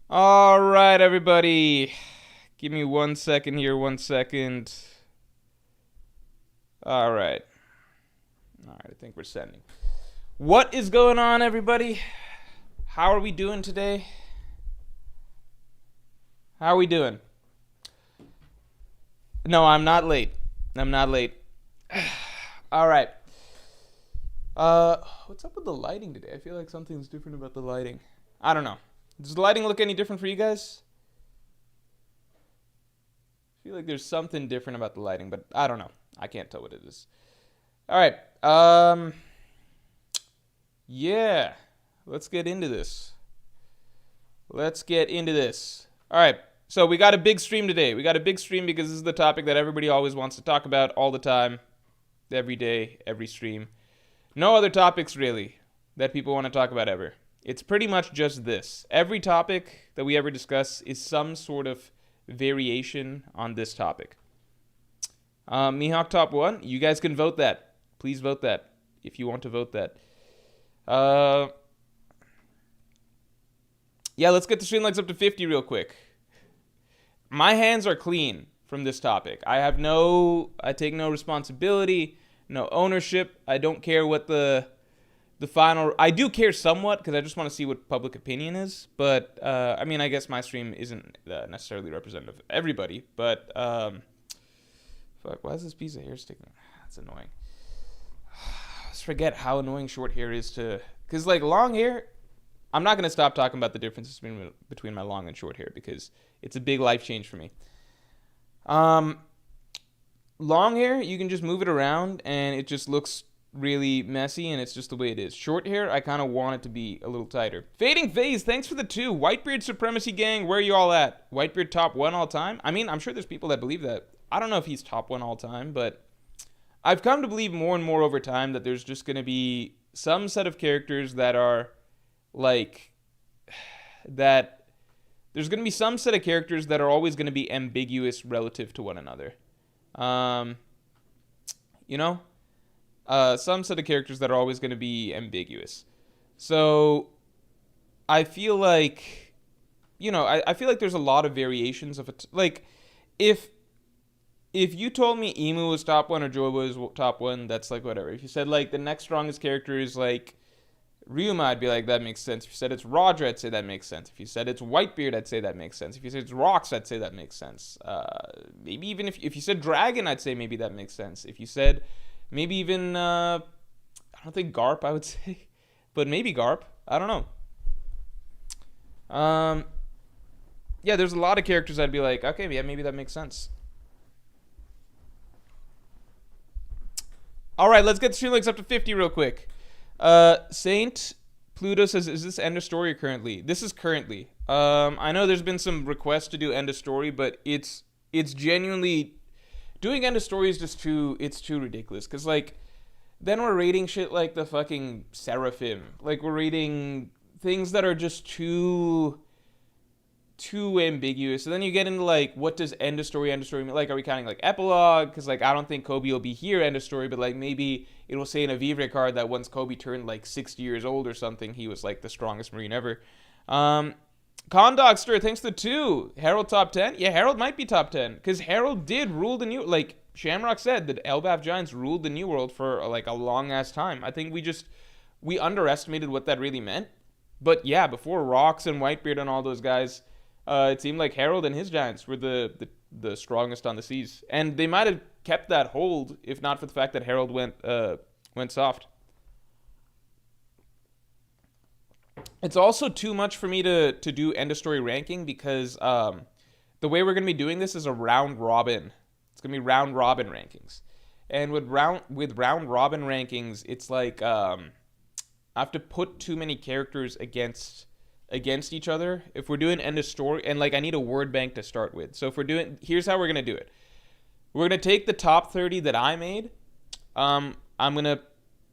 All right, everybody. Give me 1 second here, 1 second. All right. All right, I think we're sending. What is going on, everybody? How are we doing today? How are we doing? No, I'm not late. I'm not late. All right. What's up with the lighting today? I feel like something's different about the lighting. I don't know. Does the lighting look any different for you guys? I feel like there's something different about the lighting, but I don't know. I can't tell what it is. All right. Yeah. Let's get into this. All right. So we got a big stream today. We got a big stream because this is the topic that everybody always wants to talk about all the time, every day, every stream. No other topics really that people want to talk about ever. It's pretty much just this. Every topic that we ever discuss is some sort of variation on this topic. Mihawk top 1, you guys can vote that. Please vote that if you want to vote that. Yeah, let's get the stream likes up to 50 real quick. My hands are clean from this topic. I take no responsibility, no ownership. I don't care what the final. I do care somewhat because I just want to see what public opinion is. But I mean, I guess my stream isn't necessarily representative of everybody. But fuck, why is this piece of hair sticking? That's annoying. I just forget how annoying short hair is to. Because like long hair, I'm not gonna stop talking about the differences between my long and short hair because it's a big life change for me. Long hair, you can just move it around and it just looks really messy and it's just the way it is. Short hair, I kind of want it to be a little tighter. Fading Phase, thanks for the 2. Whitebeard Supremacy Gang, where are you all at? Whitebeard top 1 all time? I mean, I'm sure there's people that believe that. I don't know if he's top 1 all time, but I've come to believe more and more over time that there's just going to be some set of characters that are like that there's going to be some set of characters that are always going to be ambiguous relative to one another. You know? Some set of characters that are always going to be ambiguous. So I feel like, I feel like there's a lot of variations of it. Like, if you told me Emu was top 1 or Joba was top 1, that's like whatever. If you said like the next strongest character is like Ryuma, I'd be like, that makes sense. If you said it's Roger, I'd say that makes sense. If you said it's Whitebeard, I'd say that makes sense. If you said it's Rocks, I'd say that makes sense. Maybe even if you said Dragon, I'd say maybe that makes sense. If you said maybe even, I don't think Garp, I would say. But maybe Garp. I don't know. Yeah, there's a lot of characters I'd be like, okay, yeah, maybe that makes sense. All right, let's get the stream links up to 50 real quick. Saint Pluto says, is this end of story currently? This is currently. I know there's been some requests to do end of story, but it's genuinely doing end of story is just too ridiculous. Cause like then we're reading shit like the fucking Seraphim. Like we're reading things that are just too ambiguous. And then you get into like, what does end of story mean? Like, are we counting like epilogue? Because like I don't think Kobe will be here end of story, but like maybe it will say in a Vivre card that once Kobe turned like 60 years old or something, he was like the strongest Marine ever. Condogster, thanks to 2. Harold top 10? Yeah, Harold might be top 10 because Harold did rule the new. Like Shamrock said, that Elbaf Giants ruled the New World for like a long ass time. I think we underestimated what that really meant. But yeah, before Rocks and Whitebeard and all those guys. It seemed like Harold and his Giants were the strongest on the seas, and they might have kept that hold if not for the fact that Harold went soft. It's also too much for me to do end of story ranking because the way we're gonna be doing this is a round robin. It's gonna be round robin rankings, and with round robin rankings, it's like I have to put too many characters against each other. If we're doing end of story, and like I need a word bank to start with. So if we're doing, here's how we're gonna do it. We're gonna take the top 30 that I made.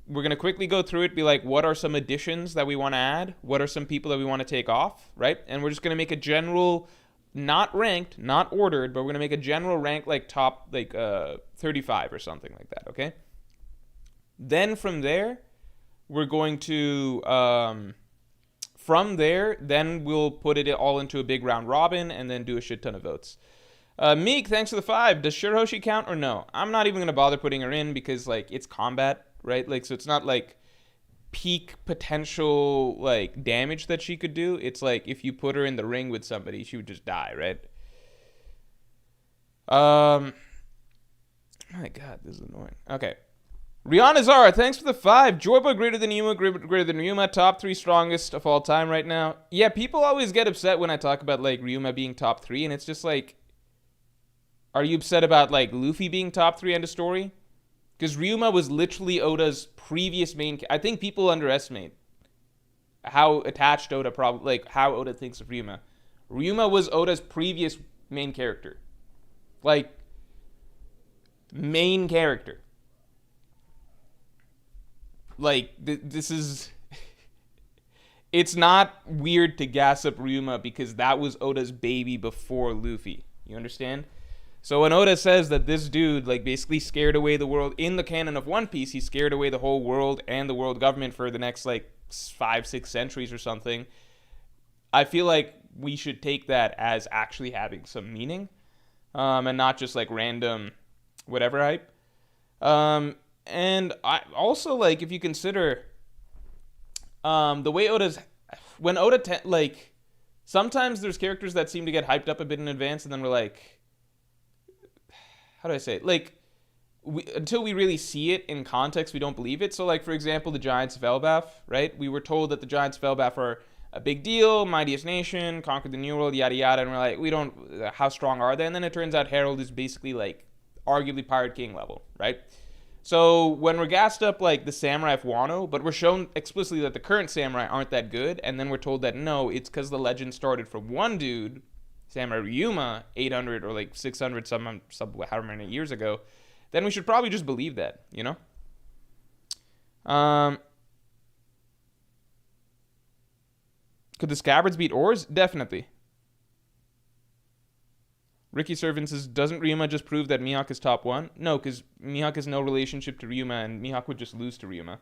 We're gonna quickly go through it, be like, what are some additions that we want to add? What are some people that we want to take off? Right? And we're just gonna make a general, not ranked, not ordered, but we're gonna make a general rank like top like 35 or something like that. Okay. Then from there, we're going to from there, then we'll put it all into a big round robin and then do a shit ton of votes. Meek, thanks for the 5. Does Shirohoshi count or no? I'm not even gonna bother putting her in because like it's combat, right? Like so it's not like peak potential like damage that she could do. It's like if you put her in the ring with somebody, she would just die, right? My God, this is annoying. Okay. Rihanna Zara, thanks for the 5. Joyboy greater than Yuma, greater than Ryuma, top 3 strongest of all time right now. Yeah, people always get upset when I talk about like Ryuma being top 3, and it's just like, are you upset about like Luffy being top 3 end of story? Because Ryuma was literally Oda's previous main. I think people underestimate how attached Oda probably like how Oda thinks of Ryuma. Ryuma was Oda's previous main character, like main character. Like this is. It's not weird to gas up Ryuma because that was Oda's baby before Luffy. You understand? So when Oda says that this dude like basically scared away the world in the canon of One Piece, he scared away the whole world and the world government for the next like 5-6 centuries or something. I feel like we should take that as actually having some meaning, and not just like random whatever hype. And I also like if you consider the way when Oda like sometimes there's characters that seem to get hyped up a bit in advance and then we're like, how do I say it? Like, until we really see it in context, we don't believe it. So, like, for example, the Giants of Elbaf, right? We were told that the Giants of Elbaf are a big deal, mightiest nation, conquered the New World, yada yada. And we're like, how strong are they? And then it turns out Herald is basically, like, arguably Pirate King level, right? So, when we're gassed up, like, the Samurai of Wano, but we're shown explicitly that the current Samurai aren't that good, and then we're told that no, it's because the legend started from one dude, Samurai Ryuma, 800 or like 600 some however many years ago, then we should probably just believe that, you know? Could the Scabbards beat Oars? Definitely. Ricky Servant says, doesn't Ryuma just prove that Mihawk is top 1? No, because Mihawk has no relationship to Ryuma, and Mihawk would just lose to Ryuma.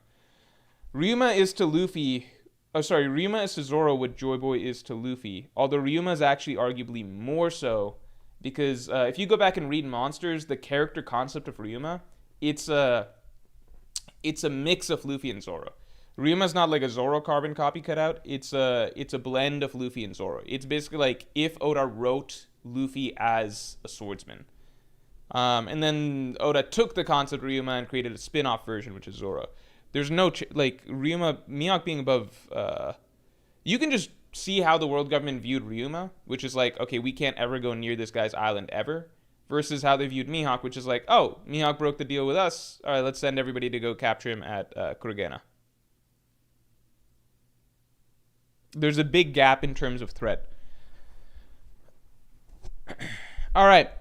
Ryuma is to Luffy... Oh, sorry, Ryuma is to Zoro what Joy Boy is to Luffy. Although Ryuma is actually arguably more so, because if you go back and read Monsters, the character concept of Ryuma, it's a mix of Luffy and Zoro. Ryuma's not like a Zoro carbon copy cutout. It's a blend of Luffy and Zoro. It's basically like if Oda wrote Luffy as a swordsman. And then Oda took the concept of Ryuma and created a spin-off version, which is Zoro. There's no, like, Mihawk being above, you can just see how the world government viewed Ryuma, which is like, okay, we can't ever go near this guy's island ever, versus how they viewed Mihawk, which is like, oh, Mihawk broke the deal with us, all right, let's send everybody to go capture him at Kurogena. There's a big gap in terms of threat. All right.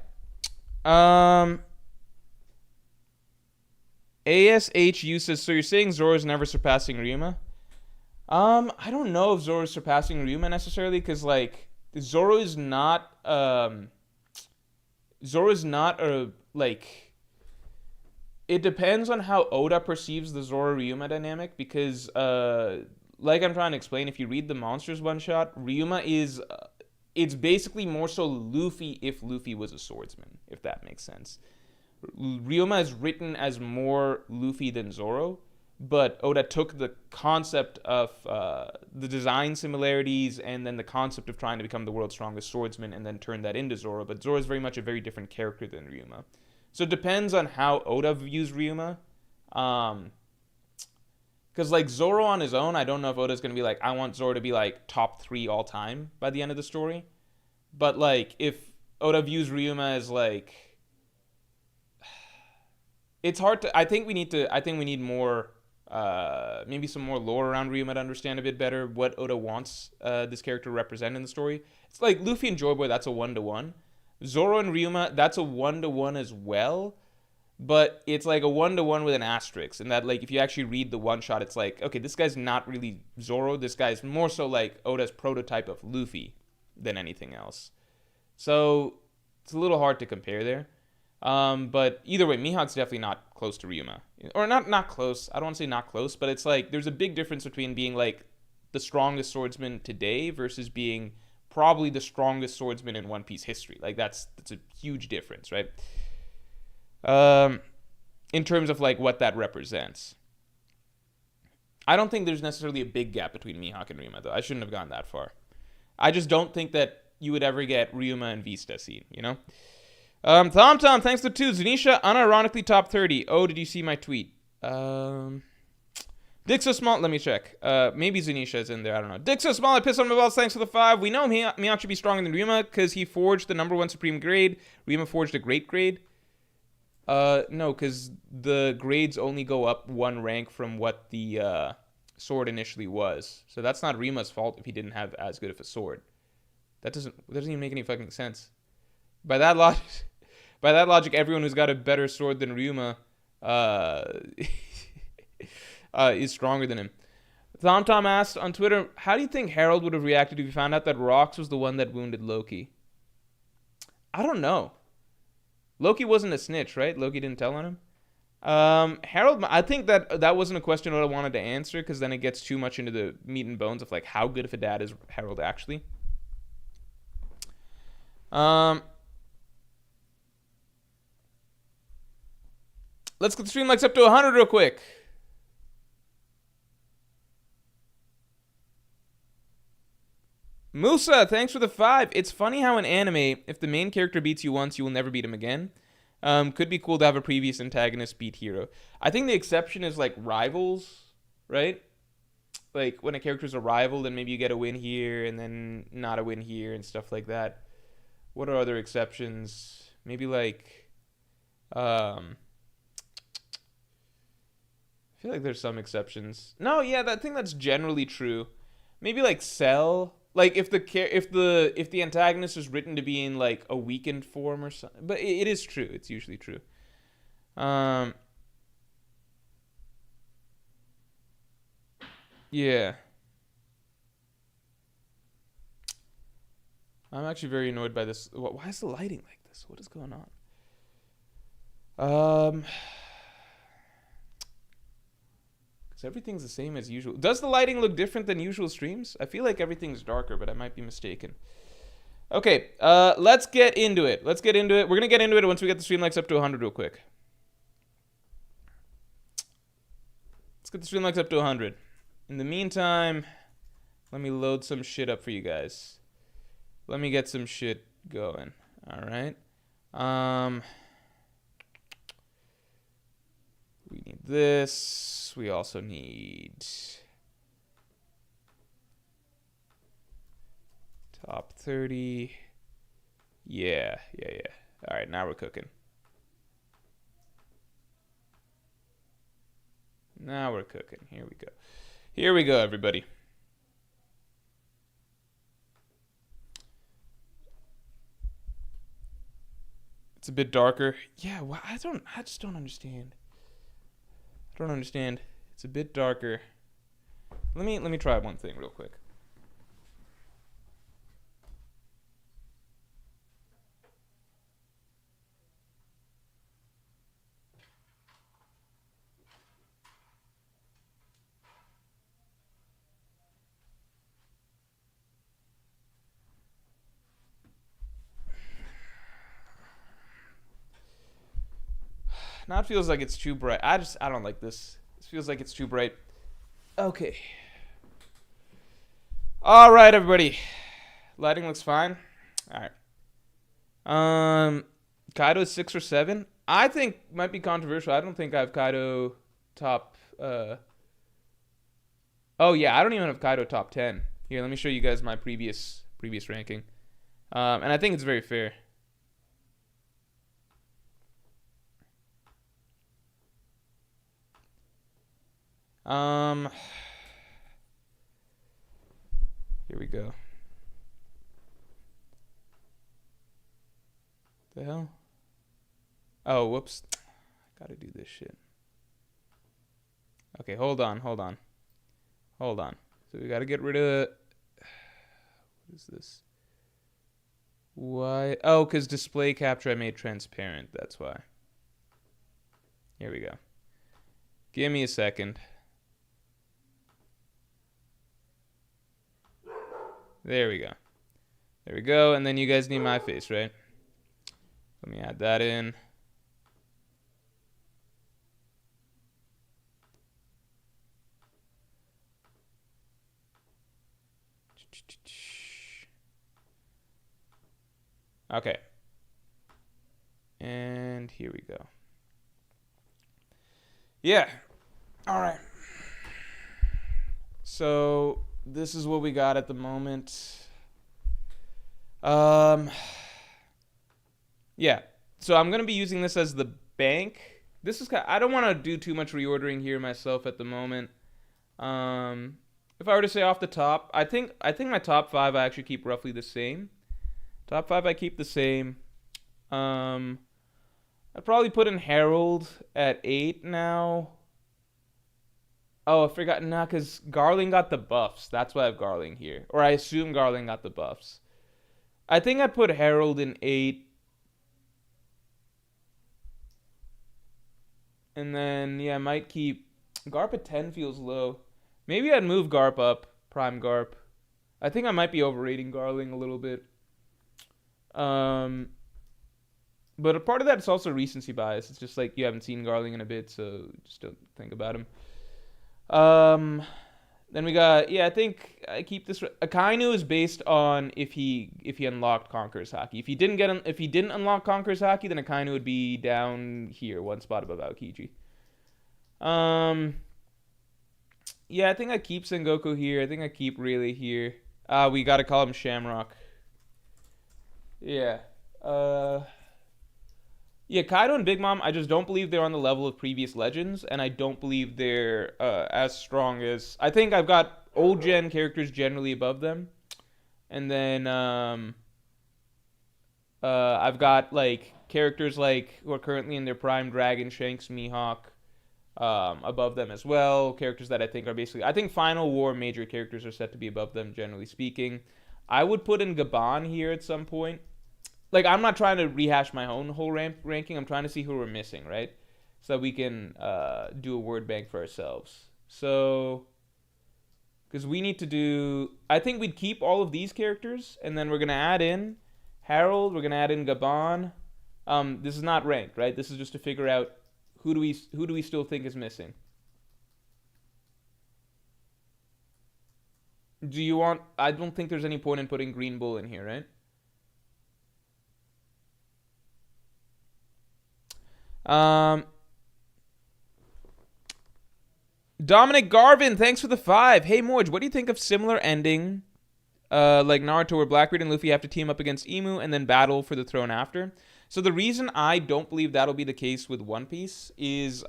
ASHU says, so you're saying Zoro's never surpassing Ryuma? I don't know if Zoro's surpassing Ryuma necessarily, because like Zoro is not a like. It depends on how Oda perceives the Zoro Ryuma dynamic, because like I'm trying to explain, if you read the Monsters one shot, Ryuma is it's basically more so Luffy if Luffy was a swordsman, if that makes sense. Ryuma is written as more Luffy than Zoro, but Oda took the concept of the design similarities and then the concept of trying to become the world's strongest swordsman and then turned that into Zoro. But Zoro is very much a very different character than Ryuma. So it depends on how Oda views Ryuma. Because like Zoro on his own, I don't know if Oda's going to be like, I want Zoro to be like top 3 all time by the end of the story. But like if Oda views Ryuma as like... It's hard to... I think we need more... maybe some more lore around Ryuma to understand a bit better what Oda wants this character to represent in the story. It's like Luffy and Joy Boy, that's a 1-to-1. Zoro and Ryuma, that's a 1-to-1 as well. But it's like a 1-to-1 with an asterisk. And that, like, if you actually read the one shot, it's like, okay, this guy's not really Zoro. This guy's more so like Oda's prototype of Luffy than anything else. So it's a little hard to compare there. But either way, Mihawk's definitely not close to Ryuma. Or not close. I don't want to say not close, but it's like there's a big difference between being like the strongest swordsman today versus being probably the strongest swordsman in One Piece history. Like that's a huge difference, right? In terms of like what that represents. I don't think there's necessarily a big gap between Mihawk and Ryuma, though. I shouldn't have gone that far. I just don't think that you would ever get Ryuma and Vista scene, you know? Tom, thanks to 2. Zunisha, unironically top 30. Oh, did you see my tweet? Dick so small. Let me check. Maybe Zunisha is in there. I don't know. Dick so small. I pissed on my balls. Thanks for the 5. We know Mihawk should be stronger than Ryuma because he forged the number 1 supreme grade. Ryuma forged a great grade. No, because the grades only go up 1 rank from what the sword initially was. So that's not Ryuma's fault if he didn't have as good of a sword. That doesn't even make any fucking sense. By that logic, everyone who's got a better sword than Ryuma is stronger than him. Tom asked on Twitter, how do you think Harold would have reacted if he found out that Rox was the one that wounded Loki? I don't know. Loki wasn't a snitch, right? Loki didn't tell on him. Harold, I think that wasn't a question that I wanted to answer because then it gets too much into the meat and bones of like how good of a dad is Harold actually. Let's get the stream likes up to 100 real quick. Musa, thanks for the 5. It's funny how in anime, if the main character beats you once, you will never beat him again. Could be cool to have a previous antagonist beat hero. I think the exception is like rivals, right? Like when a character's a rival, then maybe you get a win here and then not a win here and stuff like that. What are other exceptions? Maybe like, I feel like there's some exceptions. No, yeah, I think that's generally true. Maybe like Cell. Like if the antagonist is written to be in like a weakened form or something, but it is true. It's usually true. Yeah. I'm actually very annoyed by this. Why is the lighting like this? What is going on? Because everything's the same as usual. Does the lighting look different than usual streams? I feel like everything's darker, but I might be mistaken. Okay, let's get into it. We're going to get into it once we get the stream likes up to 100 real quick. Let's get the stream likes up to 100. In the meantime, let me load some shit up for you guys. Let me get some shit going. All right. We need this. We also need top 30. Yeah. All right, now we're cooking. Here we go, everybody. It's a bit darker. Yeah, well, I just don't understand. It's a bit darker. Let me try one thing real quick. Now it feels like it's too bright. I don't like this. This feels like it's too bright. Okay. All right, everybody. Lighting looks fine. All right. Kaido's 6 or 7. I think might be controversial. I don't think I have Kaido top. Oh yeah, I don't even have Kaido top 10. Here, let me show you guys my previous ranking. And I think it's very fair. Here we go. The hell? Oh, whoops. I gotta do this shit. Okay, hold on. So we gotta get rid of... What is this? Why? Oh, because display capture I made transparent. That's why. Here we go. Give me a second. There we go. There we go. And then you guys need my face, right? Let me add that in. Okay. And here we go. Yeah. All right. So this is what we got at the moment. Yeah. So I'm gonna be using this as the bank. This is I don't want to do too much reordering here myself at the moment. If I were to say off the top, I think my top 5 I actually keep roughly the same. Top 5 I keep the same. I'd probably put in Harold at 8 now. Oh, I forgot. Nah, because Garling got the buffs. That's why I have Garling here. Or I assume Garling got the buffs. I think I'd put Harold in 8. And then, yeah, I might keep... Garp at 10 feels low. Maybe I'd move Garp up. Prime Garp. I think I might be overrating Garling a little bit. But a part of that is also recency bias. It's just like you haven't seen Garling in a bit, so just don't think about him. Then we got, yeah, I think I keep this. Akainu is based on if he unlocked Conqueror's Haki. If he didn't unlock Conqueror's Haki, then Akainu would be down here, one spot above Aokiji. Yeah, I think I keep Sengoku here. I think I keep Rayleigh here. We gotta call him Shamrock. Yeah. Yeah, Kaido and Big Mom, I just don't believe they're on the level of previous legends, and I don't believe they're as strong as... I think I've got old gen characters generally above them, and then I've got like characters like who are currently in their prime, Dragon, Shanks, Mihawk, above them as well. Characters that I think are basically... I think Final War major characters are set to be above them, generally speaking. I would put in Gaban here at some point. Like, I'm not trying to rehash my own whole ranking. I'm trying to see who we're missing, right? So that we can do a word bank for ourselves. So, because we need to do... I think we'd keep all of these characters, and then we're going to add in Harold. We're going to add in Gaban. This is not ranked, right? This is just to figure out who do we still think is missing. Do you want... I don't think there's any point in putting Green Bull in here, right? Dominic Garvin, thanks for the 5. Hey Morge, what do you think of similar ending, like Naruto, where Blackbeard and Luffy have to team up against Emu and then battle for the throne after? So the reason I don't believe that'll be the case with One Piece is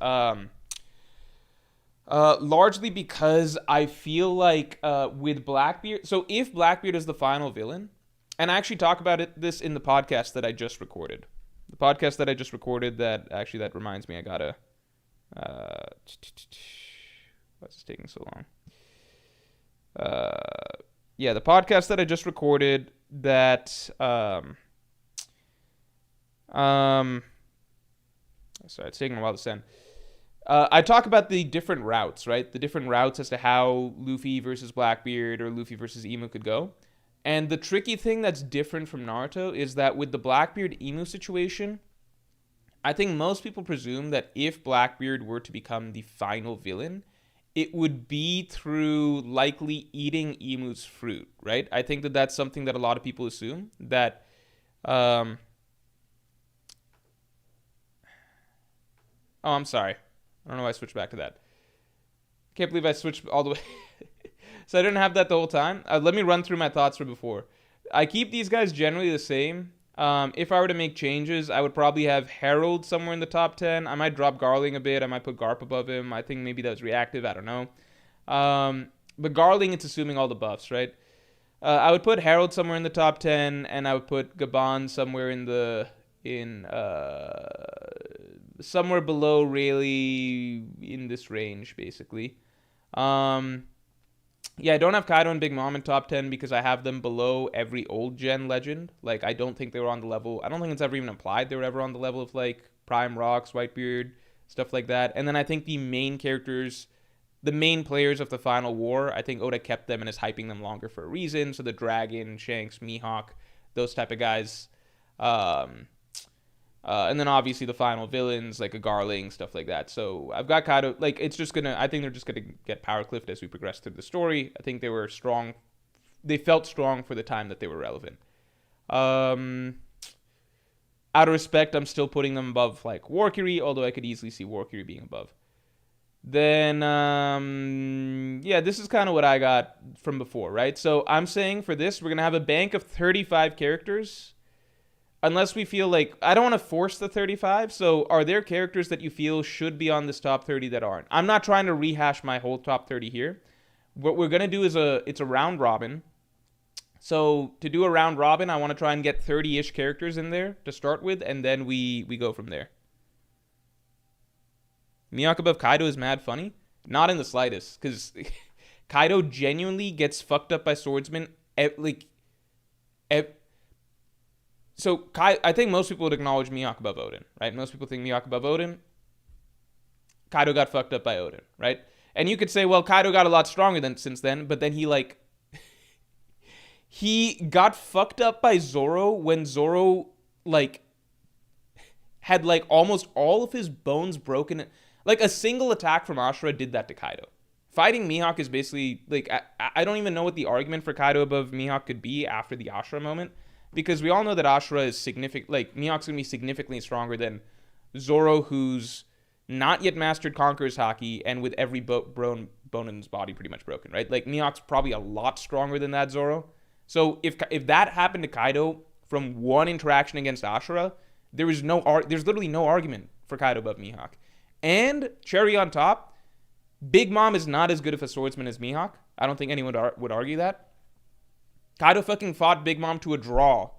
largely because I feel like with Blackbeard... So if Blackbeard is the final villain, and I actually talk about this in the podcast that I just recorded. The podcast that I just recorded that reminds me, I gotta... what's this taking so long? Yeah, the podcast that I just recorded that... sorry, it's taking a while to send. I talk about the different routes, right? The different routes as to how Luffy versus Blackbeard or Luffy versus Emu could go. And the tricky thing that's different from Naruto is that with the Blackbeard-Emu situation, I think most people presume that if Blackbeard were to become the final villain, it would be through likely eating Emu's fruit, right? I think that that's something that a lot of people assume, that... Oh, I'm sorry. I don't know why I switched back to that. Can't believe I switched all the way... So I didn't have that the whole time. Let me run through my thoughts from before. I keep these guys generally the same. If I were to make changes, I would probably have Harold somewhere in the top 10. I might drop Garling a bit. I might put Garp above him. I think maybe that was reactive. I don't know. But Garling, it's assuming all the buffs, right? I would put Harold somewhere in the top 10, and I would put Gaban somewhere somewhere below Rayleigh in this range, basically. Yeah, I don't have Kaido and Big Mom in top 10 because I have them below every old gen legend. Like, I don't think they were on the level... I don't think it's ever even implied they were ever on the level of, like, Prime Rocks, Whitebeard, stuff like that. And then I think the main characters the main players of the final war. I think Oda kept them and is hyping them longer for a reason. So the Dragon, Shanks, Mihawk, those type of guys. And then obviously the final villains like a Garling, stuff like that. So I've got Kaido. Like it's just gonna. I think they're just gonna get power cliffed as we progress through the story. I think they were strong. They felt strong for the time that they were relevant. Out of respect, I'm still putting them above like Warcury, although I could easily see Warcury being above. Then, yeah, this is kind of what I got from before, right? So I'm saying for this, we're going to have a bank of 35 characters. Unless we feel like, I don't want to force the 35. So are there characters that you feel should be on this top 30 that aren't? I'm not trying to rehash my whole top 30 here. What we're going to do is it's a round robin. So to do a round robin, I want to try and get 30-ish characters in there to start with, and then we go from there. Mihawk above Kaido is mad funny? Not in the slightest, because Kaido genuinely gets fucked up by swordsmen. So I think most people would acknowledge Mihawk above Odin, right? Most people think Mihawk above Odin. Kaido got fucked up by Odin, right? And you could say, well, Kaido got a lot stronger since then, but then he got fucked up by Zoro when Zoro, had, almost all of his bones broken. Like, a single attack from Ashura did that to Kaido. Fighting Mihawk is basically, I don't even know what the argument for Kaido above Mihawk could be after the Ashura moment. Because we all know that Ashura is significant, Mihawk's going to be significantly stronger than Zoro, who's not yet mastered Conqueror's Haki, and with every bone in his body pretty much broken, right? Mihawk's probably a lot stronger than that Zoro. So if that happened to Kaido from one interaction against Ashura, there's literally no argument for Kaido above Mihawk. And cherry on top, Big Mom is not as good of a swordsman as Mihawk. I don't think anyone would argue that. Kaido fucking fought Big Mom to a draw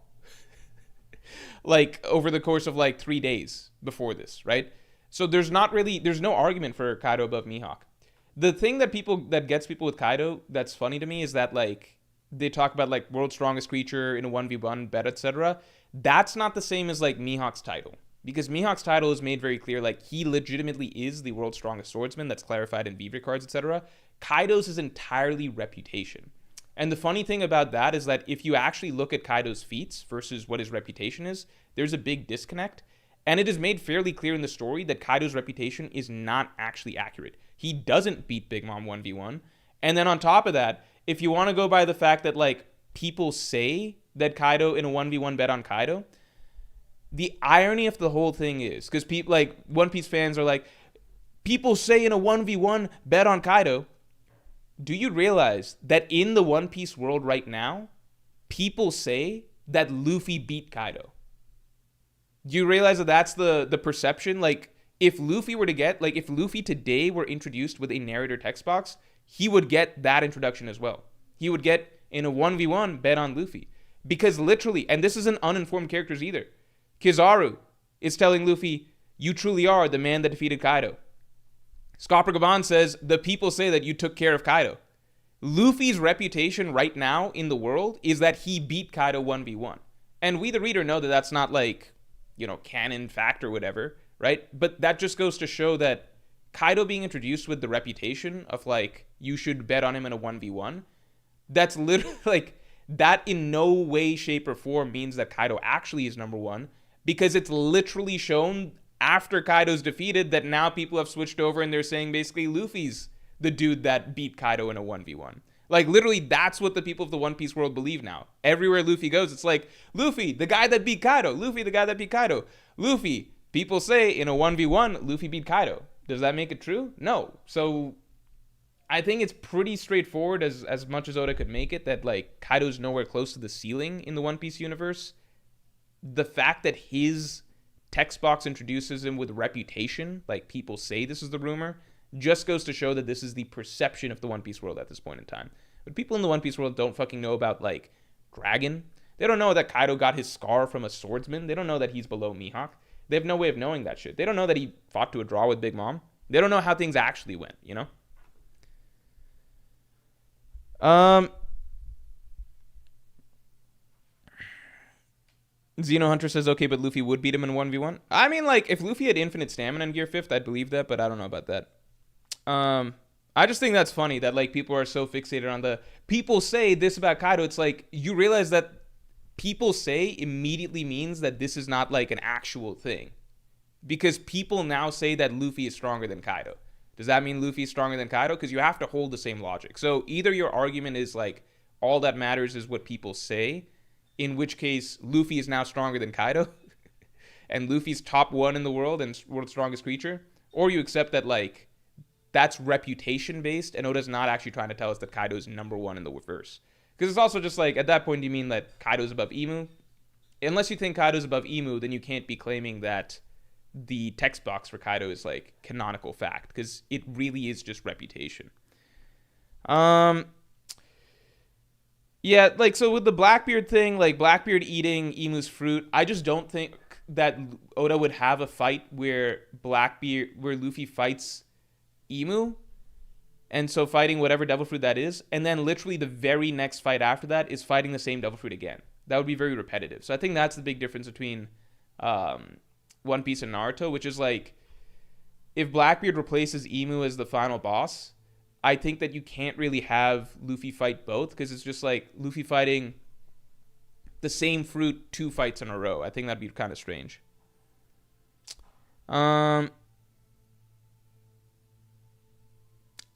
over the course of 3 days before this, right? So there's no argument for Kaido above Mihawk. The thing that gets people with Kaido that's funny to me is that they talk about world's strongest creature in a 1v1 bet, etc. That's not the same as Mihawk's title, because Mihawk's title is made very clear he legitimately is the world's strongest swordsman. That's clarified in Vivre cards, etc. Kaido's is entirely reputation. And the funny thing about that is that if you actually look at Kaido's feats versus what his reputation is, there's a big disconnect. And it is made fairly clear in the story that Kaido's reputation is not actually accurate. He doesn't beat Big Mom 1v1. And then on top of that, if you want to go by the fact that people say that Kaido in a 1v1 bet on Kaido, the irony of the whole thing is, because people One Piece fans are people say in a 1v1 bet on Kaido. Do you realize that in the One Piece world right now, people say that Luffy beat Kaido? Do you realize that that's the perception? If Luffy were to get, if Luffy today were introduced with a narrator text box, he would get that introduction as well. He would get in a 1v1 bet on Luffy. Because literally, and this isn't uninformed characters either, Kizaru is telling Luffy, you truly are the man that defeated Kaido. Scopper Gavan says, the people say that you took care of Kaido. Luffy's reputation right now in the world is that he beat Kaido 1v1. And we, the reader, know that that's not canon fact or whatever, right? But that just goes to show that Kaido being introduced with the reputation of you should bet on him in a 1v1, that's literally that in no way, shape, or form means that Kaido actually is number one, because it's literally shown after Kaido's defeated that now people have switched over and they're saying basically Luffy's the dude that beat Kaido in a 1v1. Literally, that's what the people of the One Piece world believe now. Everywhere Luffy goes, it's Luffy, the guy that beat Kaido. Luffy, the guy that beat Kaido. Luffy, people say in a 1v1, Luffy beat Kaido. Does that make it true? No. So I think it's pretty straightforward as much as Oda could make it that Kaido's nowhere close to the ceiling in the One Piece universe. The fact that his text box introduces him with reputation, people say this is the rumor, just goes to show that this is the perception of the One Piece world at this point in time. But people in the One Piece world don't fucking know about Dragon. They don't know that Kaido got his scar from a swordsman. They don't know that he's below Mihawk. They have no way of knowing that shit. They don't know that he fought to a draw with Big Mom. They don't know how things actually went, you know? Xeno Hunter says, okay, but Luffy would beat him in 1v1. I mean, if Luffy had infinite stamina in Gear 5th, I'd believe that, but I don't know about that. I just think that's funny that like people are so fixated on the people say this about Kaido. It's like you realize that people say immediately means that this is not like an actual thing. Because people now say that Luffy is stronger than Kaido. Does that mean Luffy is stronger than Kaido? Because you have to hold the same logic. So either your argument is like all that matters is what people say, in which case Luffy is now stronger than Kaido, and Luffy's top one in the world and world's strongest creature, or you accept that like that's reputation based and Oda's not actually trying to tell us that Kaido is number one in the verse. Because it's also just like at that point, do you mean that Kaido's above Emu? Unless you think Kaido's above Emu, then you can't be claiming that the text box for Kaido is like canonical fact, because it really is just reputation. Yeah, like so with the Blackbeard thing, like Blackbeard eating Emu's fruit, I just don't think that Oda would have a fight where Luffy fights Emu, and so fighting whatever devil fruit that is, and then literally the very next fight after that is fighting the same devil fruit again. That would be very repetitive. So I think that's the big difference between One Piece and Naruto, which is like if Blackbeard replaces Emu as the final boss, I think that you can't really have Luffy fight both, because it's just like Luffy fighting the same fruit 2 fights in a row. I think that'd be kind of strange. Line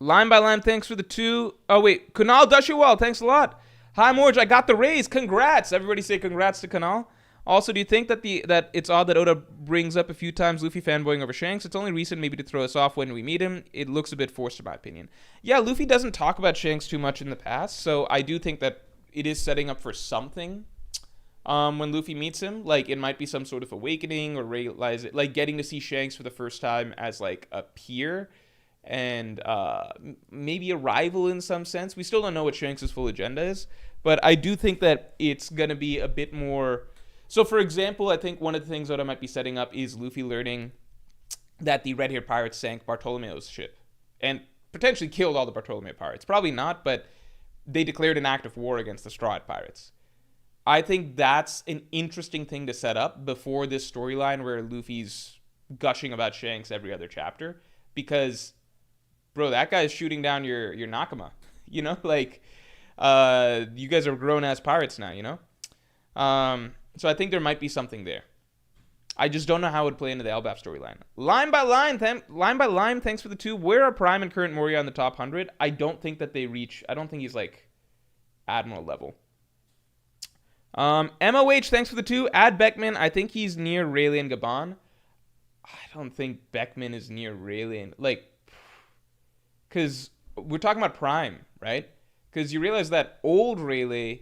by line, thanks for the 2. Oh wait, Kunal does you well. Thanks a lot. Hi Morge, I got the raise. Congrats. Everybody say congrats to Kunal. Also, do you think that that it's odd that Oda brings up a few times Luffy fanboying over Shanks? It's only recent, maybe to throw us off when we meet him. It looks a bit forced, in my opinion. Yeah, Luffy doesn't talk about Shanks too much in the past, so I do think that it is setting up for something when Luffy meets him. Like, it might be some sort of awakening or realize it, like getting to see Shanks for the first time as like a peer and maybe a rival in some sense. We still don't know what Shanks' full agenda is, but I do think that it's going to be a bit more. So, for example, I think one of the things Oda might be setting up is Luffy learning that the red-haired pirates sank Bartolomeo's ship and potentially killed all the Bartolomeo pirates. Probably not, but they declared an act of war against the Straw Hat pirates. I think that's an interesting thing to set up before this storyline where Luffy's gushing about Shanks every other chapter, because, bro, that guy's shooting down your Nakama. You know, like, you guys are grown-ass pirates now, you know? So I think there might be something there. I just don't know how it would play into the Elbaf storyline. Line by line, thanks for the 2. Where are Prime and current Moria on the top 100? I don't think that they reach. I don't think he's like Admiral level. MOH, thanks for the 2. Add Beckman. I think he's near Rayleigh and Gabon. I don't think Beckman is near Rayleigh and, like, because we're talking about Prime, right? Because you realize that old Rayleigh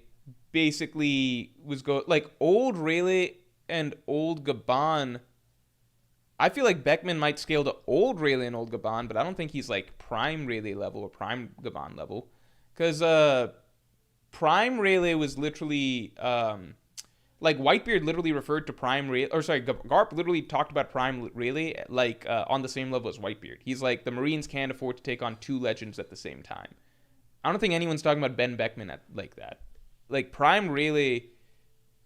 basically was like old Rayleigh and old Gabon. I feel like Beckman might scale to old Rayleigh and old Gabon, but I don't think he's like prime Rayleigh level or prime Gabon level, because prime Rayleigh was literally like Whitebeard literally referred to prime Rayleigh, or sorry, Garp literally talked about prime Rayleigh like on the same level as Whitebeard. He's like, the Marines can't afford to take on 2 legends at the same time. I don't think anyone's talking about Ben Beckman like that. Like, Prime Rayleigh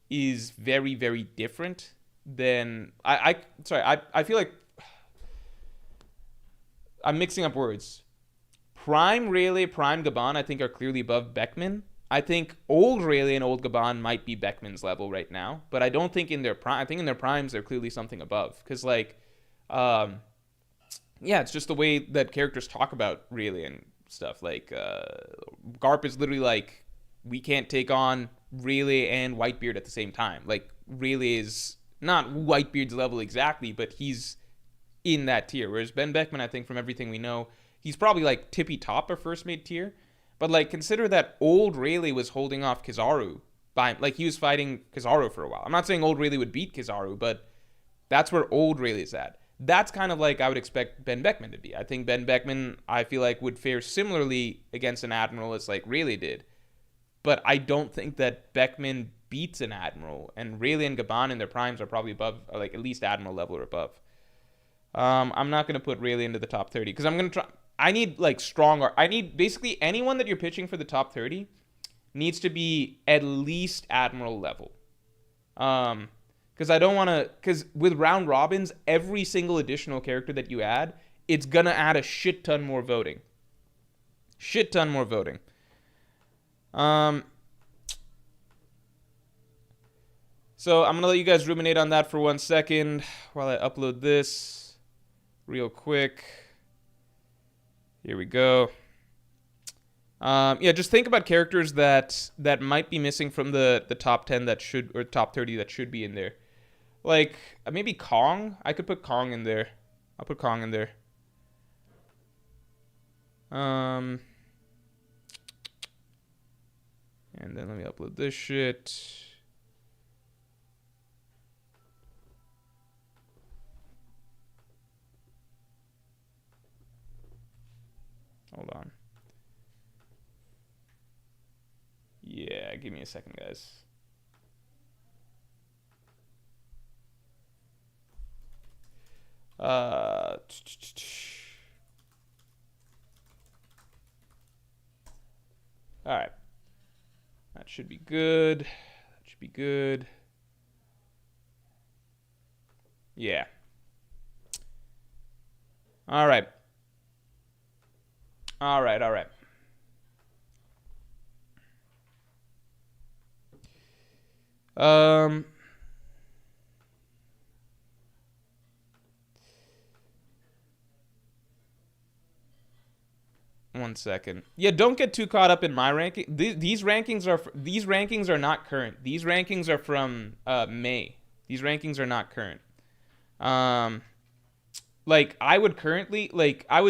is very, very different than... I feel like... I'm mixing up words. Prime Rayleigh, Prime Gabon, I think, are clearly above Beckman. I think old Rayleigh and old Gabon might be Beckman's level right now, but I don't think in their prime... I think in their primes, they're clearly something above. Because, like... yeah, it's just the way that characters talk about Rayleigh and stuff. Like, Garp is literally like... we can't take on Rayleigh and Whitebeard at the same time. Like, Rayleigh is not Whitebeard's level exactly, but he's in that tier. Whereas Ben Beckman, I think, from everything we know, he's probably like tippy top of first mate tier. But like, consider that old Rayleigh was holding off Kizaru like, he was fighting Kizaru for a while. I'm not saying old Rayleigh would beat Kizaru, but that's where old Rayleigh's at. That's kind of like I would expect Ben Beckman to be. I think Ben Beckman, I feel like, would fare similarly against an Admiral as like Rayleigh did. But I don't think that Beckman beats an Admiral, and Rayleigh and Gabon in their primes are probably above, like at least Admiral level or above. I'm not going to put Rayleigh into the top 30, because I'm going to try... I need, like, I need basically anyone that you're pitching for the top 30 needs to be at least Admiral level. Because I don't want to... Because with round robins, every single additional character that you add, it's going to add a shit ton more voting. Shit ton more voting. So I'm going to let you guys ruminate on that for 1 second while I upload this real quick. Here we go. Yeah, just think about characters that might be missing from the top 10 that should, or top 30 that should be in there. Like, maybe Kong? I could put Kong in there. I'll put Kong in there. And then let me upload this shit. Hold on. Yeah, give me a second, guys. All right. That should be good. That should be good. Yeah. All right. All right, all right. One second. Yeah, don't get too caught up in my ranking. These rankings are not current. These rankings are from May. These rankings are not current. Like I would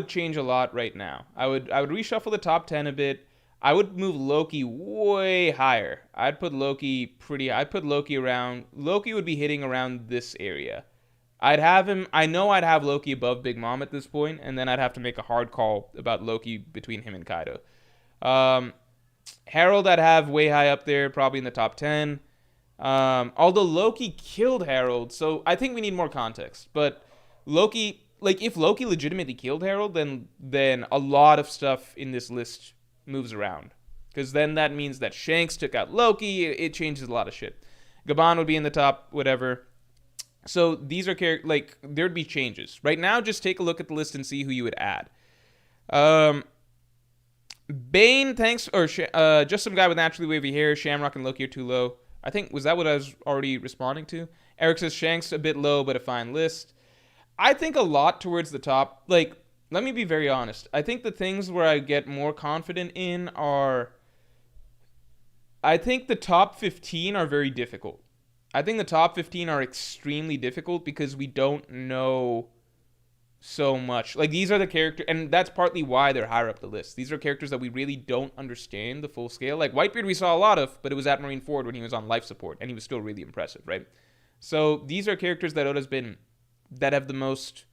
change a lot right now. I would reshuffle the top 10 a bit. I would move Loki way higher. I'd put Loki around. Loki would be hitting around this area. I'd have Loki above Big Mom at this point, and then I'd have to make a hard call about Loki between him and Kaido. Harold I'd have way high up there, probably in the top 10. Although Loki killed Harold, so I think we need more context. But Loki, like if Loki legitimately killed Harold, then a lot of stuff in this list moves around. Because then that means that Shanks took out Loki. It changes a lot of shit. Gaban would be in the top, whatever. So these are there'd be changes. Right now, just take a look at the list and see who you would add. Bane, thanks, or just some guy with naturally wavy hair. Shamrock and Loki are too low. I think, was that what I was already responding to? Eric says Shanks a bit low, but a fine list. I think a lot towards the top. Like, let me be very honest. I think the things where I get more confident in are, I think the top 15 are very difficult. I think the top 15 are extremely difficult because we don't know so much. Like, these are the characters, and that's partly why they're higher up the list. These are characters that we really don't understand the full scale. Like, Whitebeard we saw a lot of, but it was at Marineford when he was on life support, and he was still really impressive, right? So these are characters that have the most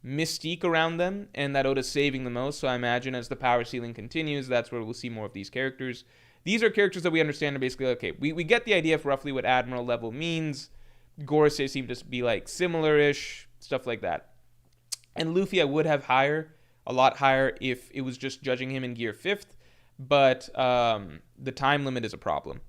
mystique around them, and that Oda's saving the most. So I imagine as the power ceiling continues, that's where we'll see more of these characters. These are characters that we understand are basically, okay, we get the idea of roughly what Admiral level means. Gorosei seem to be like similar-ish, stuff like that. And Luffy I would have higher, a lot higher if it was just judging him in Gear 5th, but the time limit is a problem.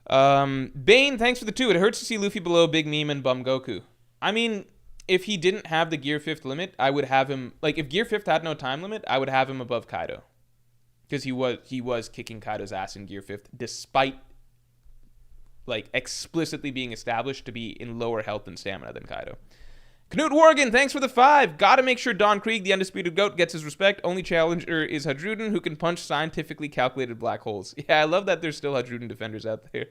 Bane, thanks for the 2. It hurts to see Luffy below Big Meme and Bum Goku. I mean, if he didn't have the Gear 5th limit, I would have him, like, if Gear 5th had no time limit, I would have him above Kaido. Because he was kicking Kaido's ass in Gear 5th, despite, like, explicitly being established to be in lower health and stamina than Kaido. Knut Worgen, thanks for the 5. Gotta make sure Don Krieg, the undisputed GOAT, gets his respect. Only challenger is Hadruden, who can punch scientifically calculated black holes. Yeah, I love that there's still Hadruden defenders out there.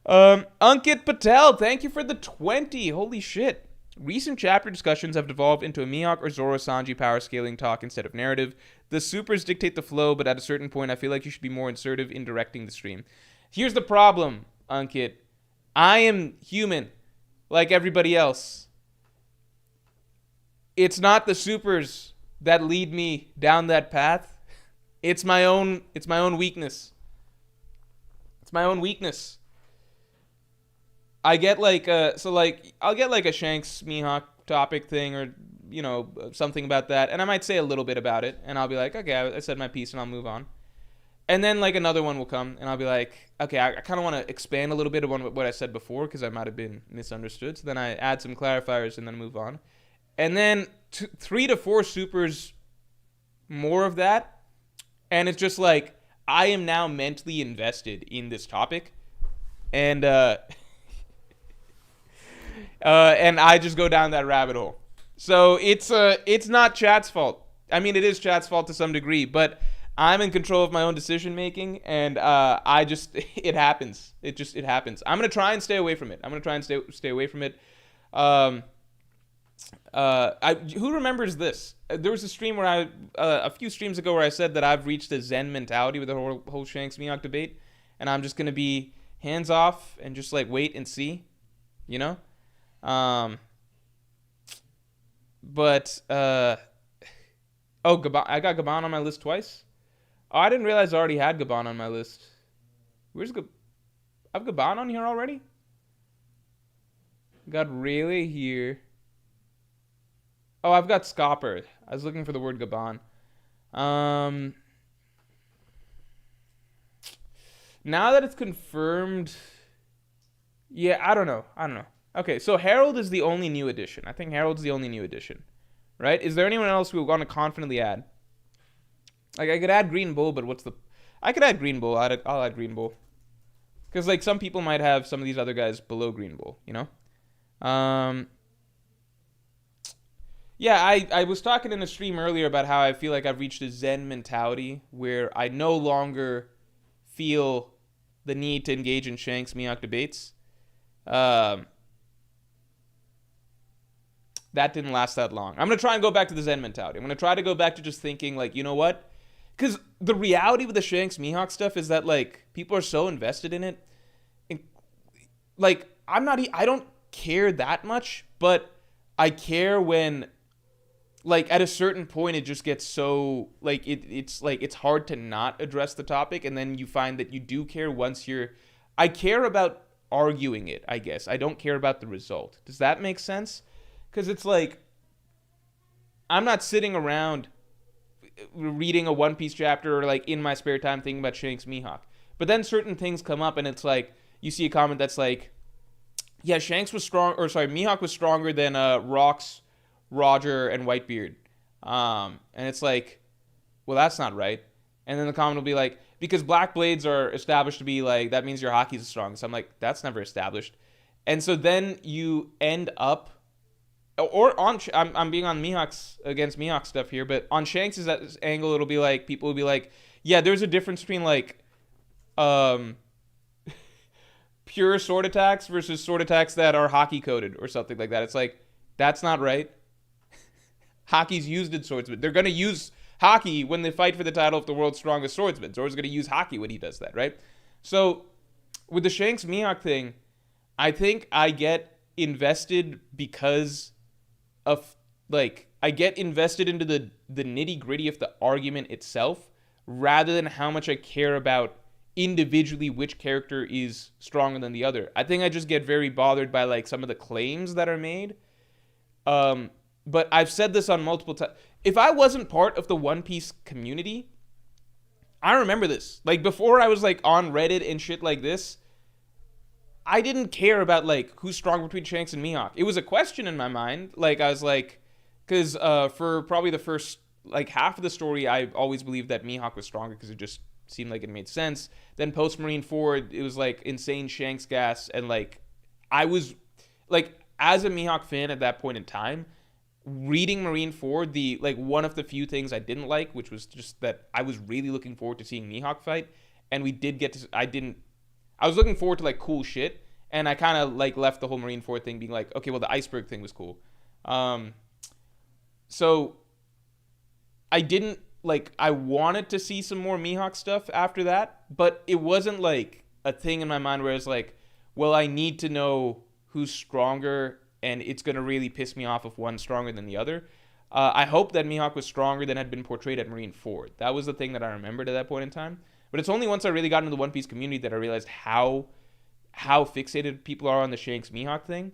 Ankit Patel, thank you for the 20. Holy shit. Recent chapter discussions have devolved into a Mihawk or Zoro Sanji power scaling talk instead of narrative. The supers dictate the flow, but at a certain point, I feel like you should be more assertive in directing the stream. Here's the problem, Ankit. I am human, like everybody else. It's not the supers that lead me down that path. It's my own weakness. It's my own weakness. I get I'll get like a Shanks Mihawk topic thing or, you know, something about that. And I might say a little bit about it. And I'll be like, okay, I said my piece and I'll move on. And then like another one will come and I'll be like, okay, I kind of want to expand a little bit on what I said before because I might have been misunderstood. So then I add some clarifiers and then move on. And then 3 to 4 supers more of that. And it's just like, I am now mentally invested in this topic. And, and I just go down that rabbit hole. So it's not chat's fault. I mean, it is chat's fault to some degree, but I'm in control of my own decision making, and I just it happens. It happens. I'm gonna try and stay away from it. Stay away from it. Who remembers this? There was a stream where a few streams ago where I said that I've reached a Zen mentality with the whole Shanks Mihawk debate, and I'm just gonna be hands off and just like wait and see, you know. But Gabon, I got Gabon on my list twice. Oh, I didn't realize I already had Gabon on my list. Where's Gabon? I have Gabon on here already? Got Rayleigh here. Oh, I've got Scopper. I was looking for the word Gabon. Now that it's confirmed, yeah, I don't know. Okay, so Harold is the only new addition. I think Harold's the only new addition, right? Is there anyone else we want to confidently add? Like, I could add Green Bull, but I could add Green Bull. I'll add Green Bull. Because, like, some people might have some of these other guys below Green Bull, you know? Yeah, I was talking in a stream earlier about how I feel like I've reached a Zen mentality where I no longer feel the need to engage in Shanks Mihawk debates. That didn't last that long. I'm going to try and go back to the Zen mentality. I'm going to try to go back to just thinking, like, you know what? Because the reality with the Shanks Mihawk stuff is that, like, people are so invested in it. And, like, I don't care that much, but I care when, like, at a certain point it just gets so, like, it's hard to not address the topic, and then you find that you do care once I care about arguing it, I guess. I don't care about the result. Does that make sense? Because it's like, I'm not sitting around reading a One Piece chapter or like in my spare time thinking about Shanks Mihawk. But then certain things come up and it's like, you see a comment that's like, yeah, Mihawk was stronger than Rox, Roger, and Whitebeard. And it's like, well, that's not right. And then the comment will be like, because Black Blades are established to be like, that means your hockey's strong. So I'm like, that's never established. And so then you end up, I'm being on Mihawk's against Mihawk stuff here, but on Shanks' angle, it'll be like, people will be like, yeah, there's a difference between like pure sword attacks versus sword attacks that are hockey coded or something like that. It's like, that's not right. Hockey's used in swordsman. They're going to use hockey when they fight for the title of the world's strongest swordsman. Zoro's going to use hockey when he does that, right? So with the Shanks Mihawk thing, I think I get invested because of, like, I get invested into the nitty gritty of the argument itself rather than how much I care about individually which character is stronger than the other. I think I just get very bothered by like some of the claims that are made. But I've said this on multiple times. If I wasn't part of the One Piece community, I remember this. Like, before I was like on Reddit and shit like this, I didn't care about like who's stronger between Shanks and Mihawk. It was a question in my mind. Like, I was like, because for probably the first like half of the story, I always believed that Mihawk was stronger because it just seemed like it made sense. Then post Marineford, it was like insane Shanks gas, and like I was like, as a Mihawk fan at that point in time, reading Marineford, the like one of the few things I didn't like, which was just that I was really looking forward to seeing Mihawk fight, and we did get to. I was looking forward to like cool shit, and I kind of like left the whole Marineford thing being like, okay, well the iceberg thing was cool. So I didn't like. I wanted to see some more Mihawk stuff after that, but it wasn't like a thing in my mind where it's like, well, I need to know who's stronger, and it's going to really piss me off if one's stronger than the other. I hope that Mihawk was stronger than had been portrayed at Marineford. That was the thing that I remembered at that point in time. But it's only once I really got into the One Piece community that I realized how fixated people are on the Shanks Mihawk thing.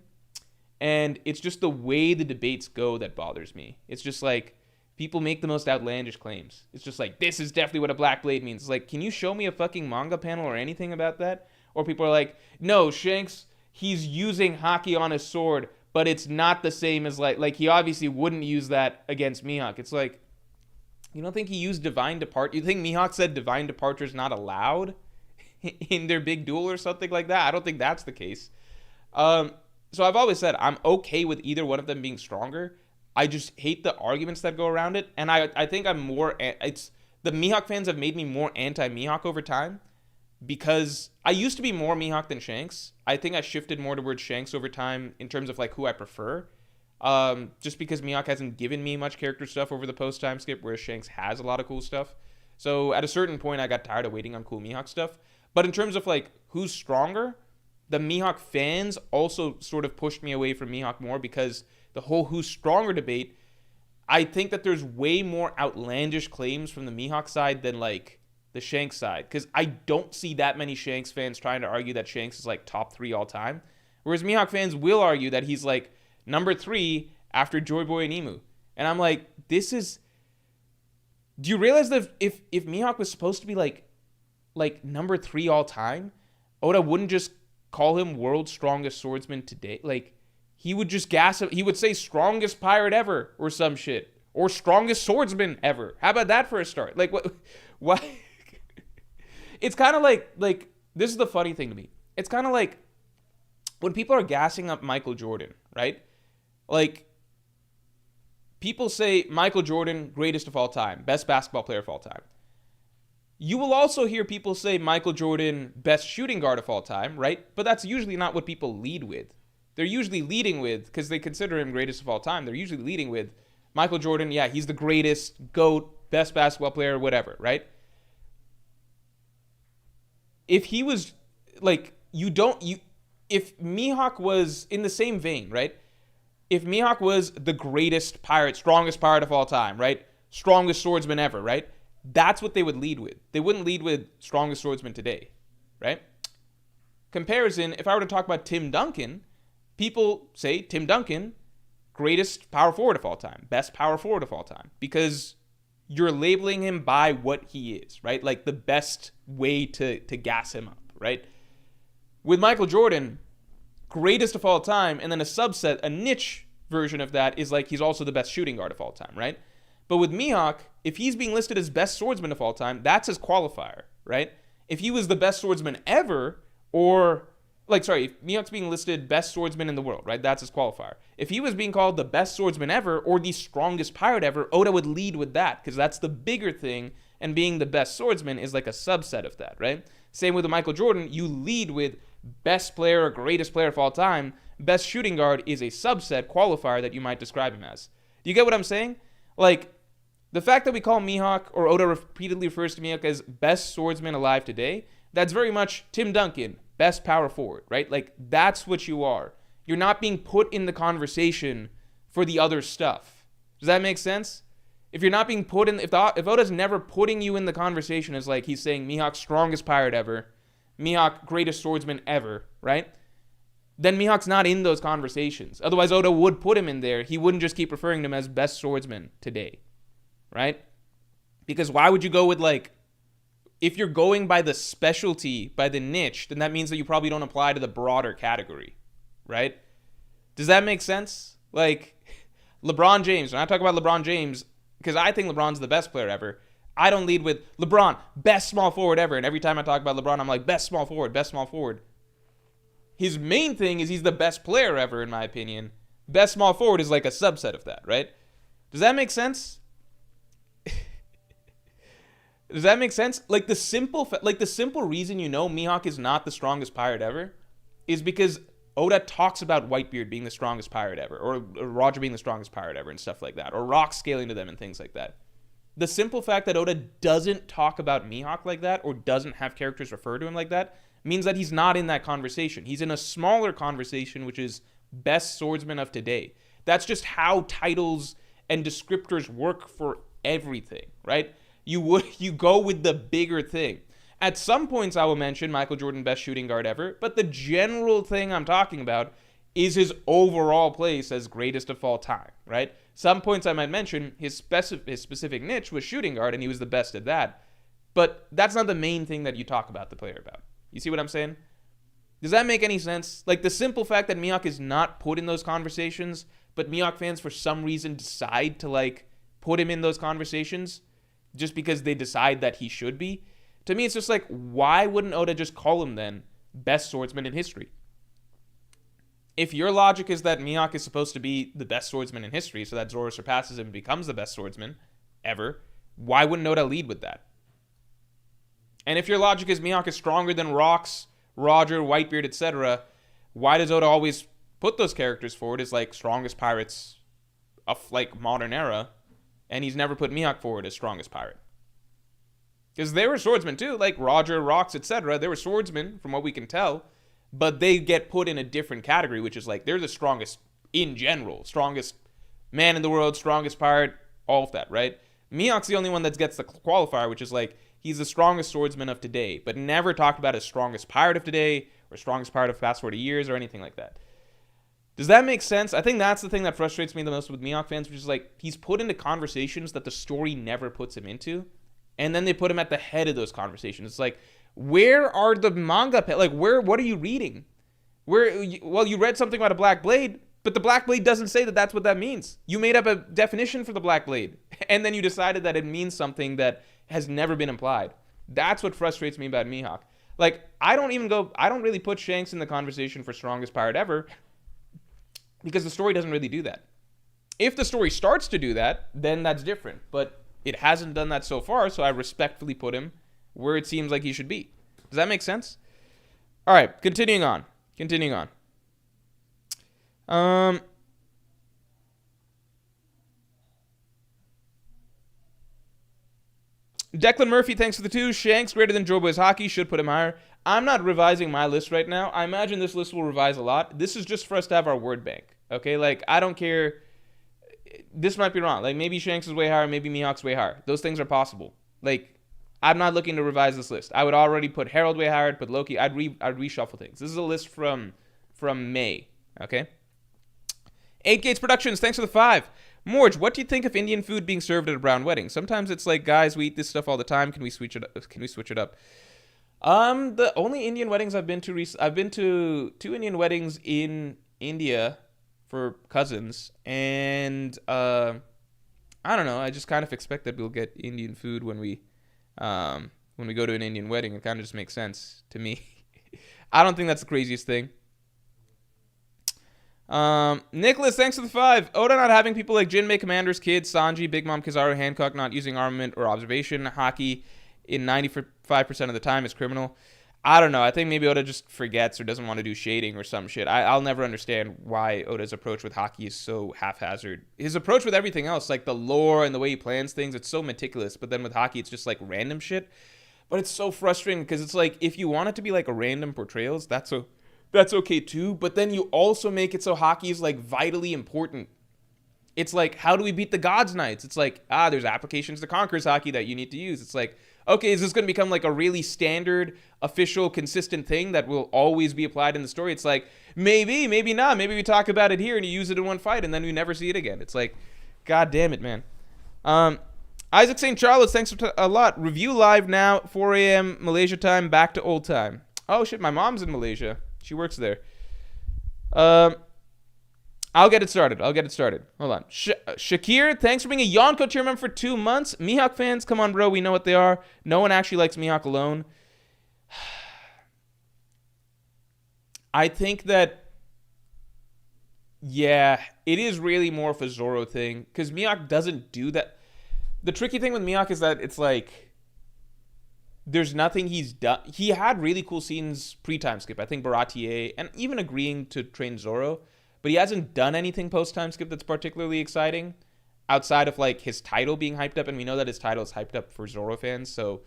And it's just the way the debates go that bothers me. It's just like, people make the most outlandish claims. It's just like, this is definitely what a Black Blade means. It's like, can you show me a fucking manga panel or anything about that? Or people are like, no, Shanks, he's using hockey on his sword, but it's not the same as like he obviously wouldn't use that against Mihawk. It's like, You don't think he used divine depart? You think Mihawk said divine departure is not allowed in their big duel or something like that? I don't think that's the case. So I've always said I'm okay with either one of them being stronger. I just hate the arguments that go around it, and I think I'm more. It's the Mihawk fans have made me more anti-Mihawk over time because I used to be more Mihawk than Shanks. I think I shifted more towards Shanks over time in terms of like who I prefer. Just because Mihawk hasn't given me much character stuff over the post time skip, whereas Shanks has a lot of cool stuff. So at a certain point, I got tired of waiting on cool Mihawk stuff. But in terms of like who's stronger, the Mihawk fans also sort of pushed me away from Mihawk more because the whole who's stronger debate, I think that there's way more outlandish claims from the Mihawk side than like the Shanks side. Because I don't see that many Shanks fans trying to argue that Shanks is like top 3 all time. Whereas Mihawk fans will argue that he's like number 3 after Joy Boy and Emu. And I'm like, this is... Do you realize that if Mihawk was supposed to be like number 3 all time, Oda wouldn't just call him world's strongest swordsman today? Like, he would just gas him. He would say strongest pirate ever or some shit. Or strongest swordsman ever. How about that for a start? Like, what? It's kind of like, this is the funny thing to me. It's kind of like when people are gassing up Michael Jordan, right? Like, people say Michael Jordan, greatest of all time, best basketball player of all time. You will also hear people say Michael Jordan, best shooting guard of all time, right? But that's usually not what people lead with. They're usually leading with, because they consider him greatest of all time, they're usually leading with Michael Jordan, yeah, he's the greatest, GOAT, best basketball player, whatever, right? If he was, like, if Mihawk was in the same vein, right? If Mihawk was the greatest pirate, strongest pirate of all time, right? Strongest swordsman ever, right? That's what they would lead with. They wouldn't lead with strongest swordsman today, right? Comparison, if I were to talk about Tim Duncan, people say Tim Duncan, greatest power forward of all time, best power forward of all time, because you're labeling him by what he is, right? Like the best way to gas him up, right? With Michael Jordan, greatest of all time, and then a subset, a niche version of that is like he's also the best shooting guard of all time, right? But with Mihawk, if he's being listed as best swordsman of all time, that's his qualifier, right? If he was the best swordsman ever, or, if Mihawk's being listed best swordsman in the world, right? That's his qualifier. If he was being called the best swordsman ever, or the strongest pirate ever, Oda would lead with that, because that's the bigger thing, and being the best swordsman is like a subset of that, right? Same with Michael Jordan, you lead with best player or greatest player of all time. Best shooting guard is a subset qualifier that you might describe him as. Do you get what I'm saying? Like, the fact that we call Mihawk, or Oda repeatedly refers to Mihawk as best swordsman alive today, that's very much Tim Duncan, best power forward, right? Like, that's what you are. You're not being put in the conversation for the other stuff. Does that make sense? If you're not being put in, if Oda's never putting you in the conversation as like he's saying Mihawk's strongest pirate ever, Mihawk greatest swordsman ever, right? Then Mihawk's not in those conversations. Otherwise, Oda would put him in there. He wouldn't just keep referring to him as best swordsman today, right? Because why would you go with like, if you're going by the specialty, by the niche, then that means that you probably don't apply to the broader category, right? Does that make sense? Like, LeBron James, when I talk about LeBron James, because I think LeBron's the best player ever, I don't lead with LeBron, best small forward ever. And every time I talk about LeBron, I'm like, best small forward, best small forward. His main thing is he's the best player ever, in my opinion. Best small forward is like a subset of that, right? Does that make sense? Does that make sense? Like the simple reason you know Mihawk is not the strongest pirate ever is because Oda talks about Whitebeard being the strongest pirate ever, or Roger being the strongest pirate ever and stuff like that, or Rock scaling to them and things like that. The simple fact that Oda doesn't talk about Mihawk like that, or doesn't have characters refer to him like that, means that he's not in that conversation. He's in a smaller conversation, which is best swordsman of today. That's just how titles and descriptors work for everything, right? You go with the bigger thing. At some points, I will mention Michael Jordan, best shooting guard ever, but the general thing I'm talking about is his overall place as greatest of all time, right? Some points I might mention his specific niche was shooting guard, and he was the best at that. But that's not the main thing that you talk about the player about. You see what I'm saying? Does that make any sense? Like, the simple fact that Mihawk is not put in those conversations, but Mihawk fans for some reason decide to, like, put him in those conversations, just because they decide that he should be. To me, it's just like, why wouldn't Oda just call him then best swordsman in history? If your logic is that Mihawk is supposed to be the best swordsman in history, so that Zoro surpasses him and becomes the best swordsman ever, why wouldn't Oda lead with that? And if your logic is Mihawk is stronger than Rocks, Roger, Whitebeard, etc., why does Oda always put those characters forward as like strongest pirates of like modern era, and he's never put Mihawk forward as strongest pirate? Because they were swordsmen too, like Roger, Rocks, etc. They were swordsmen from what we can tell, but they get put in a different category, which is like they're the strongest in general, strongest man in the world, strongest pirate, all of that, right? Mihawk's the only one that gets the qualifier, which is like he's the strongest swordsman of today, but never talked about as strongest pirate of today or strongest pirate of past 40 years or anything like that. Does that make sense? I think that's the thing that frustrates me the most with Mihawk fans, which is like he's put into conversations that the story never puts him into, and then they put him at the head of those conversations. It's like, where are the manga? Like, what are you reading? Well, you read something about a Black Blade, but the Black Blade doesn't say that that's what that means. You made up a definition for the Black Blade, and then you decided that it means something that has never been implied. That's what frustrates me about Mihawk. Like, I don't really put Shanks in the conversation for strongest pirate ever, because the story doesn't really do that. If the story starts to do that, then that's different. But it hasn't done that so far, so I respectfully put him where it seems like he should be. Does that make sense? All right, continuing on. Declan Murphy, thanks for the 2. Shanks greater than Joe Boy's hockey, should put him higher. I'm not revising my list right now. I imagine this list will revise a lot. This is just for us to have our word bank. Okay, like, I don't care. This might be wrong. Like, maybe Shanks is way higher, maybe Mihawk's way higher. Those things are possible. Like, I'm not looking to revise this list. I would already put Harold way higher, put Loki. I'd reshuffle things. This is a list from May. Okay. 8 Gates Productions, thanks for the 5. Morge, what do you think of Indian food being served at a brown wedding? Sometimes it's like, guys, we eat this stuff all the time. Can we switch it up? The only Indian weddings I've been to, I've been to 2 Indian weddings in India for cousins, and I don't know. I just kind of expect that we'll get Indian food when we go to an Indian wedding. It kind of just makes sense to me. I don't think that's the craziest thing. Nicholas, thanks for the 5. Oda not having people like Jinbei, Commander's Kid, Sanji, Big Mom, Kizaru, Hancock not using armament or observation. Haki in 95% of the time is criminal. I don't know. I think maybe Oda just forgets or doesn't want to do shading or some shit. I'll never understand why Oda's approach with Haki is so haphazard. His approach with everything else, like the lore and the way he plans things, it's so meticulous. But then with Haki, it's just like random shit. But it's so frustrating because it's like, if you want it to be like a random portrayals, that's okay too. But then you also make it so Haki is like vitally important. It's like, how do we beat the Gods Knights? It's like, there's applications to Conqueror's Haki that you need to use. It's like, okay, is this going to become like a really standard, official, consistent thing that will always be applied in the story? It's like, maybe not. Maybe we talk about it here and you use it in one fight and then we never see it again. It's like, god damn it, man. Isaac St. Charles, thanks a lot. Review live now, 4 a.m. Malaysia time, back to old time. Oh shit, my mom's in Malaysia. She works there. I'll get it started. Hold on. Shakir, thanks for being a Yonko tier member for 2 months. Mihawk fans, come on, bro. We know what they are. No one actually likes Mihawk alone. I think that, yeah, it is really more of a Zoro thing. Because Mihawk doesn't do that. The tricky thing with Mihawk is that it's like, there's nothing he's done. He had really cool scenes pre-time skip. I think Baratier, and even agreeing to train Zoro. But he hasn't done anything post-time skip that's particularly exciting outside of like his title being hyped up. And we know that his title is hyped up for Zoro fans. So,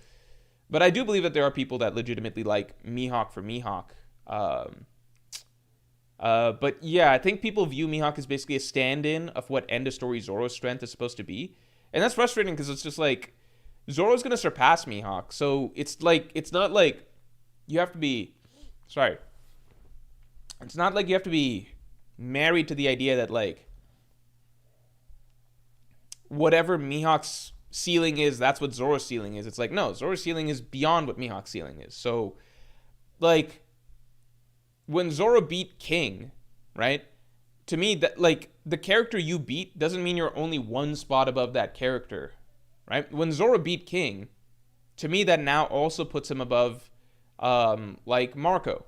but I do believe that there are people that legitimately like Mihawk for Mihawk. But yeah, I think people view Mihawk as basically a stand-in of what end of story Zoro's strength is supposed to be. And that's frustrating because it's just like, Zoro's going to surpass Mihawk. So it's like, it's not like you have to be, it's not like you have to be married to the idea that like whatever Mihawk's ceiling is, that's what Zoro's ceiling is. It's like, no, Zoro's ceiling is beyond what Mihawk's ceiling is. So like when Zoro beat King, right? To me, that like the character you beat doesn't mean you're only one spot above that character, right? When Zoro beat King, to me that now also puts him above like Marco,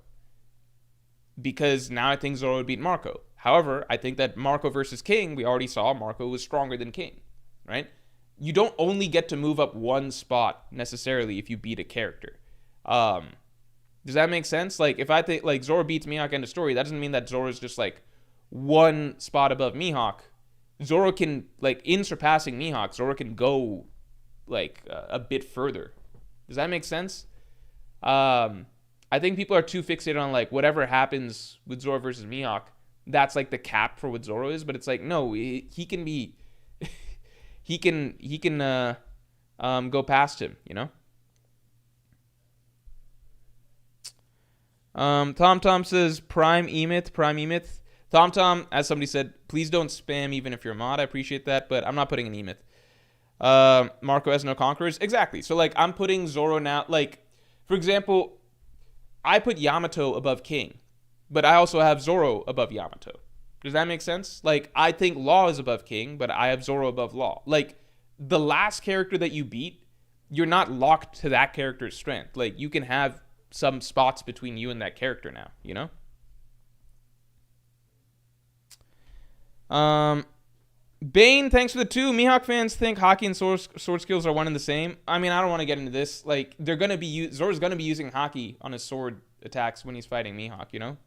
because now I think Zoro would beat Marco. However, I think that Marco versus King, we already saw Marco was stronger than King, right? You don't only get to move up one spot necessarily if you beat a character. Does that make sense? Like, if I think, like, Zoro beats Mihawk end of story, that doesn't mean that Zoro's just, like, one spot above Mihawk. Zoro can, like, in surpassing Mihawk, Zoro can go, like, a bit further. Does that make sense? I think people are too fixated on, like, whatever happens with Zoro versus Mihawk, that's, like, the cap for what Zoro is. But it's like, no, he can be... he can go past him, you know? Tom says Prime Emith. Tom, as somebody said, please don't spam even if you're a mod. I appreciate that, but I'm not putting an Emith. Marco has no conquerors. Exactly. So, like, I'm putting Zoro now. Like, for example, I put Yamato above King, but I also have Zoro above Yamato. Does that make sense? Like, I think Law is above King, but I have Zoro above Law. Like, the last character that you beat, you're not locked to that character's strength. Like, you can have some spots between you and that character now, you know? Bane, thanks for the 2. Mihawk fans think Haki and sword skills are one and the same. I mean, I don't want to get into this. Like, Zoro's gonna be using Haki on his sword attacks when he's fighting Mihawk, you know?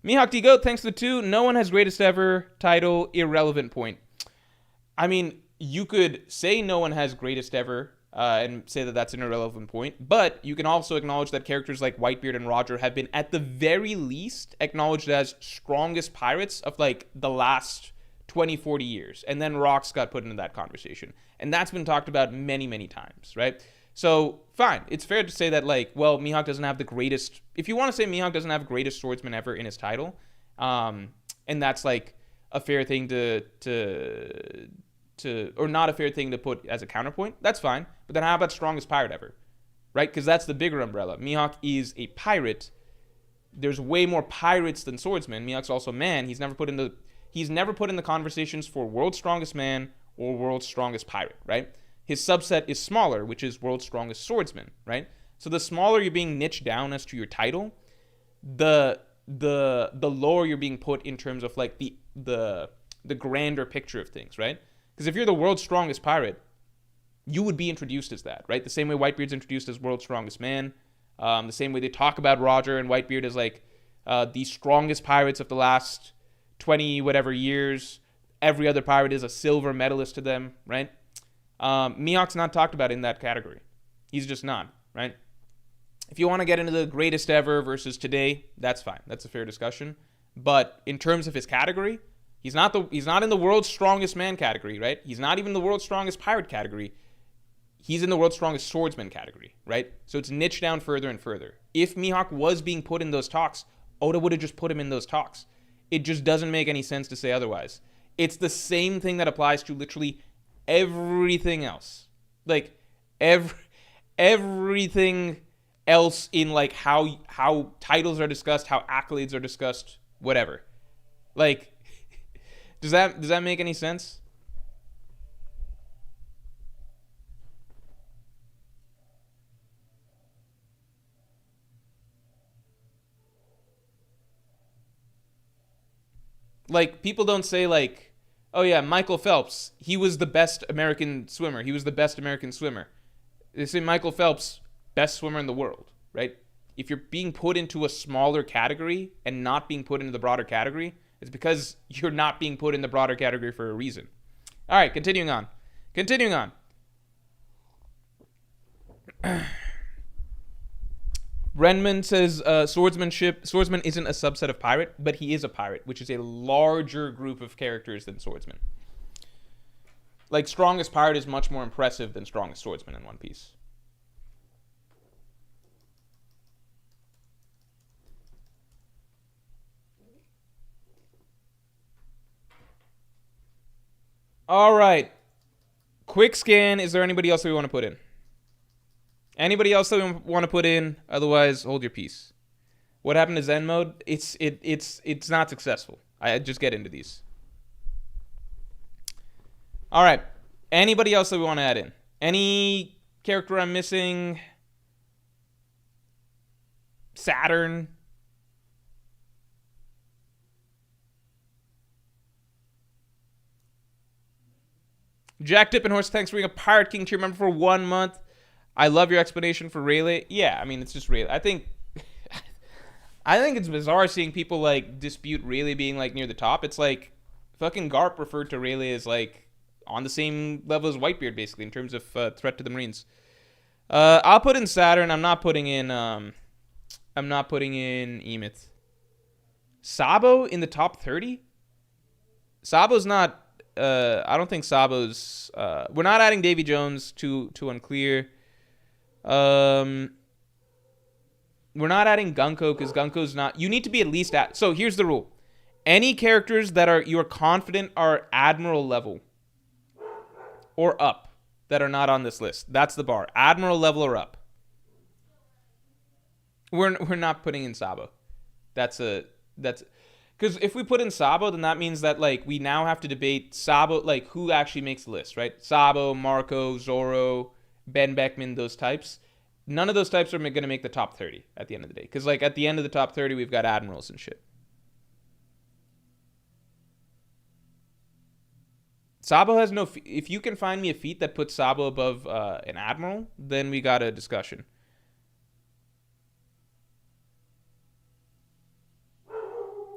Mihawk D Goat, thanks for the 2. No one has greatest ever title, irrelevant point. I mean, you could say no one has greatest ever, and say that that's an irrelevant point, but you can also acknowledge that characters like Whitebeard and Roger have been, at the very least, acknowledged as strongest pirates of, like, the last 20, 40 years. And then Rocks got put into that conversation. And that's been talked about many, many times, right? So, fine. It's fair to say that, like, well, Mihawk doesn't have the greatest... If you want to say Mihawk doesn't have greatest swordsman ever in his title, and that's, like, a fair thing to or not a fair thing to put as a counterpoint, that's fine. But then how about strongest pirate ever, right? Because that's the bigger umbrella. Mihawk is a pirate. There's way more pirates than swordsmen. Mihawk's also man. He's never put in the conversations for world's strongest man or world's strongest pirate, right? His subset is smaller, which is world's strongest swordsman, right? So the smaller you're being niched down as to your title, the lower you're being put in terms of, like, the grander picture of things, right? Because if you're the world's strongest pirate, you would be introduced as that, right? The same way Whitebeard's introduced as world's strongest man. The same way they talk about Roger and Whitebeard as, like, the strongest pirates of the last 20 whatever years. Every other pirate is a silver medalist to them, right? Mihawk's not talked about in that category. He's just not, right? If you want to get into the greatest ever versus today, that's fine. That's a fair discussion. But in terms of his category, he's not in the world's strongest man category, right? He's not even the world's strongest pirate category. He's in the world's strongest swordsman category, right? So it's niched down further and further. If Mihawk was being put in those talks, Oda would have just put him in those talks. It just doesn't make any sense to say otherwise. It's the same thing that applies to literally everything else. Like, everything else in, like, how titles are discussed, how accolades are discussed, whatever. Like, does that make any sense? Like, people don't say, like, oh yeah, Michael Phelps, he was the best American swimmer. He was the best American swimmer. They say Michael Phelps, best swimmer in the world, right? If you're being put into a smaller category and not being put into the broader category, it's because you're not being put in the broader category for a reason. All right, continuing on. Renman says swordsman isn't a subset of pirate, but he is a pirate, which is a larger group of characters than swordsman. Like, strongest pirate is much more impressive than strongest swordsman in One Piece. All right. Quick scan. Is there anybody else that we want to put in? Anybody else that we want to put in? Otherwise, hold your peace. What happened to Zen mode? It's not successful. I just get into these. All right. Anybody else that we want to add in? Any character I'm missing? Saturn. Jack Dippenhorse, thanks for being a Pirate King tier member for 1 month. I love your explanation for Rayleigh. Yeah, I mean, it's just Rayleigh. I think it's bizarre seeing people like dispute Rayleigh being like near the top. It's like fucking Garp referred to Rayleigh as like on the same level as Whitebeard basically in terms of threat to the Marines. I'll put in Saturn. I'm not putting in Emmet. Sabo in the top 30? Sabo's not I don't think Sabo's we're not adding Davy Jones to unclear. We're not adding Gunko because Gunko's not. You need to be at least at. So here's the rule: any characters that are you're confident are Admiral level or up that are not on this list. That's the bar. Admiral level or up. We're not putting in Sabo. That's because if we put in Sabo, then that means that like we now have to debate Sabo, like who actually makes the list, right? Sabo, Marco, Zoro, Ben Beckman, those types. None of those types are going to make the top 30 at the end of the day. Because, like, at the end of the top 30, we've got admirals and shit. Sabo has no... If you can find me a feat that puts Sabo above an admiral, then we got a discussion.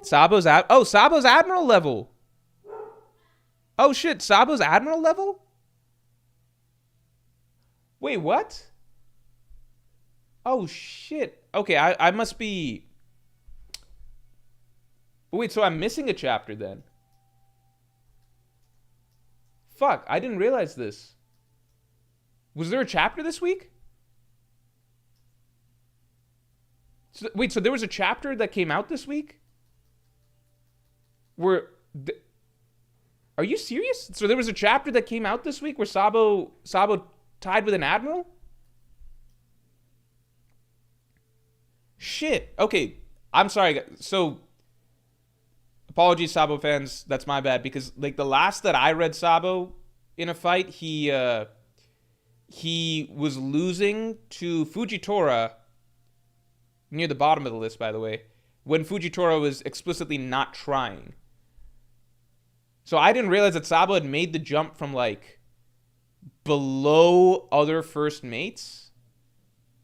Sabo's admiral level. Oh, shit. Sabo's admiral level? Wait, what? Oh, shit. Okay, I must be... Wait, so I'm missing a chapter then. Fuck, I didn't realize this. Was there a chapter this week? Wait, so there was a chapter that came out this week? Are you serious? So there was a chapter that came out this week where Sabo tied with an admiral? Shit. Okay. I'm sorry. So, apologies, Sabo fans. That's my bad. Because, like, the last that I read Sabo in a fight, he was losing to Fujitora, near the bottom of the list, by the way, when Fujitora was explicitly not trying. So I didn't realize that Sabo had made the jump from, like, below other first mates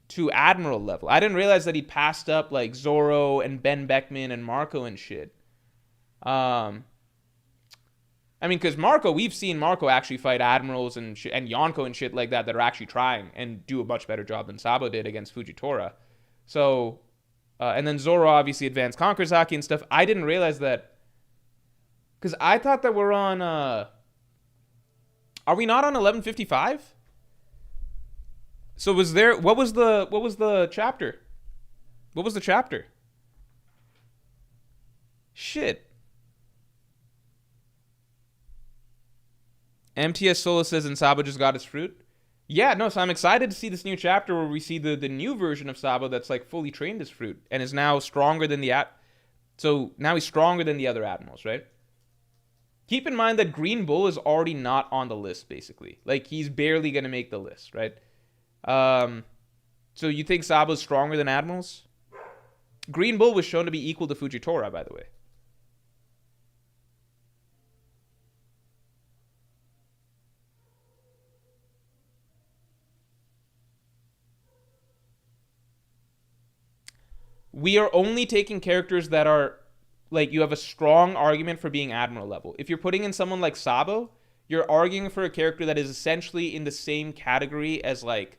to admiral level. I didn't realize that he passed up like Zoro and Ben Beckman and Marco and shit. I mean, because Marco, we've seen Marco actually fight admirals and Yonko and shit like that are actually trying and do a much better job than Sabo did against Fujitora. So, and then Zoro obviously advanced conquers Haki and stuff. I didn't realize that because I thought that we're on. Are we not on 1155? So was there? What was the chapter? What was the chapter? Shit. MTS Solo says, and Sabo just got his fruit. Yeah, no. So I'm excited to see this new chapter where we see the new version of Sabo that's like fully trained his fruit and is now stronger than So now he's stronger than the other admirals, right? Keep in mind that Green Bull is already not on the list, basically. Like he's barely gonna make the list, right? So you think Sabo's stronger than admirals? Green Bull was shown to be equal to Fujitora, by the way. We are only taking characters that are, like, you have a strong argument for being admiral level. If you're putting in someone like Sabo, you're arguing for a character that is essentially in the same category as, like,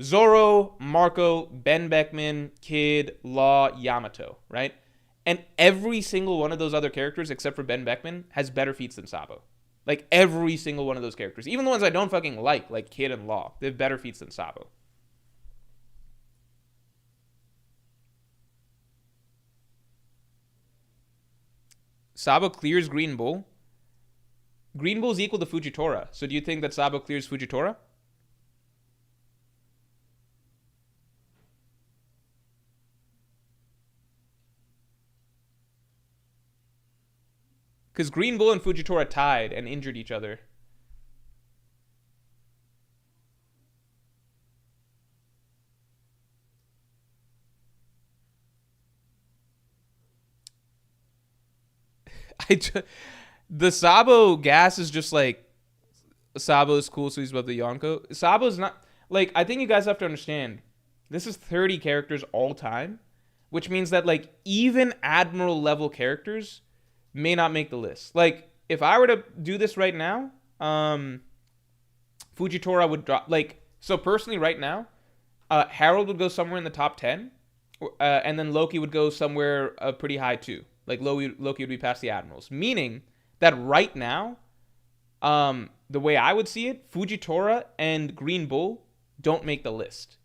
Zoro, Marco, Ben Beckman, Kid, Law, Yamato, right? And every single one of those other characters, except for Ben Beckman, has better feats than Sabo. Like, every single one of those characters. Even the ones I don't fucking like Kid and Law, they have better feats than Sabo. Sabo clears Green Bull. Green Bull is equal to Fujitora. So do you think that Sabo clears Fujitora? Because Green Bull and Fujitora tied and injured each other. I the Sabo gas is just like Sabo is cool, so he's above the Yonko. Sabo's not like I think you guys have to understand. This is 30 characters all time, which means that like even admiral level characters may not make the list. Like if I were to do this right now, Fujitora would drop. Like so personally, right now, Harold would go somewhere in the top 10, and then Loki would go somewhere pretty high too. Like Loki would be past the admirals, meaning that right now, the way I would see it, Fujitora and Green Bull don't make the list.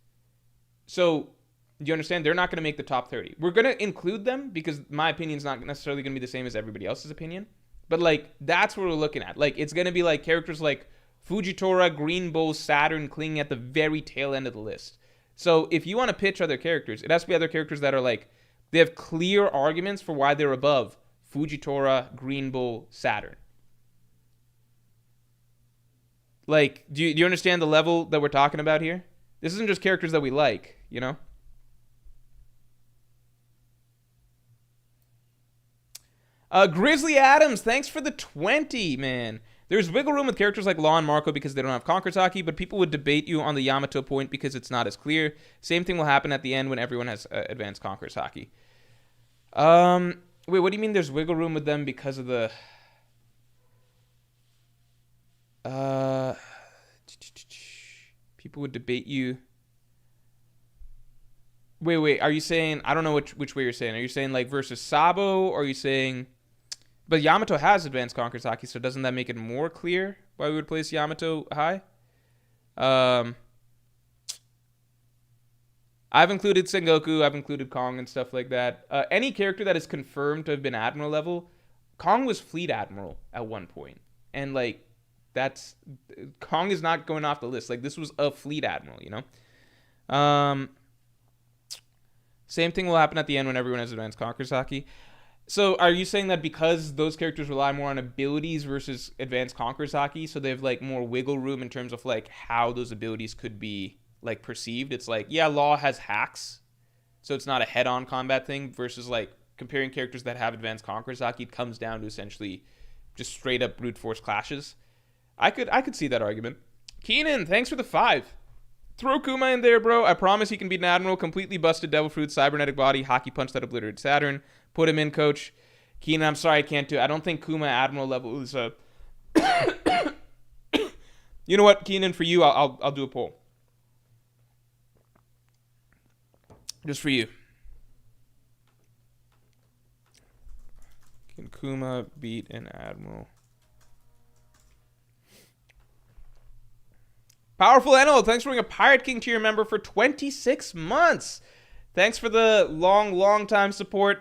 So, do you understand? They're not going to make the top 30. We're going to include them because my opinion is not necessarily going to be the same as everybody else's opinion. But, like, that's what we're looking at. Like, it's going to be, like, characters like Fujitora, Green Bull, Saturn clinging at the very tail end of the list. So, if you want to pitch other characters, it has to be other characters that are, like, they have clear arguments for why they're above Fujitora, Green Bull, Saturn. Like, do you understand the level that we're talking about here? This isn't just characters that we like, you know? Grizzly Adams, thanks for the 20, man. There's wiggle room with characters like Law and Marco because they don't have Conqueror's Haki, but people would debate you on the Yamato point because it's not as clear. Same thing will happen at the end when everyone has advanced Conqueror's Haki. Wait, what do you mean there's wiggle room with them because of the... People would debate you. Wait. Are you saying... I don't know which way you're saying. Are you saying, like, versus Sabo? Or are you saying... But Yamato has advanced Conqueror's Haki, so doesn't that make it more clear why we would place Yamato high? I've included Sengoku. I've included Kong and stuff like that. Any character that is confirmed to have been Admiral level... Kong was Fleet Admiral at one point. And, like... That's Kong is not going off the list. Like this was a Fleet Admiral, you know. Same thing will happen at the end when everyone has advanced Conqueror's Haki. So are you saying that because those characters rely more on abilities versus advanced Conqueror's Haki, so they have like more wiggle room in terms of like how those abilities could be like perceived? It's like, yeah, Law has hacks, so it's not a head-on combat thing versus like comparing characters that have advanced Conqueror's Haki. It comes down to essentially just straight up brute force clashes. I could see that argument. Keenan, thanks for the 5. Throw Kuma in there, bro. I promise he can beat an Admiral. Completely busted Devil Fruit, Cybernetic Body, Hockey Punch that obliterated Saturn. Put him in, coach. Keenan, I'm sorry I can't do it. I don't think Kuma Admiral level is a... You know what, Keenan, for you, I'll do a poll. Just for you. Can Kuma beat an Admiral? Powerful Enel, thanks for being a Pirate King tier member for 26 months. Thanks for the long time support.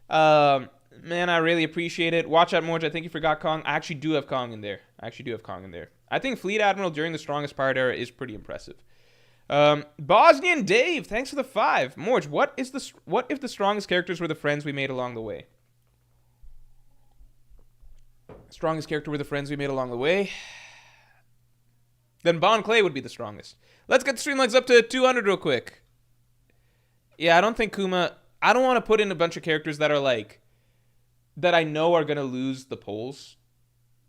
Man, I really appreciate it. Watch out, Morge. I think you forgot Kong. I actually do have Kong in there. I think Fleet Admiral during the strongest pirate era is pretty impressive. Bosnian Dave, thanks for the 5. Morge, what if the strongest characters were the friends we made along the way? Strongest character were the friends we made along the way. Then Bon Clay would be the strongest. Let's get the streamlines up to 200 real quick. Yeah, I don't think Kuma... I don't want to put in a bunch of characters that are like... that I know are going to lose the polls.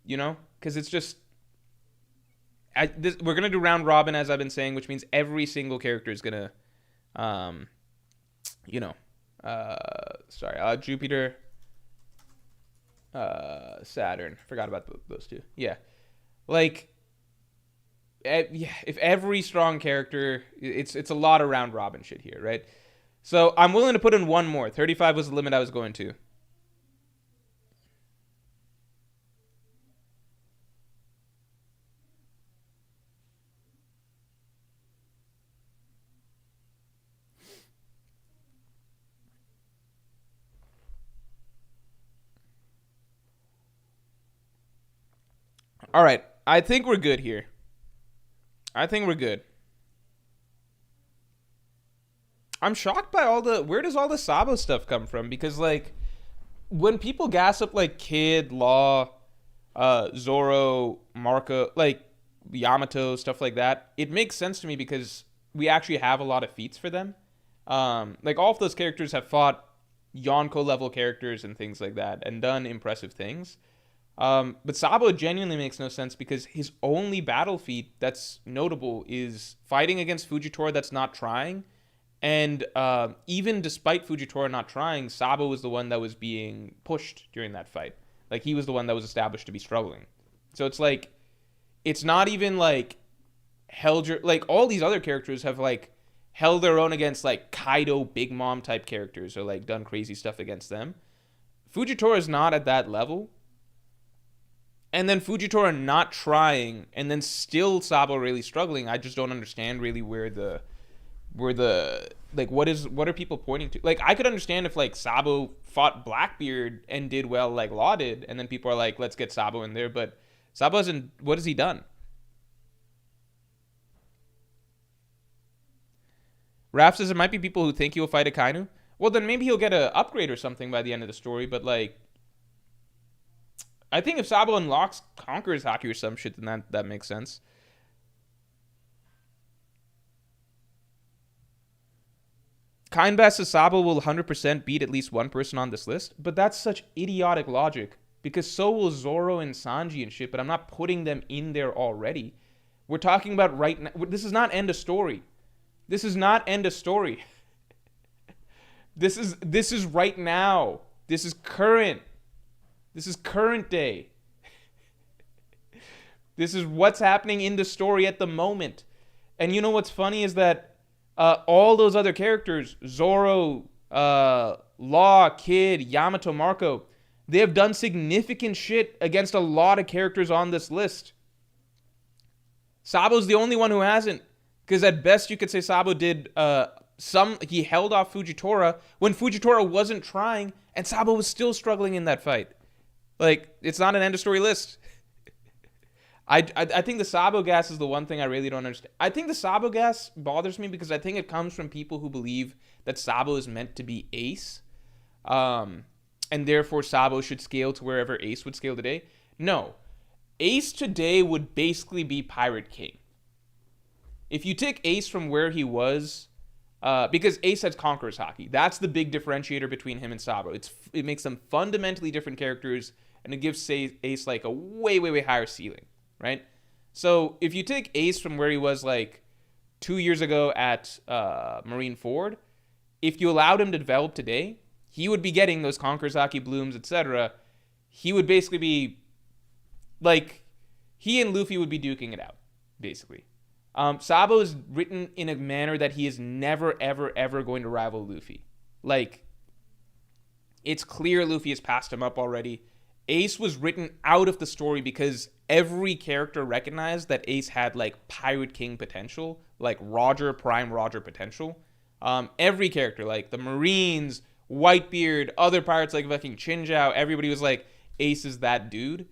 You know? Because it's just... we're going to do round robin, as I've been saying, which means every single character is going to... Jupiter... Saturn. Forgot about those two. Yeah. Like... Yeah, if every strong character, it's a lot of round robin shit here, right? So I'm willing to put in one more. 35 was the limit I was going to. All right, I think we're good here. I'm shocked by where does all the Sabo stuff come from? Because, like, when people gas up, like, Kid, Law, Zoro, Marco, like, Yamato, stuff like that, it makes sense to me because we actually have a lot of feats for them. Like, all of those characters have fought Yonko level characters and things like that, and done impressive things. But Sabo genuinely makes no sense because his only battle feat that's notable is fighting against Fujitora that's not trying. And even despite Fujitora not trying, Sabo was the one that was being pushed during that fight. Like, he was the one that was established to be struggling. So it's like, it's not even like like all these other characters have like held their own against like Kaido, Big Mom type characters, or like done crazy stuff against them. Fujitora is not at that level. And then Fujitora not trying, and then still Sabo really struggling. I just don't understand really where the like what are people pointing to? Like, I could understand if like Sabo fought Blackbeard and did well like Law did, and then people are like, let's get Sabo in there. But Sabo hasn't. What has he done? Raph says it might be people who think he will fight Akainu. Well, then maybe he'll get an upgrade or something by the end of the story. But like, I think if Sabo unlocks Conqueror's Haki or some shit, then that makes sense. Kindbass says Sabo will 100% beat at least one person on this list, but that's such idiotic logic, because so will Zoro and Sanji and shit, but I'm not putting them in there already. We're talking about right now. This is not end of story. This is not end of story. This is right now. This is current. This is current day. This is what's happening in the story at the moment. And you know what's funny is that all those other characters, Zoro, Law, Kid, Yamato, Marco, they have done significant shit against a lot of characters on this list. Sabo's the only one who hasn't. Because at best you could say Sabo did he held off Fujitora when Fujitora wasn't trying, and Sabo was still struggling in that fight. Like, it's not an end of story list. I think the Sabo gas is the one thing I really don't understand. I think the Sabo gas bothers me because I think it comes from people who believe that Sabo is meant to be Ace. And therefore Sabo should scale to wherever Ace would scale today. No. Ace today would basically be Pirate King. If you take Ace from where he was, because Ace has Conqueror's Haki. That's the big differentiator between him and Sabo. It makes them fundamentally different characters, and it gives Ace like a way, way, way higher ceiling, right? So if you take Ace from where he was like 2 years ago at Marine Ford, if you allowed him to develop today, he would be getting those Conqueror's Haki blooms, etc. He would basically be like, he and Luffy would be duking it out, basically. Sabo is written in a manner that he is never, ever, ever going to rival Luffy. Like, it's clear Luffy has passed him up already. Ace was written out of the story because every character recognized that Ace had, like, Pirate King potential, like Prime Roger potential. Every character, like the Marines, Whitebeard, other pirates like fucking Chinjao, everybody was like, Ace is that dude.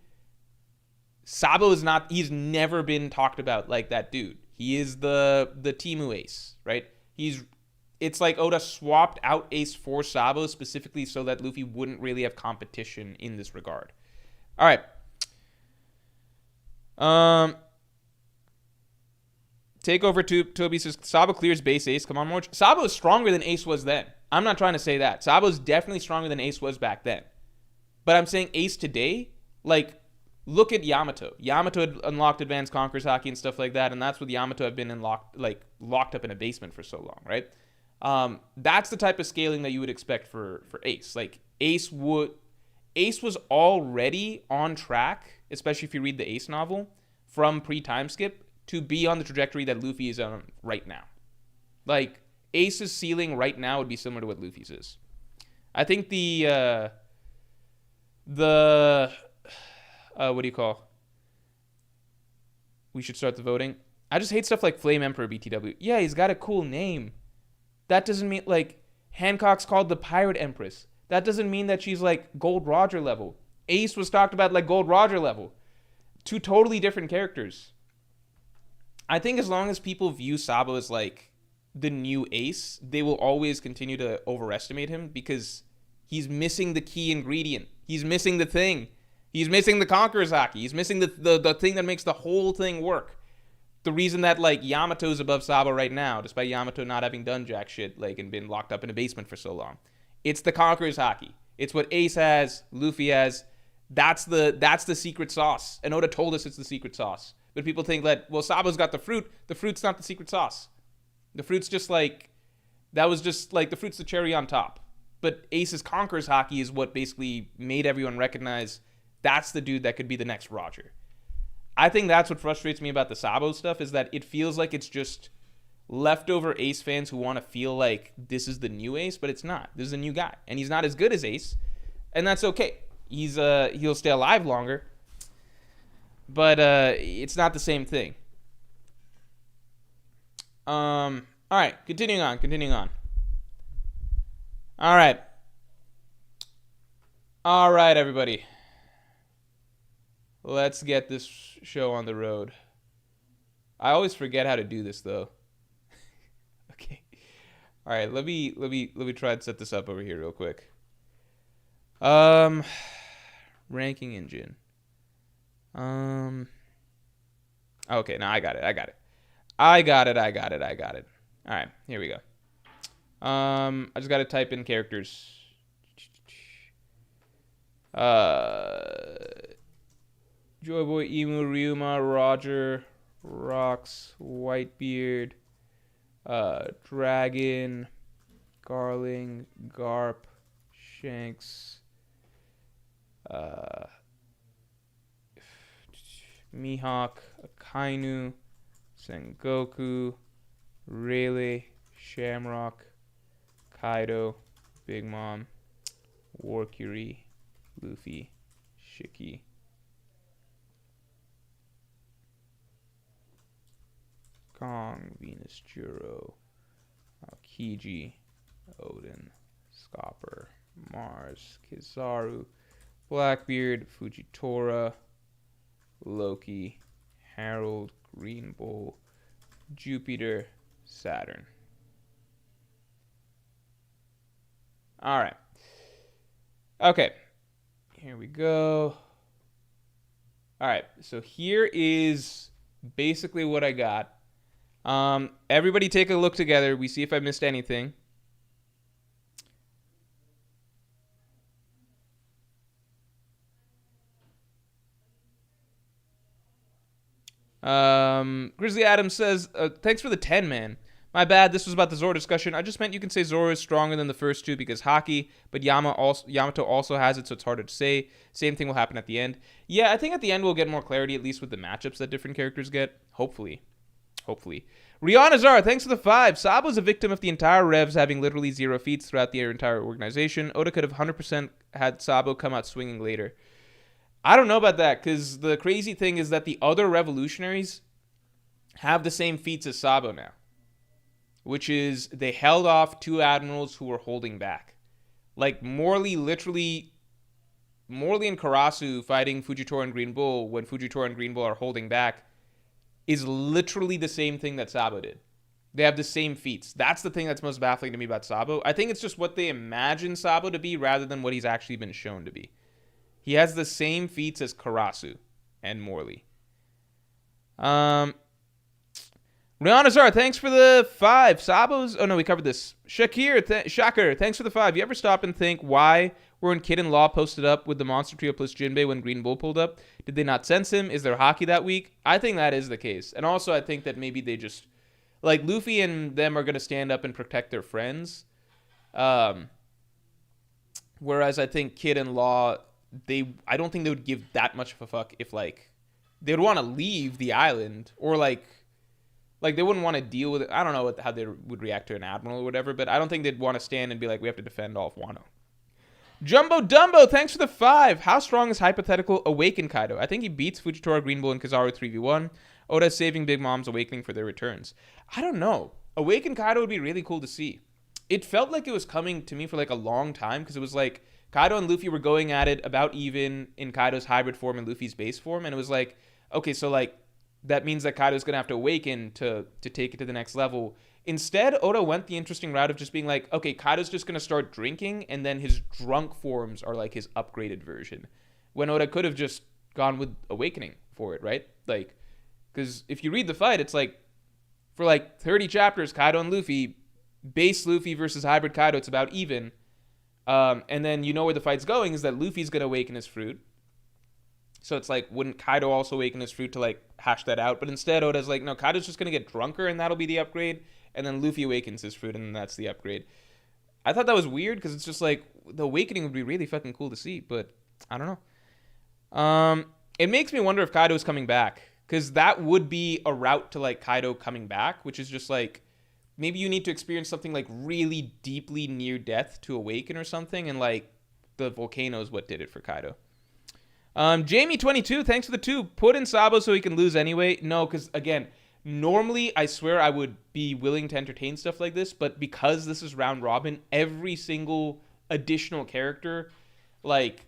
Sabo is not, he's never been talked about like that dude. He is the Temu Ace, right? It's like Oda swapped out Ace for Sabo specifically so that Luffy wouldn't really have competition in this regard. All right. Takeover Toby says, Sabo clears base Ace. Come on, more. Sabo is stronger than Ace was then. I'm not trying to say that. Sabo is definitely stronger than Ace was back then. But I'm saying Ace today, like, look at Yamato. Yamato had unlocked Advanced Conqueror's Haki and stuff like that, and that's what Yamato have been locked up in a basement for so long, right? That's the type of scaling that you would expect for Ace. Like, Ace was already on track, especially if you read the Ace novel, from pre-time skip, to be on the trajectory that Luffy is on right now. Like, Ace's ceiling right now would be similar to what Luffy's is. I think what do you call? We should start the voting. I just hate stuff like Flame Emperor BTW. Yeah, he's got a cool name. That doesn't mean, like, Hancock's called the Pirate Empress. That doesn't mean that she's, like, Gold Roger level. Ace was talked about like Gold Roger level. Two totally different characters. I think as long as people view Sabo as, like, the new Ace, they will always continue to overestimate him because he's missing the key ingredient. He's missing the thing. He's missing the Conqueror's Haki. He's missing the thing that makes the whole thing work. The reason that, like, Yamato's above Sabo right now, despite Yamato not having done jack shit, like, and been locked up in a basement for so long, It's the Conqueror's Haki. It's what Ace has, Luffy has. That's the secret sauce. And Oda told us it's the secret sauce. But people think that, well, Sabo's got the fruit. The fruit's not the secret sauce. The fruit's just like, that was just like, the fruit's the cherry on top. But Ace's Conqueror's Haki is what basically made everyone recognize that's the dude that could be the next Roger. I think that's what frustrates me about the Sabo stuff, is that it feels like it's just leftover Ace fans who want to feel like this is the new Ace, but it's not. This is a new guy. And he's not as good as Ace. And that's okay. He'll stay alive longer. But it's not the same thing. All right, continuing on. All right, everybody. Let's get this show on the road. I always forget how to do this, though. Okay. All right, let me try and set this up over here real quick. Ranking engine. Okay, now I got it. All right, here we go. I just got to type in characters. Joy Boy, Emu, Ryuma, Roger, Rocks, Whitebeard, Dragon, Garling, Garp, Shanks, Mihawk, Akainu, Sengoku, Rayleigh, Shamrock, Kaido, Big Mom, Warcury, Luffy, Shiki. Kong, Venus, Juro, Aokiji, Odin, Scopper, Mars, Kizaru, Blackbeard, Fujitora, Loki, Harold, Green Bull, Jupiter, Saturn. All right. Okay. Here we go. All right. So here is basically what I got. Everybody take a look together. We see if I missed anything. Grizzly Adams says, thanks for the 10, man. My bad, this was about the Zoro discussion. I just meant you can say Zoro is stronger than the first two because Haki, but Yamato also has it, so it's harder to say. Same thing will happen at the end. Yeah, I think at the end we'll get more clarity, at least with the matchups that different characters get. Hopefully. Rihanna Zara, thanks for the 5. Sabo's a victim of the entire Revs having literally 0 feats throughout the entire organization. Oda could have 100% had Sabo come out swinging later. I don't know about that, because the crazy thing is that the other revolutionaries have the same feats as Sabo now, which is they held off 2 admirals who were holding back. Like Morley and Karasu fighting Fujitora and Green Bull when Fujitora and Green Bull are holding back is literally the same thing that Sabo did. They have the same feats. That's the thing that's most baffling to me about Sabo. I think it's just what they imagine Sabo to be rather than what he's actually been shown to be. He has the same feats as Karasu and Morley. Rihanna Zara, thanks for the 5. Sabo's... Oh, no, we covered this. Shaker, thanks for the 5. You ever stop and think why weren't Kid and Law posted up with the Monster Trio plus Jinbei when Green Bull pulled up? Did they not sense him? Is there Haki that week? I think that is the case. And also, I think that maybe they just... Like, Luffy and them are going to stand up and protect their friends. Whereas I think Kid and Law... I don't think they would give that much of a fuck if, like, they would want to leave the island or, like they wouldn't want to deal with it. I don't know how they would react to an admiral or whatever, but I don't think they'd want to stand and be like, we have to defend all of Wano. Jumbo Dumbo, thanks for the 5. How strong is hypothetical Awaken Kaido? I think he beats Fujitora, Green Bull, and Kizaru 3v1. Oda's saving Big Mom's awakening for their returns. I don't know. Awaken Kaido would be really cool to see. It felt like it was coming to me for, like, a long time because it was like Kaido and Luffy were going at it about even in Kaido's hybrid form and Luffy's base form, and it was like, okay, so, like, that means that Kaido's going to have to awaken to take it to the next level. Instead, Oda went the interesting route of just being like, okay, Kaido's just going to start drinking, and then his drunk forms are like his upgraded version. When Oda could have just gone with awakening for it, right? Like, because if you read the fight, it's like, for like 30 chapters, Kaido and Luffy, base Luffy versus hybrid Kaido, it's about even. And then you know where the fight's going is that Luffy's gonna awaken his fruit. So it's like, wouldn't Kaido also awaken his fruit to like hash that out? But instead, Oda's like, no, Kaido's just gonna get drunker and that'll be the upgrade. And then Luffy awakens his fruit and then that's the upgrade. I thought that was weird because it's just like the awakening would be really fucking cool to see, but I don't know. It makes me wonder if Kaido's coming back because that would be a route to like Kaido coming back, which is just like maybe you need to experience something like really deeply near death to awaken or something, and like the volcano is what did it for Kaido. Jamie22, thanks for the tube. Put in Sabo so he can lose anyway. No, because again, normally I swear I would be willing to entertain stuff like this, but because this is round robin, every single additional character like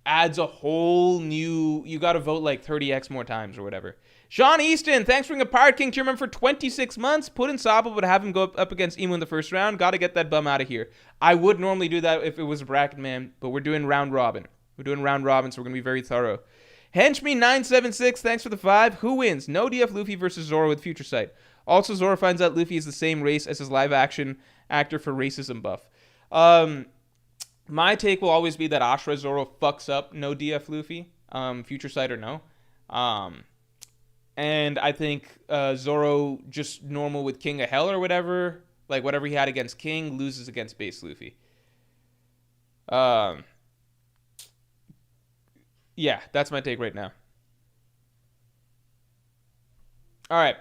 adds a whole new, you gotta vote like 30x more times or whatever. Sean Easton, thanks for being a Pirate King tier member for 26 months. Put in Sabo, but have him go up against Emu in the first round. Gotta get that bum out of here. I would normally do that if it was a bracket, man, but we're doing round robin. We're doing round robin, so we're gonna be very thorough. Henchme976, thanks for the 5. Who wins? No DF Luffy versus Zoro with Future Sight. Also, Zoro finds out Luffy is the same race as his live-action actor for racism buff. My take will always be that Ashura Zoro fucks up no DF Luffy, Future Sight or no. And I think Zoro, just normal with King of Hell or whatever, like whatever he had against King, loses against base Luffy. Yeah, that's my take right now. All right.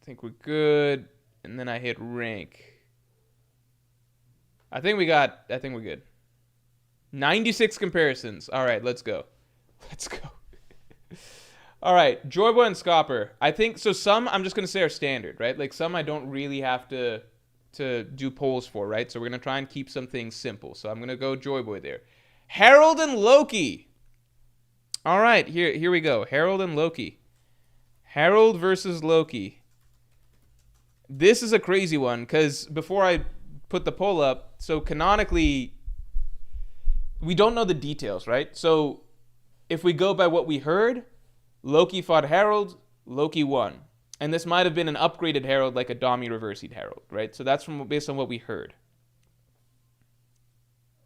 I think we're good. And then I hit rank. I think we're good. 96 comparisons. All right, let's go. Let's go. All right, Joyboy and Scopper. I think, so some I'm just going to say are standard, right? Like some I don't really have to do polls for, right? So we're going to try and keep some things simple. So I'm going to go Joyboy there. Harold and Loki. All right, here we go. Harold and Loki. Harold versus Loki. This is a crazy one because before I put the poll up, so canonically, we don't know the details, right? So if we go by what we heard, Loki fought Harold, Loki won. And this might have been an upgraded Harold, like a Dami reversing Harold, right? So that's based on what we heard.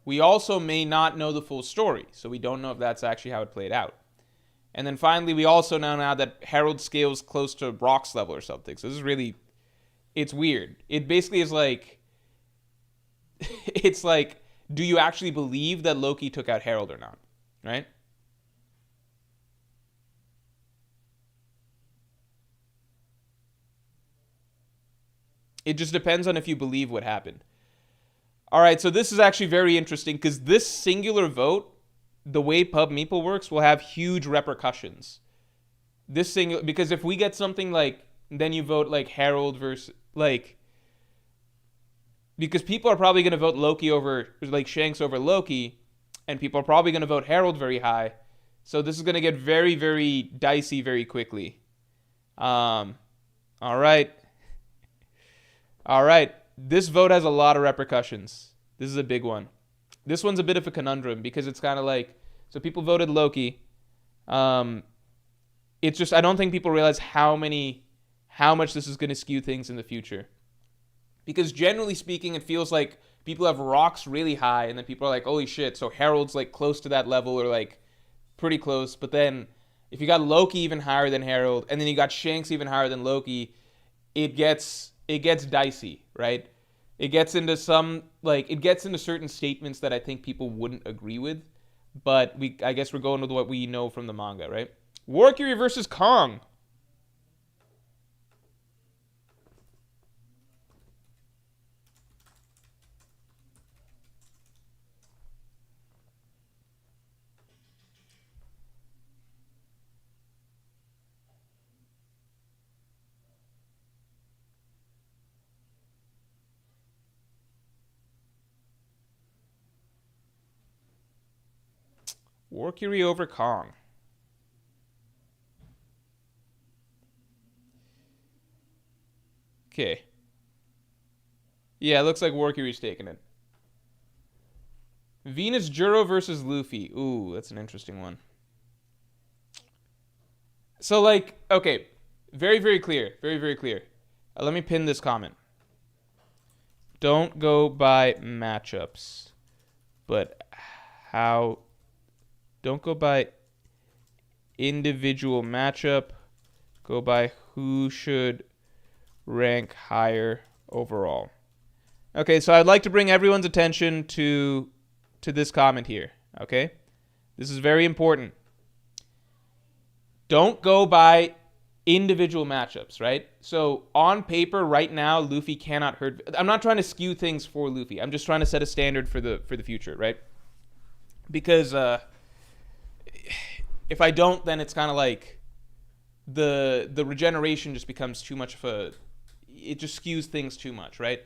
We also may not know the full story, so we don't know if that's actually how it played out. And then finally, we also know now that Harold scales close to Brock's level or something. So this is really, it's weird. It basically is like, it's like, do you actually believe that Loki took out Harold or not, right? It just depends on if you believe what happened. All right, so this is actually very interesting because this singular vote, the way Pub Meeple works, will have huge repercussions. This single, because if we get something like, then you vote like Harold versus like, because people are probably going to vote Loki over, like Shanks over Loki, and people are probably going to vote Harold very high. So this is going to get very, very dicey very quickly. All right. All right. This vote has a lot of repercussions. This is a big one. This one's a bit of a conundrum because it's kind of like, so people voted Loki. It's just, I don't think people realize how much this is going to skew things in the future. Because generally speaking, it feels like people have rocks really high and then people are like, holy shit, so Harold's like close to that level or like pretty close. But then if you got Loki even higher than Harold and then you got Shanks even higher than Loki, it gets dicey, right? It gets into certain statements that I think people wouldn't agree with. But I guess we're going with what we know from the manga, right? Warcury versus Kong. Warcury over Kong. Okay. Yeah, it looks like Warcury's taking it. Venus Juro versus Luffy. Ooh, that's an interesting one. So, like, okay, very, very clear. Very, very clear. Let me pin this comment. Don't go by matchups, but how... Don't go by individual matchup. Go by who should rank higher overall. Okay, so I'd like to bring everyone's attention to this comment here, okay? This is very important. Don't go by individual matchups, right? So on paper right now, Luffy cannot hurt. I'm not trying to skew things for Luffy. I'm just trying to set a standard for the future, right? Because if I don't, then it's kind of like the regeneration just becomes too much of a... It just skews things too much, right?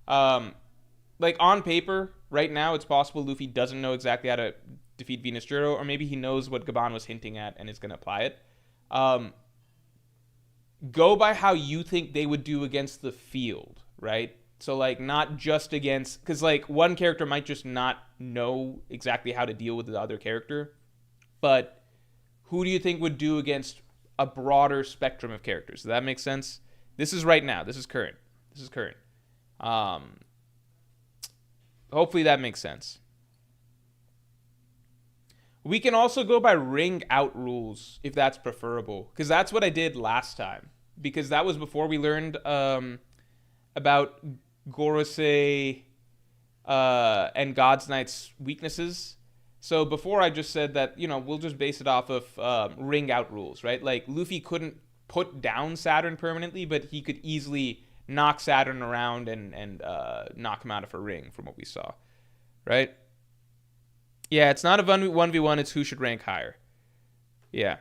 Like on paper, right now, it's possible Luffy doesn't know exactly how to defeat Venus Juro, or maybe he knows what Gaban was hinting at and is going to apply it. Go by how you think they would do against the field, right? So, like, not just against... Because, like, one character might just not know exactly how to deal with the other character. But who do you think would do against a broader spectrum of characters? Does that make sense? This is right now. This is current. Hopefully that makes sense. We can also go by ring out rules if that's preferable, because that's what I did last time. Because that was before we learned about Gorosei and God's Knight's weaknesses. So before I just said that, you know, we'll just base it off of ring out rules, right? Like Luffy couldn't put down Saturn permanently, but he could easily knock Saturn around and knock him out of a ring from what we saw, right? Yeah, it's not a 1v1, it's who should rank higher. Yeah.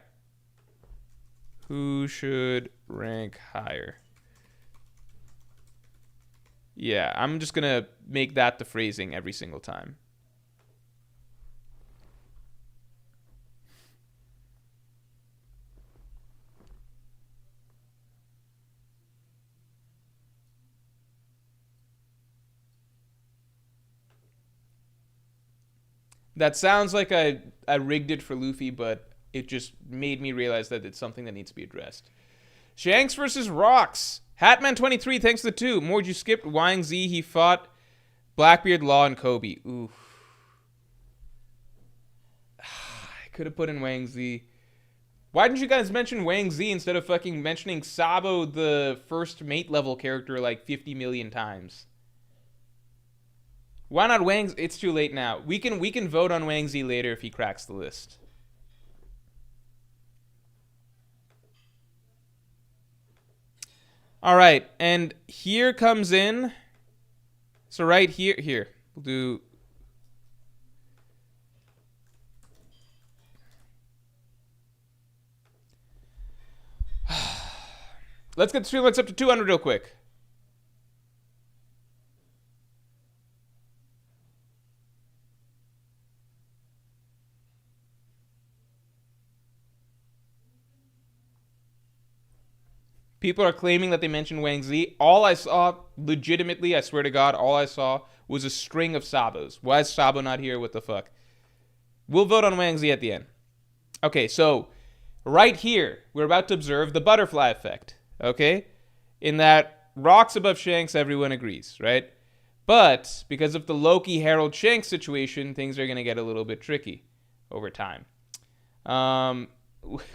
Who should rank higher? Yeah, I'm just going to make that the phrasing every single time. That sounds like I rigged it for Luffy, but it just made me realize that it's something that needs to be addressed. Shanks versus Rocks. Hatman23, thanks for the 2. Mord, you skipped Wang Z. He fought Blackbeard, Law, and Kobe. Oof. I could have put in Wang Z. Why didn't you guys mention Wang Z instead of fucking mentioning Sabo, the first mate level character, like 50 million times? Why not Wang Z? It's too late now. We can vote on Wang Z later if he cracks the list. All right, and here comes in. So right here, we'll do. Let's get the streamlets up to 200 real quick. People are claiming that they mentioned Wang Z. All I saw, legitimately, I swear to God, all I saw was a string of Sabos. Why is Sabo not here? What the fuck? We'll vote on Wang Z at the end. Okay, so right here, we're about to observe the butterfly effect. Okay? In that Rocks above Shanks, everyone agrees, right? But because of the Loki Herald Shanks situation, things are going to get a little bit tricky over time.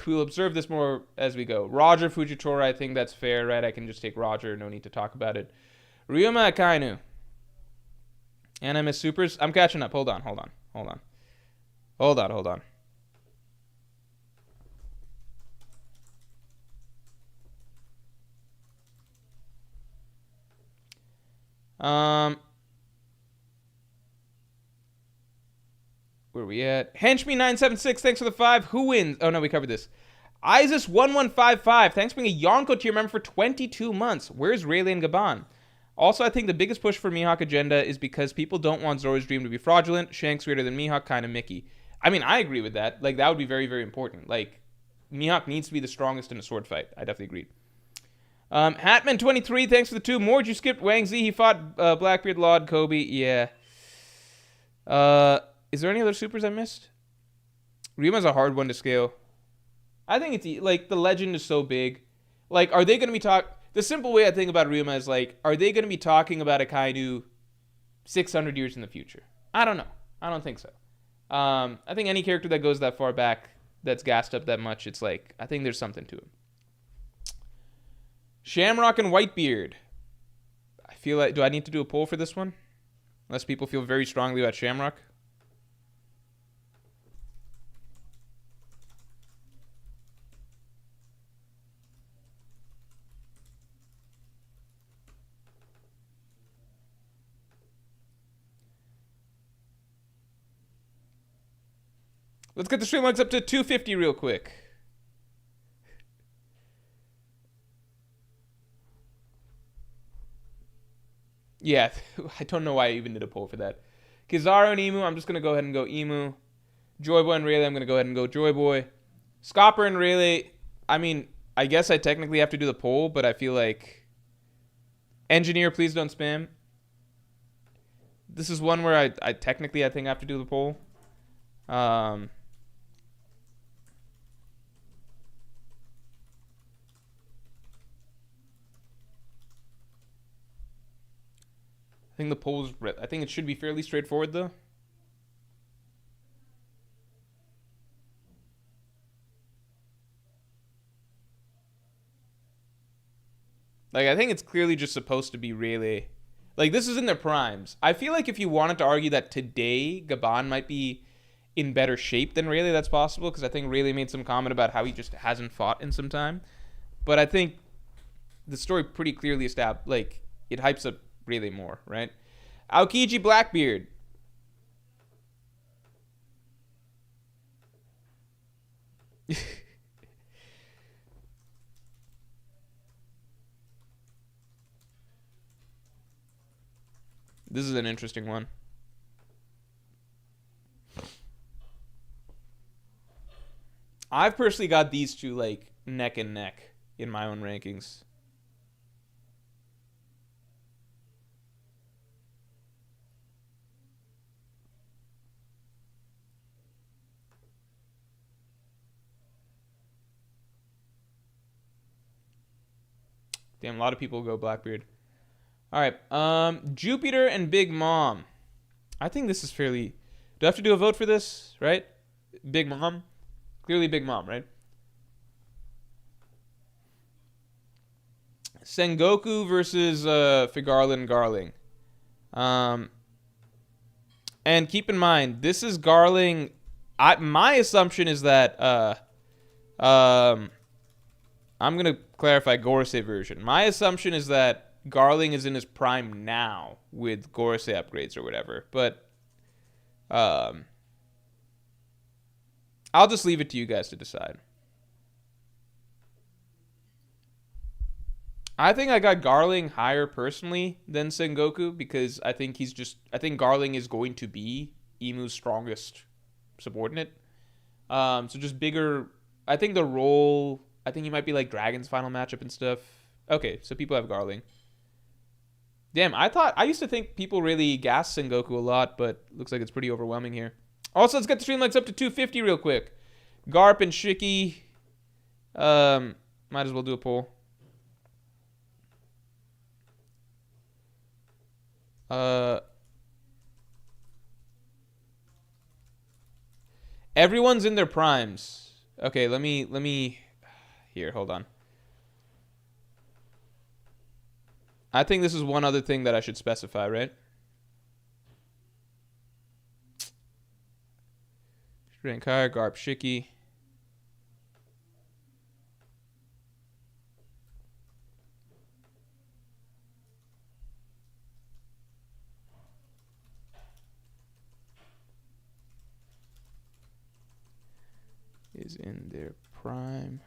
We'll observe this more as we go. Roger Fujitora, I think that's fair, right? I can just take Roger. No need to talk about it. Ryuma Akainu. And I miss supers. I'm catching up. Hold on. Where are we at? Henchme976, thanks for the 5. Who wins? Oh, no, we covered this. Isis1155, thanks for being a Yonko tier member for 22 months. Where's Rayleigh and Gaban? Also, I think the biggest push for Mihawk agenda is because people don't want Zoro's dream to be fraudulent. Shanks weirder than Mihawk, kind of Mickey. I mean, I agree with that. Like, that would be very, very important. Like, Mihawk needs to be the strongest in a sword fight. I definitely agree. Hatman23, thanks for the 2. Mord, you skipped Wang Z. He fought Blackbeard, Laud, Kobe. Yeah. Is there any other supers I missed? Ryuma's a hard one to scale. I think it's like the legend is so big. Like, are they going to be The simple way I think about Ryuma is like, are they going to be talking about a Kaido 600 years in the future? I don't know. I don't think so. I think any character that goes that far back, that's gassed up that much, it's like, I think there's something to it. Shamrock and Whitebeard. I feel like, do I need to do a poll for this one? Unless people feel very strongly about Shamrock. Let's get the stream likes up to 250 real quick. Yeah, I don't know why I even did a poll for that. Kizaru and Emu, I'm just going to go ahead and go Emu. Joyboy and Rayleigh, I'm going to go ahead and go Joyboy. Scopper and Rayleigh, I mean, I guess I technically have to do the poll, but I feel like... Engineer, please don't spam. This is one where I technically, I think I have to do the poll. I think the polls. I think it should be fairly straightforward, though. Like, I think it's clearly just supposed to be Rayleigh. Like, this is in their primes. I feel like if you wanted to argue that today Gabon might be in better shape than Rayleigh, that's possible, because I think Rayleigh made some comment about how he just hasn't fought in some time. But I think the story pretty clearly established, like, it hypes up Rayleigh more, right? Aokiji Blackbeard. This is an interesting one. I've personally got these two, like, neck and neck in my own rankings. Damn, a lot of people go Blackbeard. All right, Jupiter and Big Mom. I think this is fairly... Do I have to do a vote for this, right? Big Mom? Clearly Big Mom, right? Sengoku versus Figarlin Garling. And keep in mind, this is Garling... my assumption is that... I'm going to clarify Gorosei version. My assumption is that Garling is in his prime now with Gorosei upgrades or whatever. But I'll just leave it to you guys to decide. I think I got Garling higher personally than Sengoku because I think Garling is going to be Emu's strongest subordinate. So just bigger. I think the role. I think he might be like Dragon's final matchup and stuff. Okay, so people have Garling. Damn, I used to think people really gas Sengoku a lot, but looks like it's pretty overwhelming here. Also, let's get the stream lights up to 250 real quick. Garp and Shiki. Might as well do a poll. Everyone's in their primes. Okay, let me here, hold on. I think this is one other thing that I should specify, right? Rankai, Garp, Shiki. Is in their prime.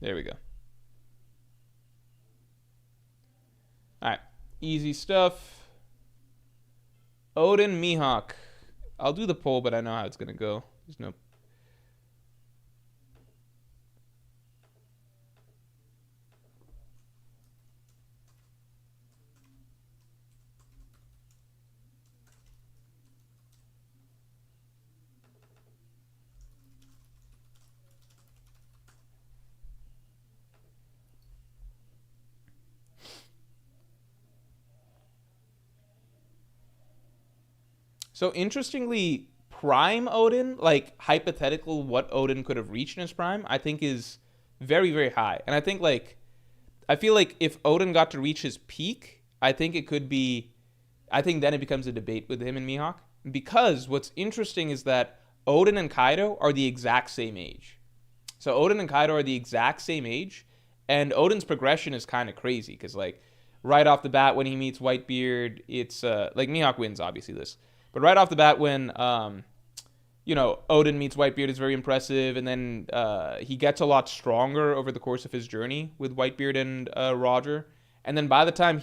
There we go. All right, easy stuff. Odin, Mihawk. I'll do the poll, but I know how it's gonna go. There's no. So interestingly, prime Odin, like hypothetical what Odin could have reached in his prime, I think is very, very high. And I think like I feel like if Odin got to reach his peak, I think it could be I think then it becomes a debate with him and Mihawk. Because what's interesting is that Odin and Kaido are the exact same age. So Odin and Kaido are the exact same age, and Odin's progression is kind of crazy because like right off the bat when he meets Whitebeard, it's like Mihawk wins obviously this, but right off the bat when Odin meets Whitebeard is very impressive, and then he gets a lot stronger over the course of his journey with Whitebeard and Roger, and then by the time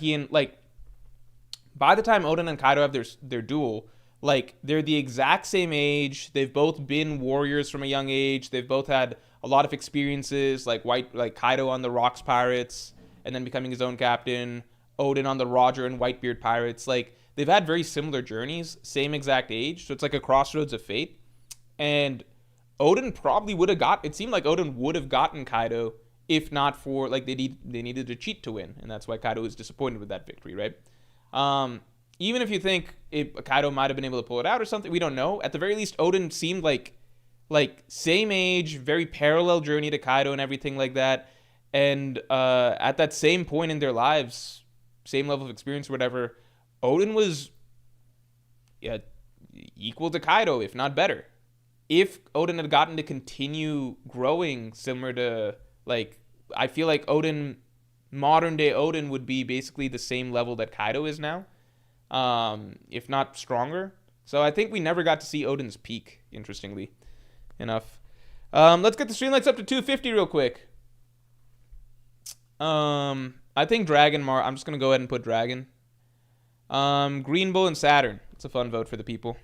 Odin and Kaido have their duel, like they're the exact same age. They've both been warriors from a young age. They've both had a lot of experiences, like Kaido on the Rocks Pirates, and then becoming his own captain. Odin on the Roger and Whitebeard Pirates. Like they've had very similar journeys, same exact age. So it's like a crossroads of fate. And Odin probably would have it seemed like Odin would have gotten Kaido if not for like they needed to cheat to win, and that's why Kaido was disappointed with that victory, right? Even if you think Kaido might have been able to pull it out or something, we don't know. At the very least, Odin seemed like same age, very parallel journey to Kaido and everything like that. And at that same point in their lives, same level of experience or whatever, Odin was equal to Kaido, if not better. If Odin had gotten to continue growing similar to, like, I feel like modern day Odin would be basically the same level that Kaido is now, if not stronger. So I think we never got to see Odin's peak, interestingly enough. Let's get the streamlights up to 250 real quick. I think I'm just going to go ahead and put Dragon. Green Bull and Saturn. It's a fun vote for the people.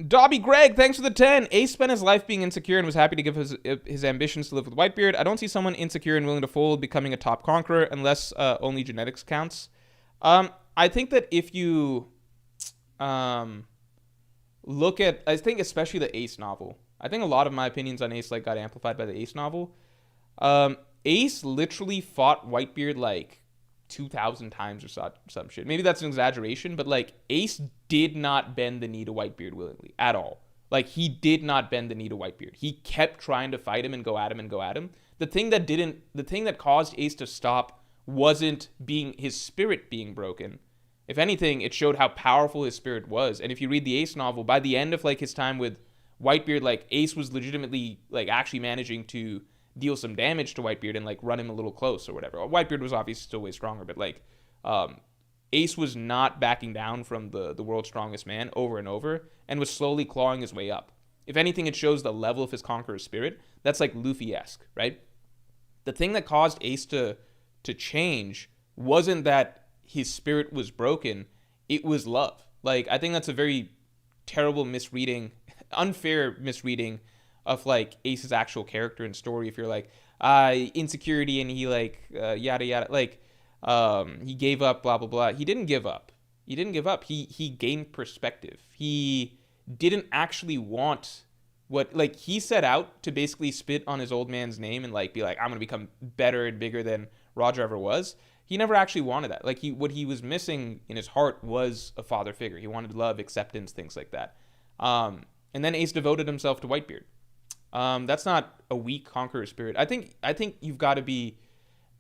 Dobby Greg, thanks for the 10. Ace spent his life being insecure and was happy to give his ambitions to live with Whitebeard. I don't see someone insecure and willing to fold becoming a top conqueror unless only genetics counts. I think that if you look at, I think especially the Ace novel, I think a lot of my opinions on Ace got amplified by the Ace novel. Ace literally fought Whitebeard 2,000 times or some shit. Maybe that's an exaggeration, but Ace did not bend the knee to Whitebeard willingly at all. He did not bend the knee to Whitebeard. He kept trying to fight him and go at him. The thing that caused Ace to stop wasn't his spirit being broken. If anything, it showed how powerful his spirit was. And if you read the Ace novel, by the end of his time with Whitebeard, Ace was legitimately actually managing to deal some damage to Whitebeard and run him a little close or whatever. Whitebeard was obviously still way stronger, but Ace was not backing down from the world's strongest man over and over and was slowly clawing his way up. If anything, it shows the level of his conqueror spirit. That's Luffy-esque, right? The thing that caused Ace to change wasn't that his spirit was broken, it was love. I think that's a very terrible misreading, unfair misreading of Ace's actual character and story. If you're insecurity and he yada yada, he gave up, blah blah blah. He didn't give up. He gained perspective. He didn't actually want what he set out to basically spit on his old man's name and be I'm gonna become better and bigger than Roger ever was. He never actually wanted that. What he was missing in his heart was a father figure. He wanted love, acceptance, things like that. And then Ace devoted himself to Whitebeard. That's not a weak conqueror spirit. I think you've got to be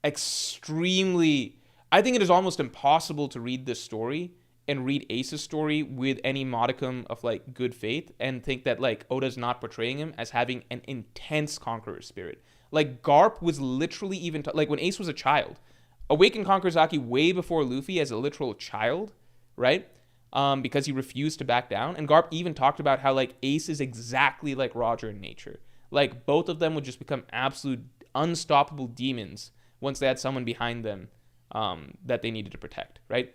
extremely. I think it is almost impossible to read this story and read Ace's story with any modicum of good faith and think that Oda's not portraying him as having an intense conqueror spirit. Garp was literally even when Ace was a child. Awakened Conqueror Zaki way before Luffy as a literal child, right? Because he refused to back down. And Garp even talked about how Ace is exactly like Roger in nature. Both of them would just become absolute unstoppable demons once they had someone behind them that they needed to protect, right?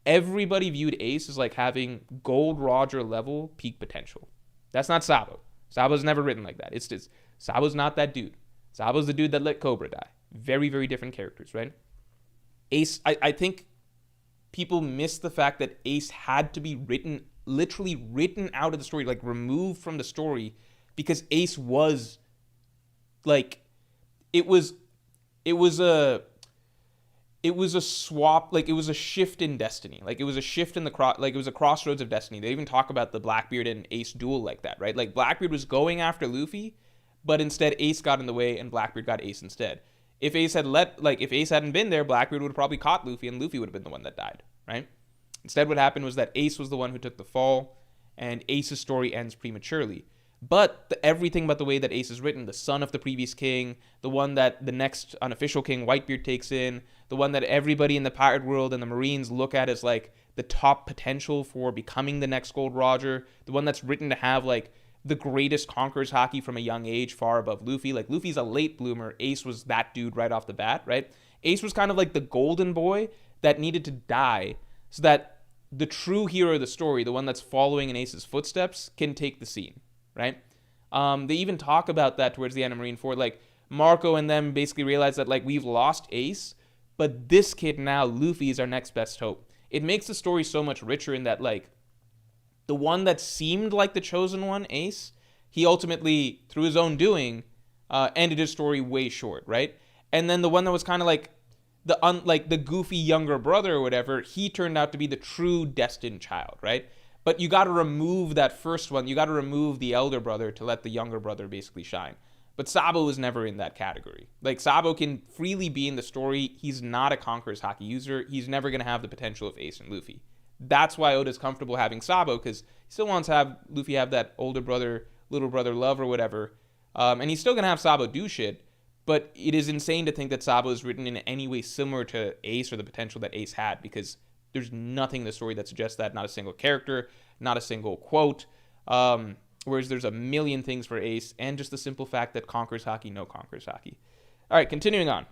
Everybody viewed Ace as having Gold Roger level peak potential. That's not Sabo. Sabo's never written like that. It's just Sabo's not that dude. Sabo's the dude that let Cobra die. Very, very different characters, right? Ace, I think people miss the fact that Ace had to be written, literally written out of the story, like removed from the story, because Ace was like, it was a swap, like it was a shift in destiny, like it was a shift in the like it was a crossroads of destiny. They even talk about the Blackbeard and Ace duel like that, right? Like Blackbeard was going after Luffy, but instead Ace got in the way and Blackbeard got Ace instead. If Ace hadn't been there, Blackbeard would have probably caught Luffy and Luffy would have been the one that died, right? Instead, what happened was that Ace was the one who took the fall, and Ace's story ends prematurely. But everything about the way that Ace is written, the son of the previous king, the one that the next unofficial king, Whitebeard, takes in, the one that everybody in the pirate world and the Marines look at as like the top potential for becoming the next Gold Roger, the one that's written to have like the greatest conqueror's haki from a young age, far above Luffy. Like Luffy's a late bloomer. Ace was that dude right off the bat, right? Ace was kind of like the golden boy that needed to die so that the true hero of the story, the one that's following in Ace's footsteps, can take the scene, right? They even talk about that towards the end of Marineford. Like Marco and them basically realize that like we've lost Ace, but this kid now, Luffy, is our next best hope. It makes the story so much richer in that like the one that seemed like the chosen one, Ace, he ultimately, through his own doing, ended his story way short, right? And then the one that was kind of like the goofy younger brother or whatever, he turned out to be the true destined child, right? But you got to remove that first one. You got to remove the elder brother to let the younger brother basically shine. But Sabo was never in that category. Like, Sabo can freely be in the story. He's not a Conqueror's Haki user. He's never going to have the potential of Ace and Luffy. That's why Oda's comfortable having Sabo, because he still wants to have Luffy have that older brother, little brother love or whatever. And he's still going to have Sabo do shit. But it is insane to think that Sabo is written in any way similar to Ace or the potential that Ace had, because there's nothing in the story that suggests that. Not a single character, not a single quote. Whereas there's a million things for Ace, and just the simple fact that Conqueror's Haki, no Conqueror's Haki. All right, continuing on.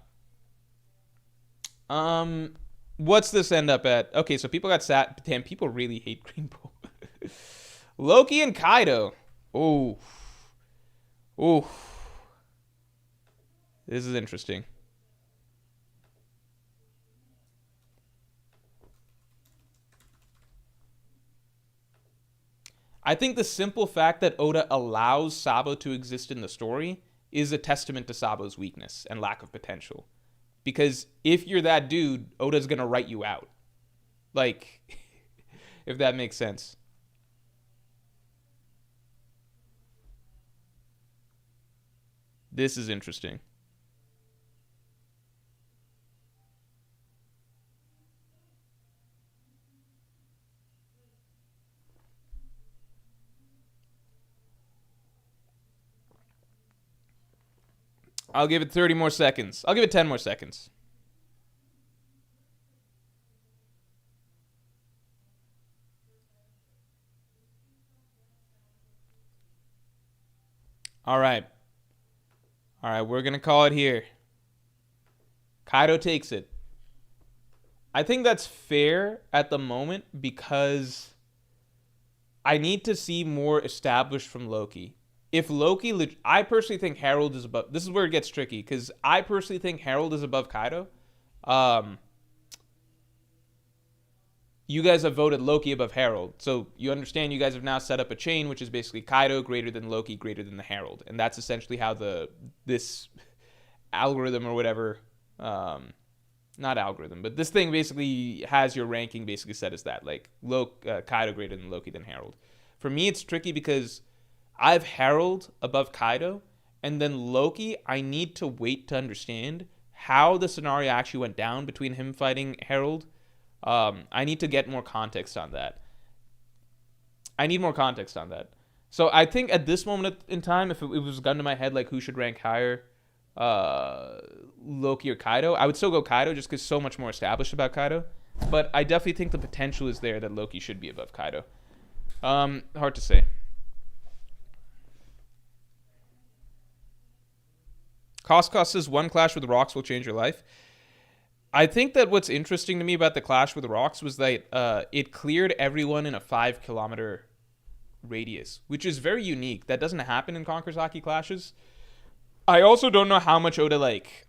What's this end up at? Okay, so people got sat. Damn, people really hate Green Bull. Loki and Kaido. Oh. Oh. This is interesting. I think the simple fact that Oda allows Sabo to exist in the story is a testament to Sabo's weakness and lack of potential. Because if you're that dude, Oda's going to write you out. Like, if that makes sense. This is interesting. I'll give it 30 more seconds. I'll give it 10 more seconds. All right. All right, we're going to call it here. Kaido takes it. I think that's fair at the moment because I need to see more established from Loki. If Loki, I personally think Harold is above. This is where it gets tricky because I personally think Harold is above Kaido. You guys have voted Loki above Harold, so you understand. You guys have now set up a chain, which is basically Kaido greater than Loki greater than the Harold, and that's essentially how this algorithm or whatever, not algorithm, but this thing basically has your ranking basically set as that, like Kaido greater than Loki than Harold. For me, it's tricky because I have Harold above Kaido, and then Loki, I need to wait to understand how the scenario actually went down between him fighting Harold. I need to get more context on that. I need more context on that. So I think at this moment in time, if it was a gun to my head, like who should rank higher, Loki or Kaido, I would still go Kaido just because so much more established about Kaido. But I definitely think the potential is there that Loki should be above Kaido. Hard to say. Koskos says one clash with rocks will change your life. I think that what's interesting to me about the clash with rocks was that it cleared everyone in a 5-kilometer radius, which is very unique. That doesn't happen in Conqueror's Haki clashes. I also don't know how much Oda like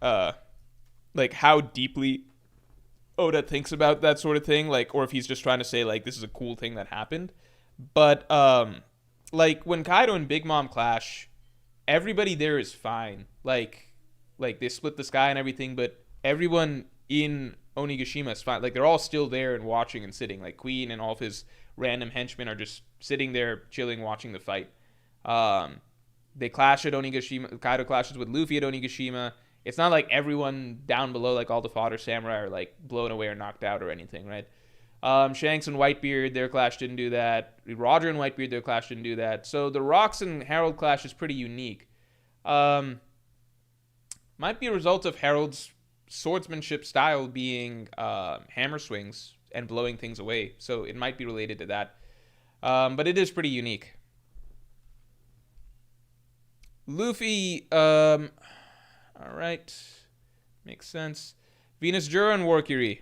how deeply Oda thinks about that sort of thing, like, or if he's just trying to say like this is a cool thing that happened. But like when Kaido and Big Mom clash, everybody there is fine. Like they split the sky and everything, but everyone in Onigashima is fine. Like they're all still there and watching and sitting. Like Queen and all of his random henchmen are just sitting there, chilling, watching the fight. Um, they clash at Onigashima. Kaido clashes with Luffy at Onigashima. It's not like everyone down below, like all the fodder samurai, are like blown away or knocked out or anything, right? Shanks and Whitebeard, their clash didn't do that. Roger and Whitebeard, their clash didn't do that. So the Rocks and Herald clash is pretty unique. Um, might be a result of Harold's swordsmanship style being hammer swings and blowing things away. So it might be related to that. But it is pretty unique. Luffy, all right. Makes sense. Venus Jura and Warkiri.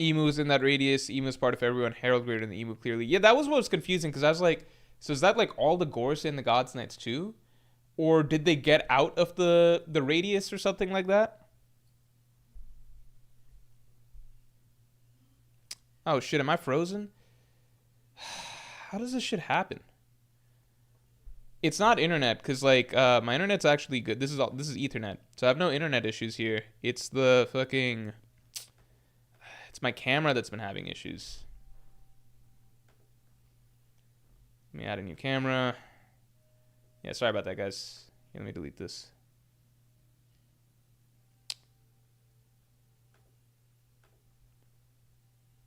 Emu's in that radius. Emu's part of everyone. Herald greater than the Emu, clearly. Yeah, that was what was confusing because I was like, so is that like all the Gorse in the Gods Knights too? Or did they get out of the radius or something like that? Oh shit, am I frozen? How does this shit happen? It's not internet because like my internet's actually good. This is Ethernet, so I have no internet issues here. It's the fucking it's my camera that's been having issues. Let me add a new camera. Yeah, sorry about that, guys. Let me delete this.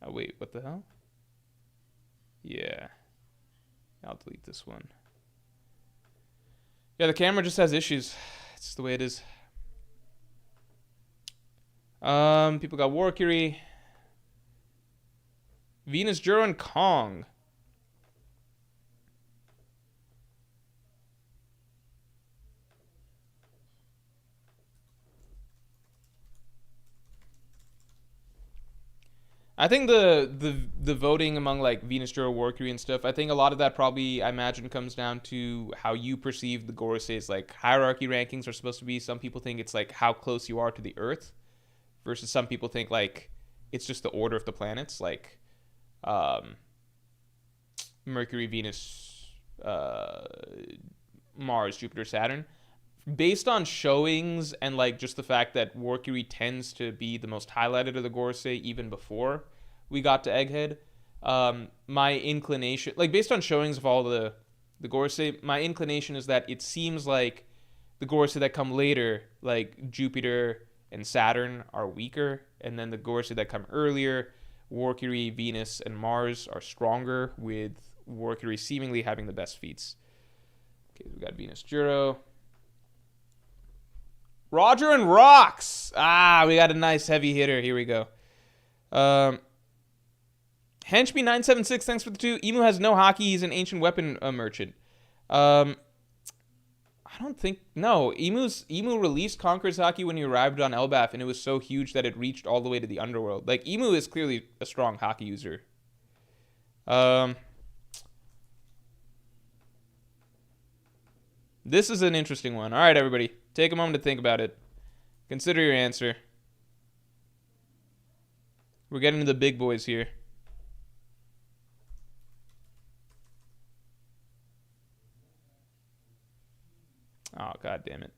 Oh wait, what the hell? Yeah, I'll delete this one. Yeah, the camera just has issues. It's just the way it is. People got Warkiri. Venus Juro and Kong. I think the voting among like Venus Juro, Warkiri and stuff, I think a lot of that probably I imagine comes down to how you perceive the Gorosei's like hierarchy rankings are supposed to be. Some people think it's like how close you are to the Earth, versus some people think like it's just the order of the planets, like um, Mercury, Venus, Mars, Jupiter, Saturn. Based on showings and like just the fact that Warkiri tends to be the most highlighted of the Gorosei even before we got to Egghead, my inclination, like based on showings of all the Gorosei, my inclination is that it seems like the Gorosei that come later, like Jupiter and Saturn, are weaker, and then the Gorosei that come earlier, Warkiri, Venus, and Mars, are stronger, with Warkiri seemingly having the best feats. Okay, we got Venus Juro. Roger and Rocks. Ah, we got a nice heavy hitter. Here we go. Henchme976, thanks for the 2. Emu has no hockey. He's an ancient weapon merchant. I don't think... No, Emu released Conqueror's Haki when he arrived on Elbaf, and it was so huge that it reached all the way to the underworld. Like, Emu is clearly a strong hockey user. This is an interesting one. All right, everybody. Take a moment to think about it. Consider your answer. We're getting to the big boys here. Oh, god damn it.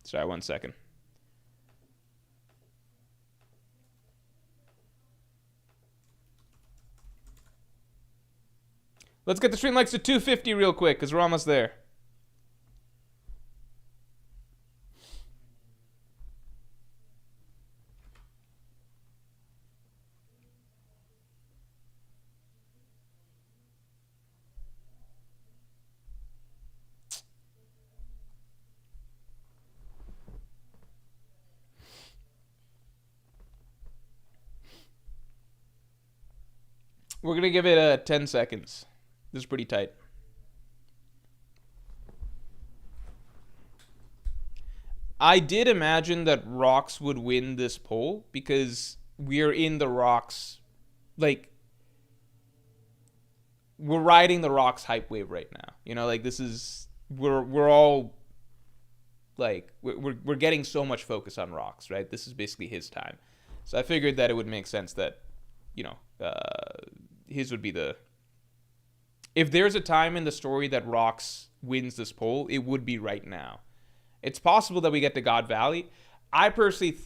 Sorry, 1 second. Let's get the stream likes to 250 real quick, because we're almost there. We're gonna give it 10 seconds. This is pretty tight. I did imagine that Rocks would win this poll because we're in the Rocks, like, we're riding the Rocks hype wave right now. You know, like this is we're all like we're getting so much focus on Rocks, right? This is basically his time, so I figured that it would make sense that, you know, his would be the. If there's a time in the story that Rocks wins this poll, it would be right now. It's possible that we get to God Valley. I personally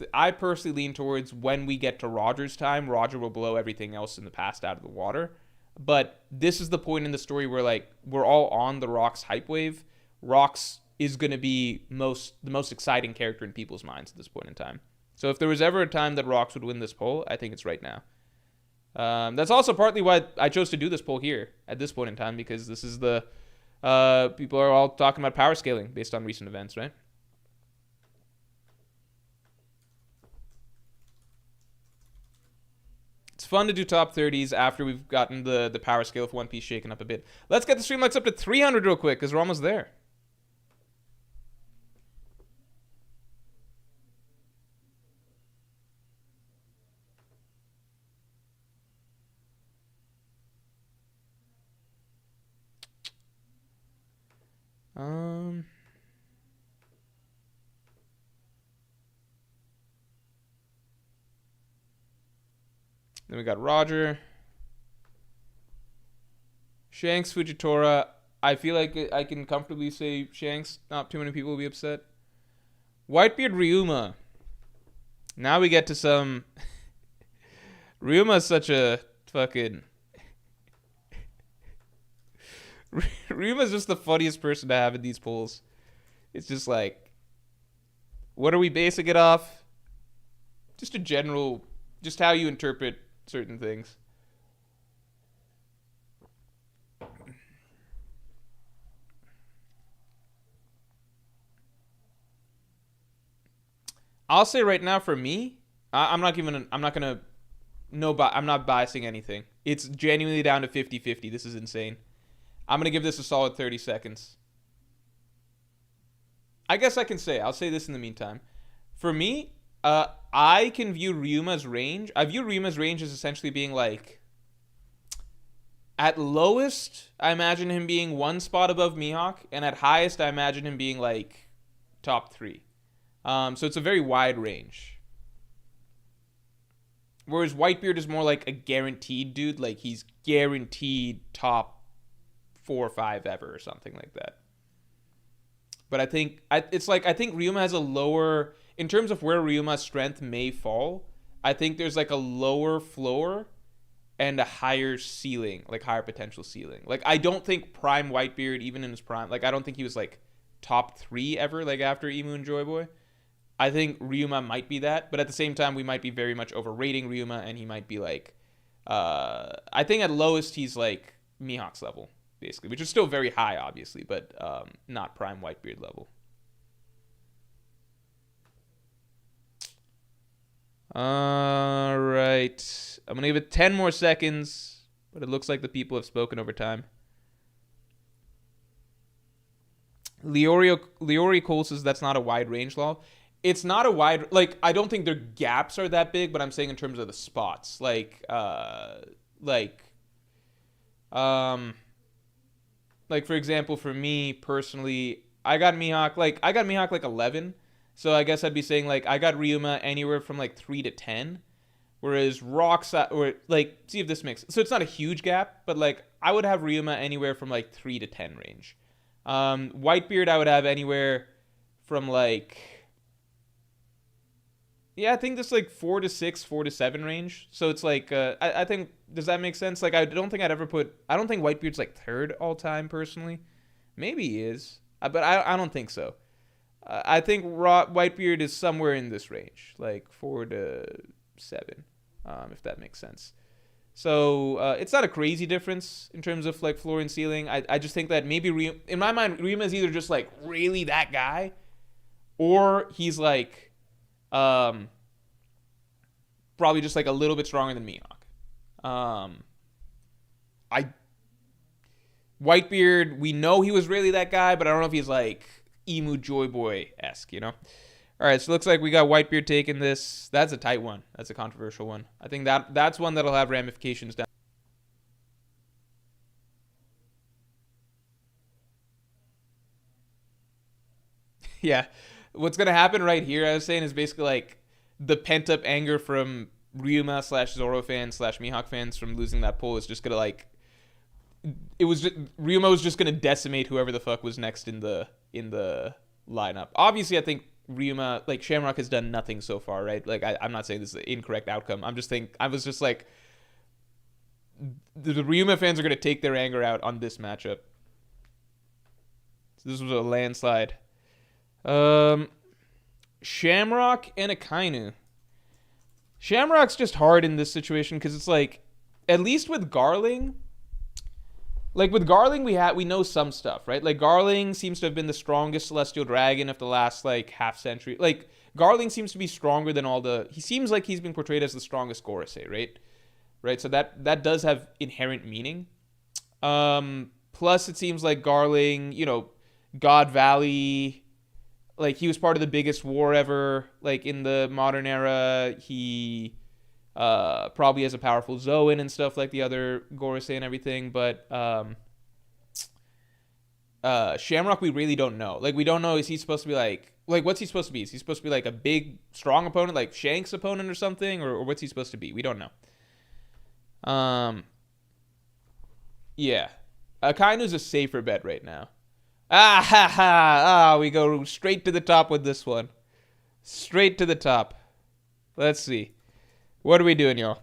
lean towards when we get to Roger's time, Roger will blow everything else in the past out of the water. But this is the point in the story where, like, we're all on the Rocks hype wave. Rocks is going to be the most exciting character in people's minds at this point in time. So if there was ever a time that Rocks would win this poll, I think it's right now. That's also partly why I chose to do this poll here at this point in time, because this is the people are all talking about power scaling based on recent events, right? It's fun to do top 30s after we've gotten the power scale of One Piece shaken up a bit. Let's get the stream likes up to 300 real quick, because we're almost there. Then we got Roger. Shanks, Fujitora. I feel like I can comfortably say Shanks. Not too many people will be upset. Whitebeard, Ryuma. Now we get to some... Ryuma's such a fucking... Ryuma's just the funniest person to have in these polls. It's just like... What are we basing it off? Just a general... Just how you interpret certain things. I'll say right now for me, I'm not biasing anything. It's genuinely down to 50-50. This is insane. I'm going to give this a solid 30 seconds. I guess I can say, I'll say this in the meantime. For me, I can view Ryuma's range. I view Ryuma's range as essentially being like, at lowest, I imagine him being one spot above Mihawk, and at highest, I imagine him being like top 3. So it's a very wide range. Whereas Whitebeard is more like a guaranteed dude, like he's guaranteed top 4 or 5 ever or something like that. But I think Ryuma has a lower, in terms of where Ryuma's strength may fall, I think there's like a lower floor and a higher ceiling, like higher potential ceiling. Like I don't think prime Whitebeard, even in his prime, like I don't think he was like top 3 ever, like after Emu and Joy Boy. I think Ryuma might be that, but at the same time, we might be very much overrating Ryuma, and he might be like, I think at lowest he's like Mihawk's level, basically, which is still very high, obviously, but not prime Whitebeard level. All right, I'm gonna give it 10 more seconds, but it looks like the people have spoken over time. Leori Cole says that's not a wide range law. It's not a wide, like, I don't think their gaps are that big, but I'm saying in terms of the spots, like for example, for me personally, I got Mihawk like 11, so I guess I'd be saying like I got Ryuma anywhere from like 3 to 10, whereas Rocks, or like, see if this makes, so it's not a huge gap, but like I would have Ryuma anywhere from like 3 to 10 range. Whitebeard I would have anywhere from like, yeah, I think this like 4 to 6, 4 to 7 range. So it's like, I think, does that make sense? Like, I don't think Whitebeard's like 3rd all time personally. Maybe he is, but I don't think so. I think Whitebeard is somewhere in this range, like 4 to 7, if that makes sense. So it's not a crazy difference in terms of like floor and ceiling. I just think that maybe in my mind, Ryuma is either just like really that guy, or he's like probably just like a little bit stronger than Mihawk. I Whitebeard, we know he was really that guy, but I don't know if he's like Emu Joy Boy-esque, you know? All right, so it looks like we got Whitebeard taking this. That's a tight one. That's a controversial one. I think that's one that'll have ramifications down. Yeah. What's going to happen right here, I was saying, is basically like the pent up anger from Ryuma slash Zoro fans slash Mihawk fans from losing that poll is just going to like. Ryuma was just going to decimate whoever the fuck was next in the lineup. Obviously, I think Ryuma, like Shamrock has done nothing so far, right? Like I'm not saying this is the incorrect outcome. I was just like, the Ryuma fans are going to take their anger out on this matchup. So this was a landslide. Shamrock and Akainu. Shamrock's just hard in this situation because it's like, at least with Garling, like with Garling we know some stuff, right? Like Garling seems to have been the strongest celestial dragon of the last like half century. Like Garling seems to be stronger than he seems like he's been portrayed as the strongest Gorosei, right? Right, so that does have inherent meaning. Plus it seems like Garling, God Valley, like he was part of the biggest war ever, like in the modern era. He probably has a powerful Zoan and stuff like the other Gorosei and everything, but Shamrock we really don't know. Like we don't know, is he supposed to be like what's he supposed to be? Is he supposed to be like a big strong opponent, like Shanks opponent or something, or what's he supposed to be? We don't know. Yeah. Akainu's a safer bet right now. We go straight to the top with this one. Straight to the top. Let's see. What are we doing, y'all?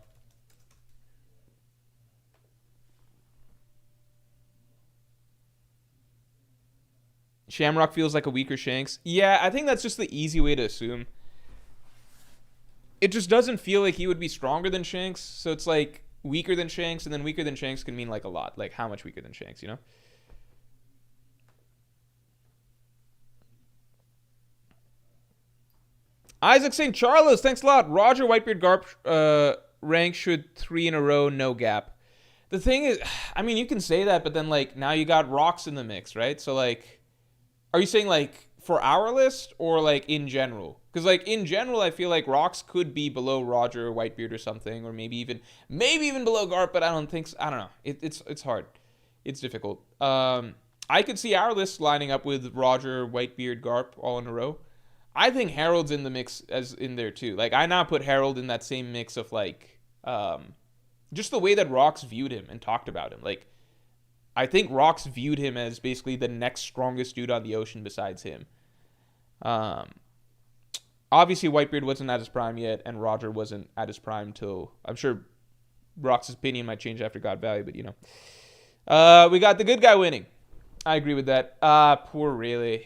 Shamrock feels like a weaker Shanks. Yeah, I think that's just the easy way to assume. It just doesn't feel like he would be stronger than Shanks, so it's like weaker than Shanks, and then weaker than Shanks can mean like a lot. Like how much weaker than Shanks, Isaac St. Charles, thanks a lot. Roger Whitebeard Garp rank should 3 in a row, no gap. The thing is, I mean, you can say that, but then like now you got Rocks in the mix, right? So like, are you saying like for our list or like in general? Because like in general, I feel like Rocks could be below Roger or Whitebeard or something, or maybe even below Garp, but I don't think so. I don't know. It's hard. It's difficult. I could see our list lining up with Roger, Whitebeard, Garp all in a row. I think Harold's in the mix as in there too. Like I now put Harold in that same mix of like just the way that Rocks viewed him and talked about him. Like I think Rocks viewed him as basically the next strongest dude on the ocean besides him. Obviously Whitebeard wasn't at his prime yet, and Roger wasn't at his prime till, I'm sure Rocks' opinion might change after God Valley, but we got the good guy winning. I agree with that. Poor Rayleigh.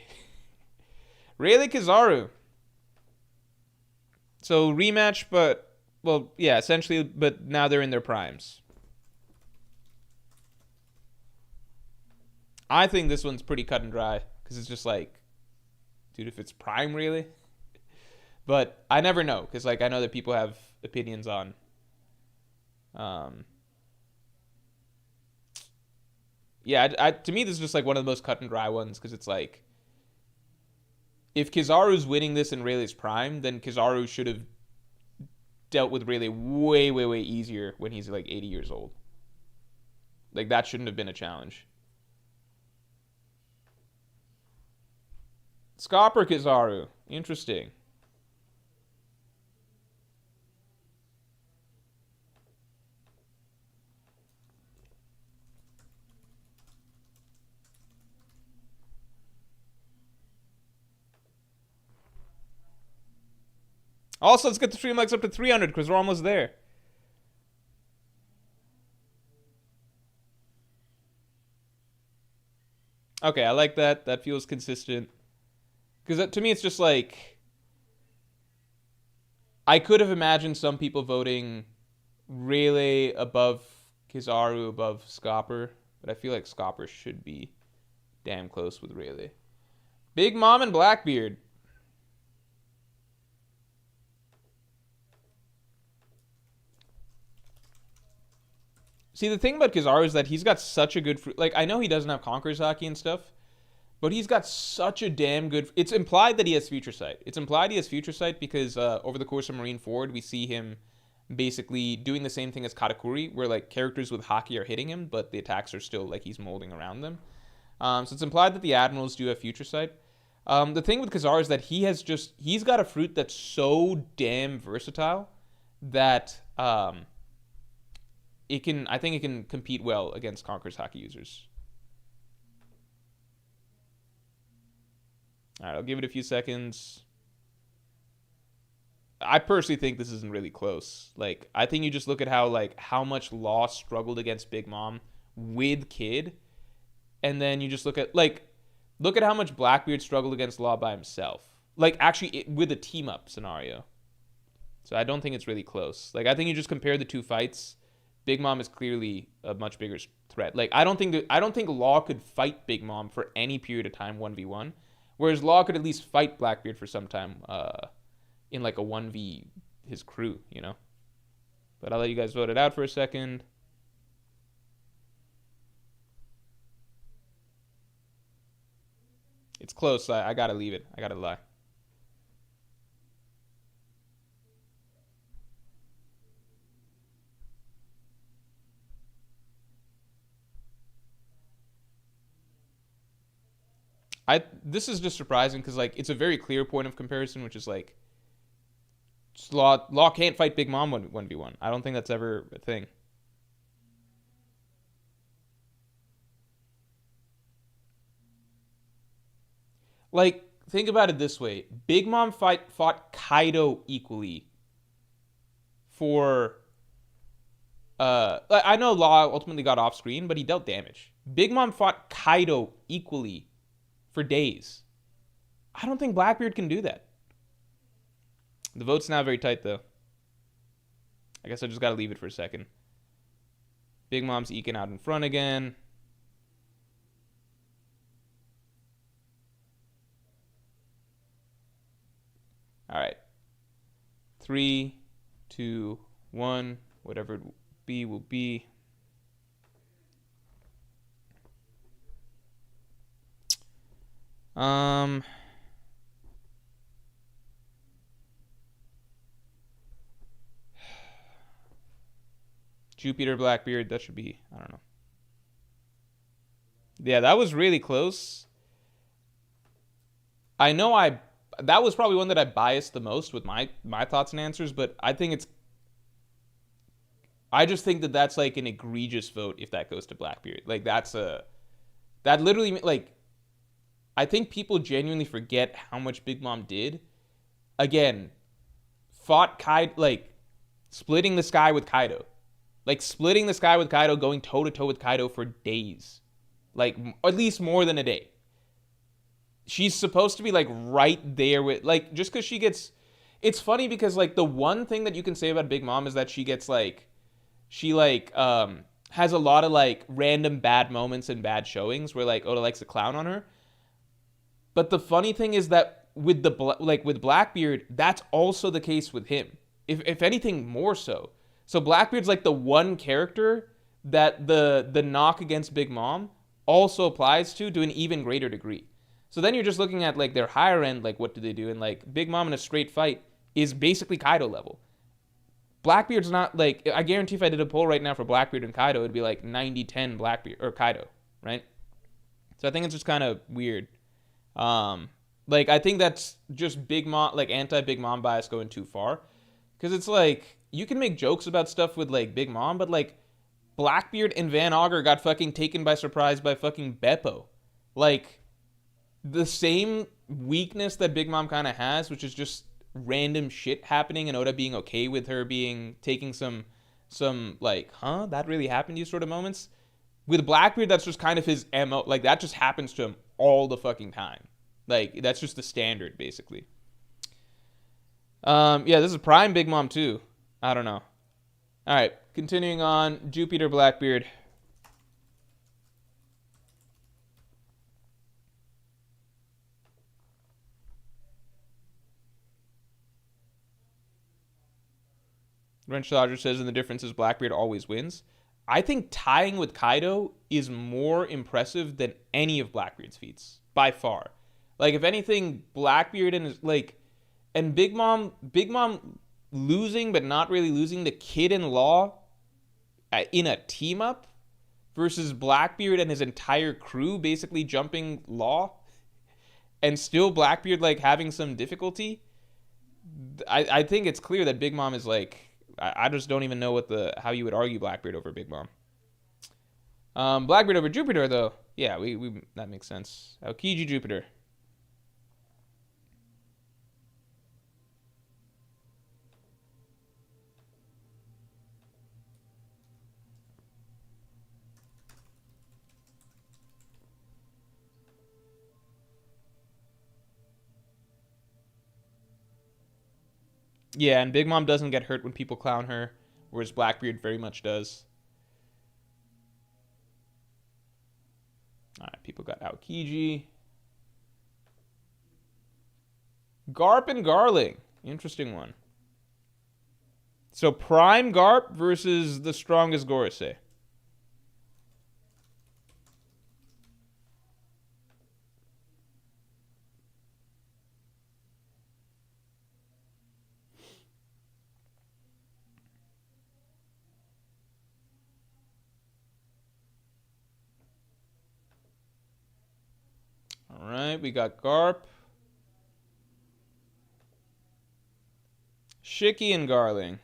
Rayleigh Kizaru. So rematch, but, well, yeah, essentially, but now they're in their primes. I think this one's pretty cut and dry, because it's just like, dude, if it's prime, really? But I never know, because like I know that people have opinions on to me this is just like one of the most cut and dry ones, because it's like if Kizaru's winning this in Rayleigh's prime, then Kizaru should have dealt with Rayleigh way, way, way easier when he's like 80 years old. Like that shouldn't have been a challenge. Scopper Kizaru. Interesting. Also, let's get the stream likes up to 300 because we're almost there. Okay, I like that. That feels consistent. Because to me, it's just like, I could have imagined some people voting Rayleigh above Kizaru above Scopper, but I feel like Scopper should be damn close with Rayleigh. Big Mom and Blackbeard. See, the thing about Kizaru is that he's got such a good like I know he doesn't have Conqueror's Haki and stuff, but he's got such a damn good. It's implied that he has Future Sight. It's implied he has Future Sight because over the course of Marine Ford, we see him basically doing the same thing as Katakuri, where like characters with Haki are hitting him, but the attacks are still like he's molding around them. So it's implied that the Admirals do have Future Sight. The thing with Kizaru is that he's got a fruit that's so damn versatile that I think it can compete well against Conqueror's Haki users. All right, I'll give it a few seconds. I personally think this isn't really close. Like, I think you just look at how much Law struggled against Big Mom with Kid, and then you just look at how much Blackbeard struggled against Law by himself. Like, actually, with a team up scenario. So I don't think it's really close. Like, I think you just compare the two fights. Big Mom is clearly a much bigger threat. Like, I don't think Law could fight Big Mom for any period of time 1v1, whereas Law could at least fight Blackbeard for some time in like a 1v his crew, you know? But I'll let you guys vote it out for a second. It's close. I gotta leave it. I gotta lie. This is just surprising because like it's a very clear point of comparison, which is like Law can't fight Big Mom 1v1. I don't think that's ever a thing. Like, think about it this way. Big Mom fought Kaido equally for I know Law ultimately got off screen, but he dealt damage. Big Mom fought Kaido equally for days. I don't think Blackbeard can do that. The vote's now very tight though. I guess I just gotta leave it for a second. Big Mom's eking out in front again. All right. 3, 2, 1. Whatever it will be. Jupiter Blackbeard, that should be, I don't know. Yeah, that was really close. I know that was probably one that I biased the most with my thoughts and answers, but I just think that that's like an egregious vote if that goes to Blackbeard. Like that literally like I think people genuinely forget how much Big Mom did. Again, fought Kaido, like splitting the sky with Kaido. Like splitting the sky with Kaido, going toe to toe with Kaido for days. Like at least more than a day. She's supposed to be like right there with like just because she gets. It's funny because like the one thing that you can say about Big Mom is that she gets like has a lot of like random bad moments and bad showings where like Oda likes to clown on her. But the funny thing is that with with Blackbeard, that's also the case with him. If anything, more so. So Blackbeard's like the one character that the knock against Big Mom also applies to an even greater degree. So then you're just looking at like their higher end, like what do they do? And like Big Mom in a straight fight is basically Kaido level. Blackbeard's not like, I guarantee if I did a poll right now for Blackbeard and Kaido, it'd be like 90-10 Blackbeard or Kaido, right? So I think it's just kind of weird. Like I think that's just Big Mom, like anti-Big Mom bias going too far. Because it's like, you can make jokes about stuff with like Big Mom, but like Blackbeard and Van Augur got fucking taken by surprise by fucking Beppo. Like, the same weakness that Big Mom kind of has, which is just random shit happening and Oda being okay with her taking some like, huh, that really happened to you sort of moments. With Blackbeard, that's just kind of his MO. Like, that just happens to him all the fucking time. Like, that's just the standard, basically. Yeah, this is prime Big Mom, too. I don't know. All right, continuing on. Jupiter Blackbeard. Wrench Dodger says, and the difference is Blackbeard always wins. I think tying with Kaido is more impressive than any of Blackbeard's feats by far. Like if anything, Blackbeard and Big Mom losing but not really losing the Kid and Law in a team up versus Blackbeard and his entire crew basically jumping Law and still Blackbeard like having some difficulty. I think it's clear that Big Mom is like, I just don't even know how you would argue Blackbeard over Big Mom. Blackbeard over Jupiter though, yeah, we that makes sense. Aokiji Jupiter. Yeah, and Big Mom doesn't get hurt when people clown her, whereas Blackbeard very much does. All right, people got Aokiji. Garp and Garling. Interesting one. So Prime Garp versus the strongest Gorosei. All right, we got Garp. Shiki and Garling.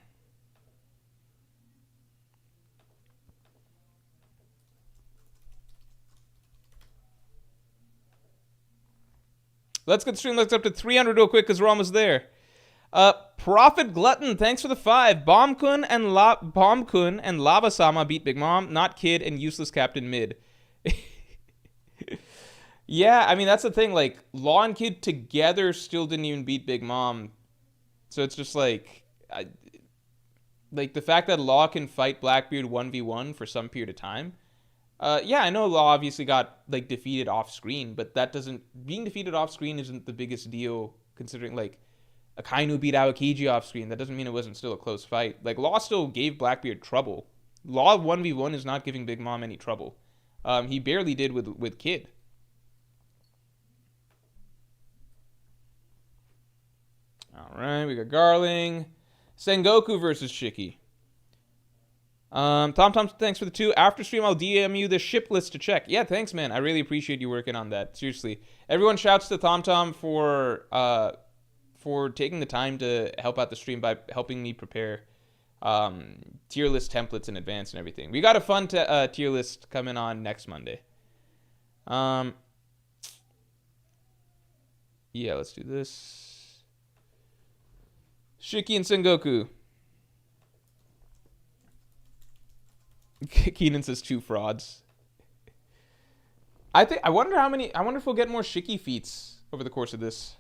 Let's get stream looks up to 300 real quick because we're almost there. Prophet Glutton, thanks for the 5. Bombkun and Lava Sama beat Big Mom, not Kid and useless Captain Mid. Yeah, I mean that's the thing. Like Law and Kid together still didn't even beat Big Mom, so it's just like, like the fact that Law can fight Blackbeard 1v1 for some period of time. Yeah, I know Law obviously got like defeated off screen, but that doesn't being defeated off screen isn't the biggest deal considering like Akainu beat Aokiji off screen. That doesn't mean it wasn't still a close fight. Like Law still gave Blackbeard trouble. Law 1v1 is not giving Big Mom any trouble. He barely did with Kid. All right, we got Garling. Sengoku versus Shiki. Tom, thanks for the 2. After stream, I'll DM you the ship list to check. Yeah, thanks, man. I really appreciate you working on that. Seriously. Everyone shouts to Tom for taking the time to help out the stream by helping me prepare tier list templates in advance and everything. We got a fun tier list coming on next Monday. Yeah, let's do this. Shiki and Sengoku. Keenan says 2 frauds. I wonder if we'll get more Shiki feats over the course of this.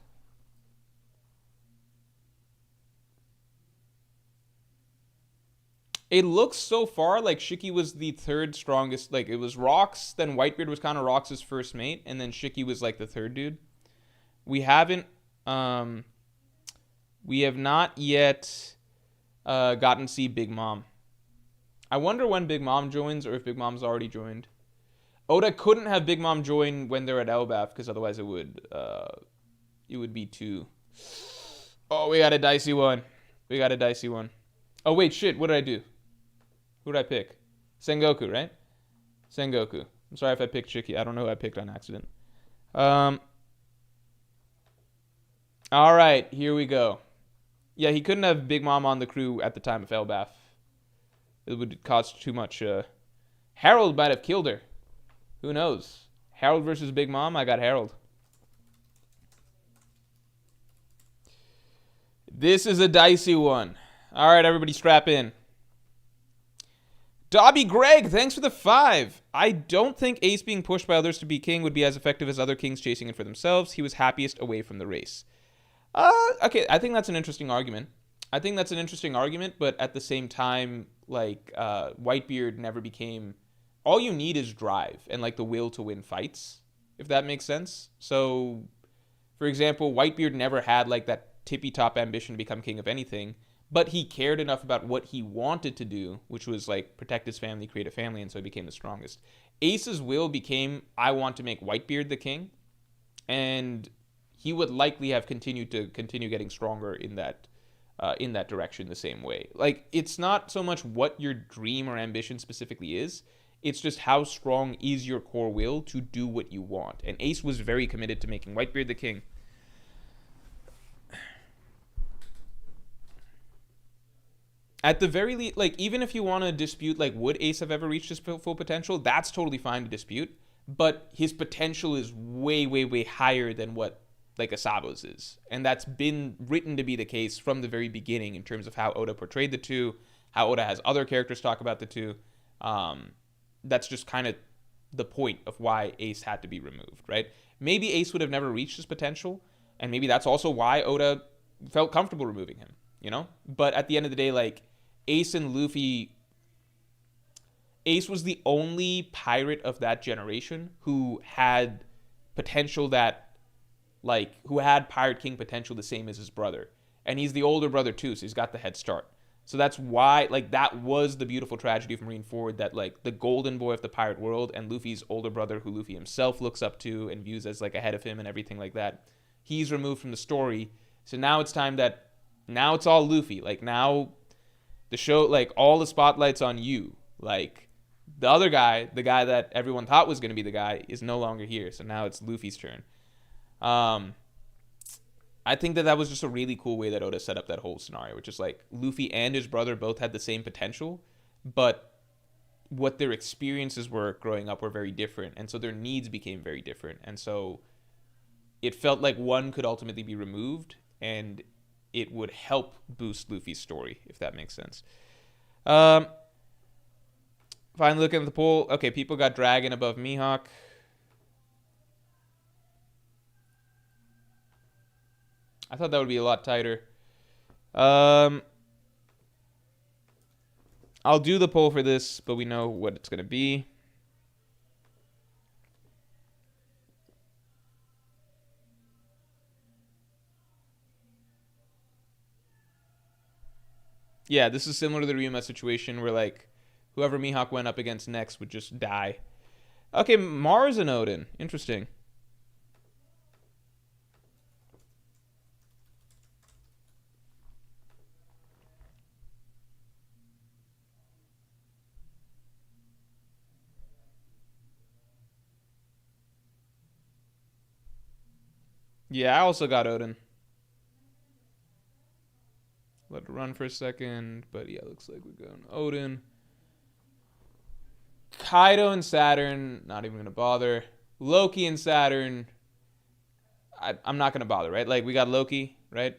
It looks so far like Shiki was the 3rd strongest. Like it was Rox, then Whitebeard was kind of Rox's first mate, and then Shiki was like the 3rd dude. We have not yet gotten to see Big Mom. I wonder when Big Mom joins or if Big Mom's already joined. Oda couldn't have Big Mom join when they're at Elbaf because otherwise it would be 2. Oh, we got a dicey one. Oh, wait, shit. What did I do? Who did I pick? Sengoku, right? Sengoku. I'm sorry if I picked Shiki. I don't know who I picked on accident. All right, here we go. Yeah, he couldn't have Big Mom on the crew at the time of Elbaf. It would cause too much. Harold might have killed her. Who knows? Harold versus Big Mom. I got Harold. This is a dicey one. All right, everybody strap in. Dobby Greg, thanks for the 5. I don't think Ace being pushed by others to be king would be as effective as other kings chasing it for themselves. He was happiest away from the race. Okay, I think that's an interesting argument. But at the same time, like, Whitebeard never became... All you need is drive and, like, the will to win fights, if that makes sense. So, for example, Whitebeard never had, like, that tippy-top ambition to become king of anything, but he cared enough about what he wanted to do, which was like protect his family, create a family, and so he became the strongest. Ace's will became, I want to make Whitebeard the king, and he would likely have continued to continue getting stronger in that direction the same way. Like, it's not so much what your dream or ambition specifically is, it's just how strong is your core will to do what you want. And Ace was very committed to making Whitebeard the king. At the very least, like, even if you want to dispute, like, would Ace have ever reached his full potential, that's totally fine to dispute. But his potential is way, way, way higher than what, like, a Sabo's is. And that's been written to be the case from the very beginning in terms of how Oda portrayed the two, how Oda has other characters talk about the two. That's just kind of the point of why Ace had to be removed, right? Maybe Ace would have never reached his potential, and maybe that's also why Oda felt comfortable removing him, you know? But at the end of the day, like, Ace and Luffy... Ace was the only pirate of that generation who had potential that, like, who had Pirate King potential the same as his brother. And he's the older brother too, so he's got the head start. So that's why, like, that was the beautiful tragedy of Marineford, that, like, the golden boy of the pirate world and Luffy's older brother, who Luffy himself looks up to and views as, like, ahead of him and everything like that, he's removed from the story. So now it's time that, now it's all Luffy. Like, now the show, like, all the spotlight's on you. Like, the other guy, the guy that everyone thought was going to be the guy, is no longer here. So now it's Luffy's turn. I think that was just a really cool way that Oda set up that whole scenario, which is like Luffy and his brother both had the same potential, but what their experiences were growing up were very different, and so their needs became very different, and so it felt like one could ultimately be removed, and it would help boost Luffy's story, if that makes sense. Finally looking at the poll. Okay, people got Dragon above Mihawk. I thought that would be a lot tighter. I'll do the poll for this, but we know what it's going to be. Yeah, this is similar to the Ryuma situation where, like, whoever Mihawk went up against next would just die. Okay, Mars and Odin. Interesting. Yeah, I also got Odin. Let it run for a second, but yeah, looks like we're going Odin. Kaido and Saturn, not even gonna bother. Loki and Saturn, I'm not gonna bother, right? Like, we got Loki, right?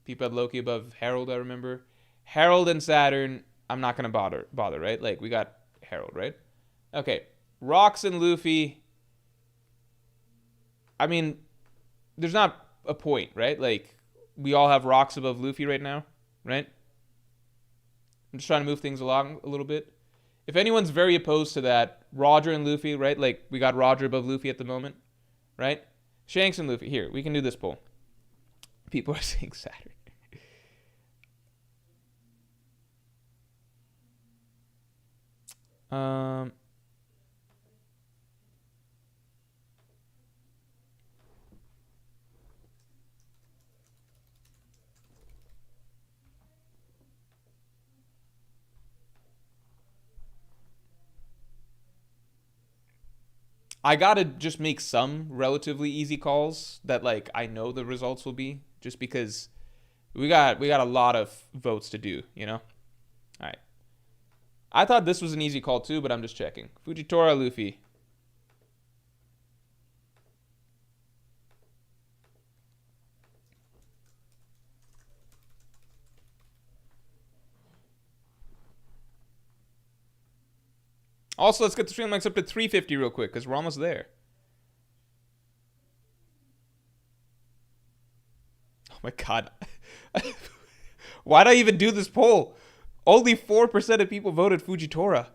People had Loki above Herald, I remember. Herald and Saturn, I'm not gonna bother, right? Like, we got Herald, right? Okay, Rocks and Luffy. I mean, there's not a point, right? Like, we all have Rocks above Luffy right now, right? I'm just trying to move things along a little bit. If anyone's very opposed to that, Roger and Luffy, right? Like, we got Roger above Luffy at the moment, right? Shanks and Luffy. Here, we can do this poll. People are saying Saturn. I gotta just make some relatively easy calls that, like, I know the results will be, just because we got a lot of votes to do, you know? All right. I thought this was an easy call too, but I'm just checking. Fujitora, Luffy. Also, let's get the stream likes up to 350 real quick, because we're almost there. Oh my god. Why'd I even do this poll? Only 4% of people voted Fujitora.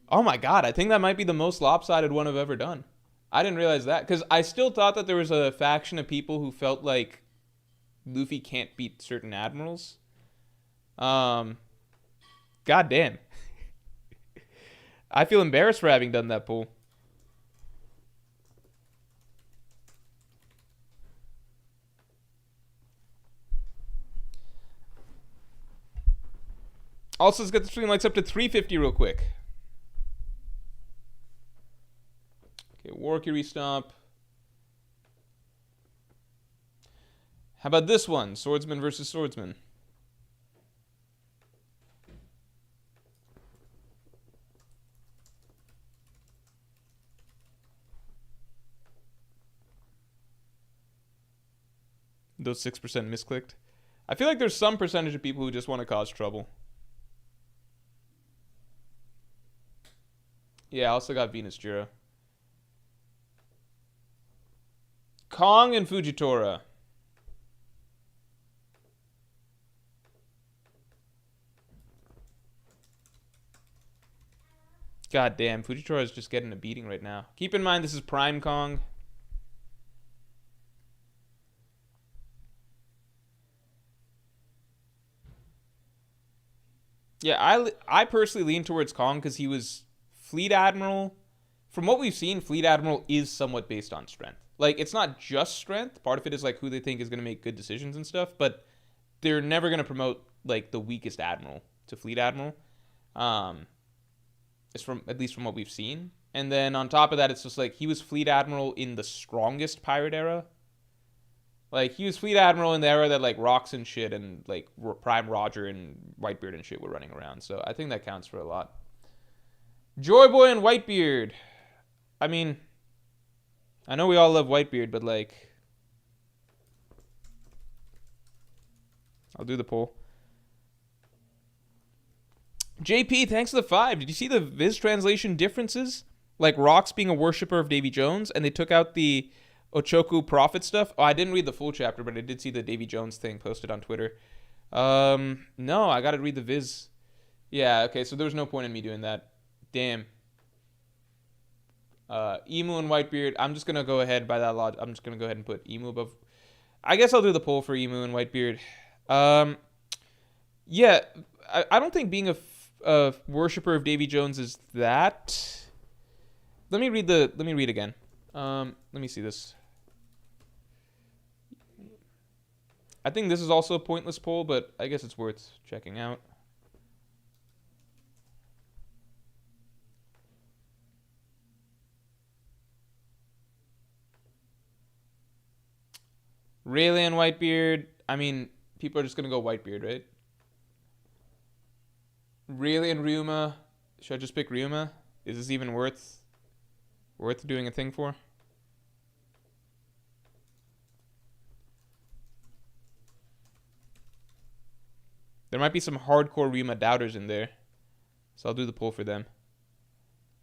Oh my god, I think that might be the most lopsided one I've ever done. I didn't realize that, because I still thought that there was a faction of people who felt like Luffy can't beat certain admirals. Um, God damn. I feel embarrassed for having done that poll. Also, let's get the stream likes up to 350 real quick. Okay, Warkiri Stomp. How about this one? Swordsman versus Swordsman. Those 6% misclicked. I feel like there's some percentage of people who just want to cause trouble. Yeah, I also got Venus Jiro. Kong and Fujitora. God damn, Fujitora is just getting a beating right now. Keep in mind, this is Prime Kong. Yeah, I personally lean towards Kong because he was Fleet Admiral. From what we've seen, Fleet Admiral is somewhat based on strength. Like, it's not just strength. Part of it is, like, who they think is going to make good decisions and stuff. But they're never going to promote, like, the weakest Admiral to Fleet Admiral. It's from, at least from what we've seen. And then on top of that, it's just, like, he was Fleet Admiral in the strongest pirate era. Like, he was Fleet Admiral in the era that, like, Rocks and shit and, like, Prime Roger and Whitebeard and shit were running around. So I think that counts for a lot. Joy Boy and Whitebeard. I mean, I know we all love Whitebeard, but, like, I'll do the poll. JP, thanks for the 5. Did you see the Viz translation differences? Like, Rocks being a worshiper of Davy Jones, and they took out the Ochoku Prophet stuff. Oh, I didn't read the full chapter, but I did see the Davy Jones thing posted on Twitter. No, I gotta read the Viz. Yeah, okay, so there was no point in me doing that. Damn. Emu and Whitebeard. I'm just gonna go ahead by that lot. I'm just gonna go ahead and put Emu above. I guess I'll do the poll for Emu and Whitebeard. Yeah, I don't think being a worshiper of Davy Jones is that. Let me read again. Let me see this. I think this is also a pointless poll, but I guess it's worth checking out. Rayleigh and Whitebeard. I mean, people are just gonna go Whitebeard, right? Rayleigh and Ryuma. Should I just pick Ryuma? Is this even worth doing a thing for? There might be some hardcore Ryuma doubters in there, so I'll do the poll for them.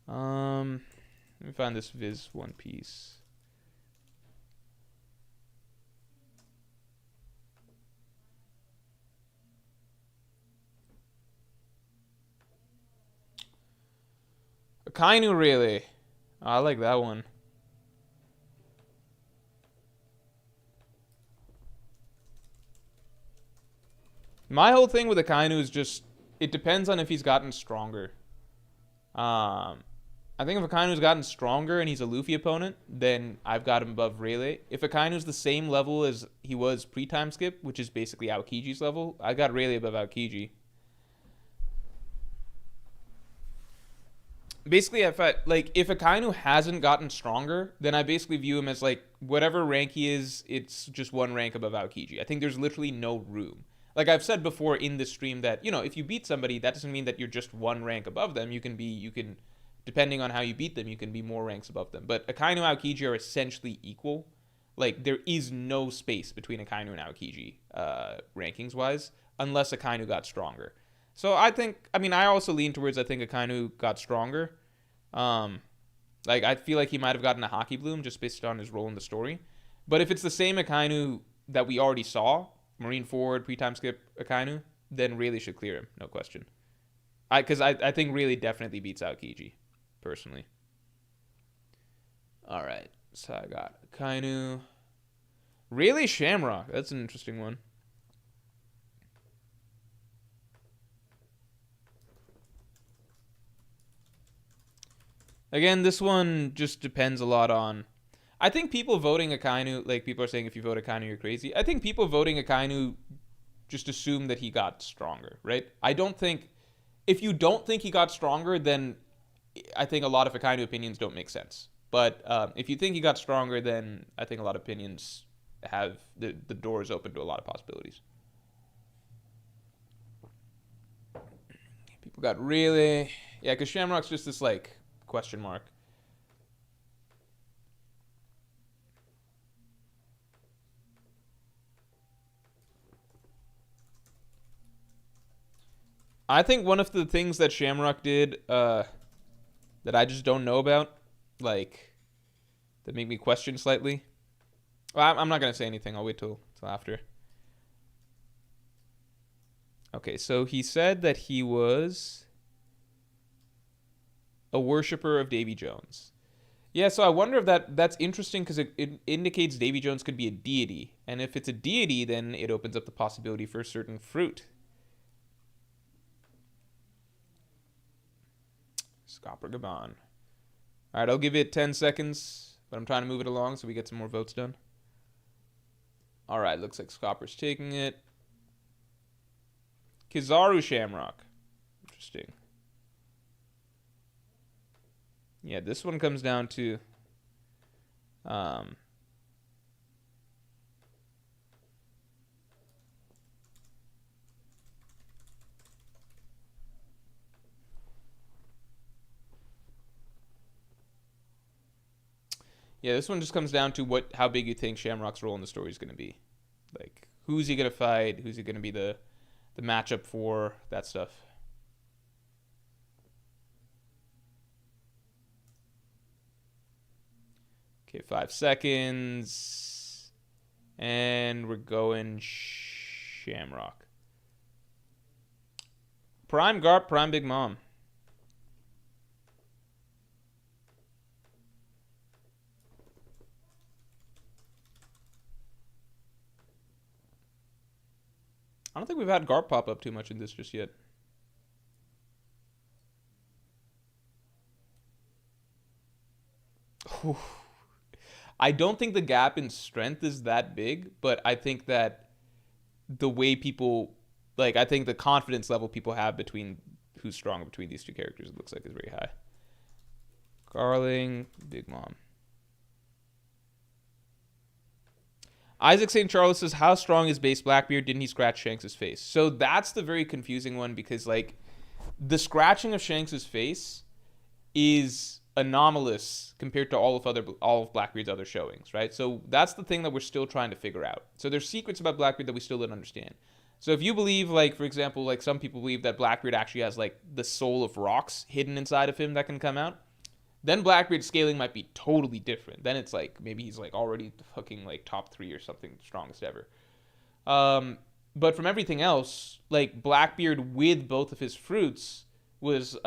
Let me find this Viz One Piece. Akainu Rayleigh. Oh, I like that one. My whole thing with Akainu is just, it depends on if he's gotten stronger. I think if Akainu's gotten stronger and he's a Luffy opponent, then I've got him above Rayleigh. If Akainu's the same level as he was pre-time skip, which is basically Aokiji's level, I got Rayleigh above Aokiji. Basically, if Akainu hasn't gotten stronger, then I basically view him as, like, whatever rank he is, it's just one rank above Aokiji. I think there's literally no room. Like I've said before in this stream that, you know, if you beat somebody, that doesn't mean that you're just one rank above them. You can, depending on how you beat them, you can be more ranks above them. But Akainu and Aokiji are essentially equal. Like, there is no space between Akainu and Aokiji, rankings-wise, unless Akainu got stronger. So I also lean towards, I think Akainu got stronger. Like, I feel like he might have gotten a Hockey Bloom just based on his role in the story. But if it's the same Akainu that we already saw, Marine Forward, pre-time skip Akainu, then Rayleigh should clear him, no question. Because I think Rayleigh definitely beats Aokiji, personally. All right, so I got Akainu. Rayleigh Shamrock, that's an interesting one. Again, this one just depends a lot on. I think people voting Akainu, like people are saying if you vote Akainu, you're crazy. I think people voting Akainu just assume that he got stronger, right? I don't think. If you don't think he got stronger, then I think a lot of Akainu opinions don't make sense. But if you think he got stronger, then I think a lot of opinions have the doors open to a lot of possibilities. People got really. Yeah, because Shamrock's just this, like, question mark. I think one of the things that Shamrock did that I just don't know about, like, that make me question slightly. Well, I'm not going to say anything. I'll wait till after. Okay, so he said that he was a worshiper of Davy Jones. Yeah, so I wonder if that's interesting because it indicates Davy Jones could be a deity. And if it's a deity, then it opens up the possibility for a certain fruit. Scopper Gabon. All right, I'll give it 10 seconds, but I'm trying to move it along so we get some more votes done. All right, looks like Scopper's taking it. Kizaru Shamrock. Interesting. Yeah, this one comes down to yeah, this one just comes down to how big you think Shamrock's role in the story is going to be. Like, who's he going to fight? Who's he going to be the matchup for? That stuff. Okay, 5 seconds. And we're going Shamrock. Prime Garp, Prime Big Mom. I don't think we've had Garp pop up too much in this just yet. I don't think the gap in strength is that big, but I think that the way people, like, I think the confidence level people have between who's stronger between these two characters, it looks like, is very high. Garling, Big Mom. Isaac St. Charles says, how strong is base Blackbeard? Didn't he scratch Shanks' face? So that's the very confusing one because, like, the scratching of Shanks' face is anomalous compared to all of Blackbeard's other showings, right? So that's the thing that we're still trying to figure out. So there's secrets about Blackbeard that we still don't understand. So if you believe, like, for example, like some people believe that Blackbeard actually has, like, the soul of rocks hidden inside of him that can come out, then Blackbeard's scaling might be totally different. Then it's like maybe he's like already fucking like top 3 or something, strongest ever. But from everything else, like Blackbeard with both of his fruits was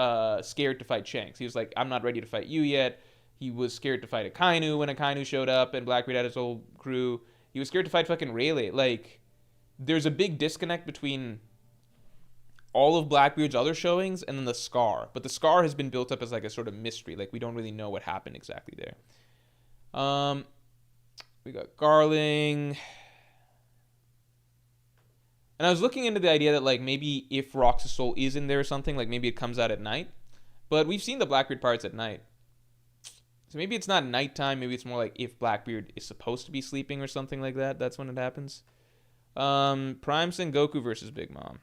scared to fight Shanks. He was like, I'm not ready to fight you yet. He was scared to fight Akainu when Akainu showed up and Blackbeard had his whole crew. He was scared to fight fucking Rayleigh. Like, there's a big disconnect between all of Blackbeard's other showings and then the Scar. But the Scar has been built up as like a sort of mystery. Like, we don't really know what happened exactly there. We got Garling. And I was looking into the idea that, like, maybe if Rox's soul is in there or something, like, maybe it comes out at night. But we've seen the Blackbeard parts at night. So maybe it's not nighttime. Maybe it's more like if Blackbeard is supposed to be sleeping or something like that. That's when it happens. Prime Sengoku versus Big Mom.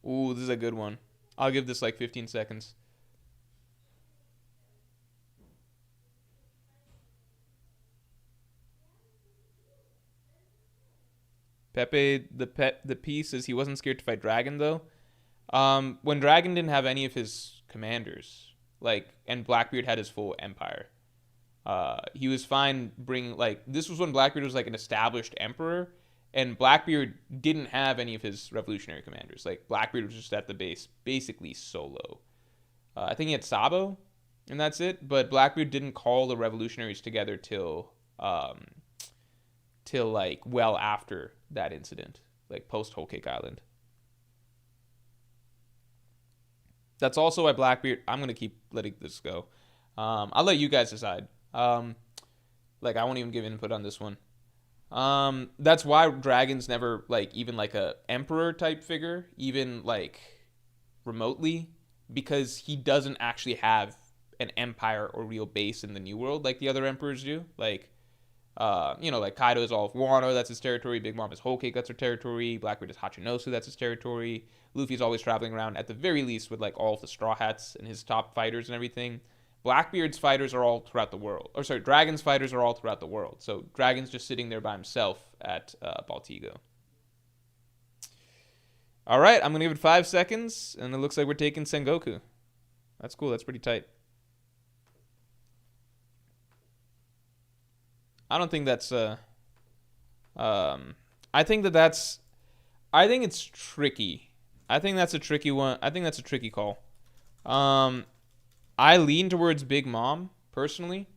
Ooh, this is a good one. I'll give this like 15 seconds. Pepe, the piece says he wasn't scared to fight Dragon though. When Dragon didn't have any of his commanders, like, and Blackbeard had his full empire, he was fine bringing, like, this was when Blackbeard was like an established emperor, and Blackbeard didn't have any of his revolutionary commanders. Like, Blackbeard was just at the base, basically solo. I think he had Sabo, and that's it. But Blackbeard didn't call the revolutionaries together till like well after that incident, like post Whole Cake Island. That's also why Blackbeard. I'm gonna keep letting this go. I'll let you guys decide. Like I won't even give input on this one. That's why Dragon's never like even like a emperor type figure, even like remotely, because he doesn't actually have an empire or real base in the New World like the other emperors do. Like, like Kaido is all of Wano, that's his territory. Big Mom is Whole Cake, that's her territory. Blackbeard is Hachinosu, that's his territory. Luffy's always traveling around at the very least with like all of the Straw Hats and his top fighters and everything. Blackbeard's fighters are all throughout the world. Or sorry, Dragon's fighters are all throughout the world. So Dragon's just sitting there by himself at Baltigo. All right, I'm gonna give it 5 seconds, and it looks like we're taking Sengoku. That's cool. That's pretty tight. I don't think that's I think that's. I think it's tricky. I think that's a tricky one. I think that's a tricky call. Um, I lean towards Big Mom personally,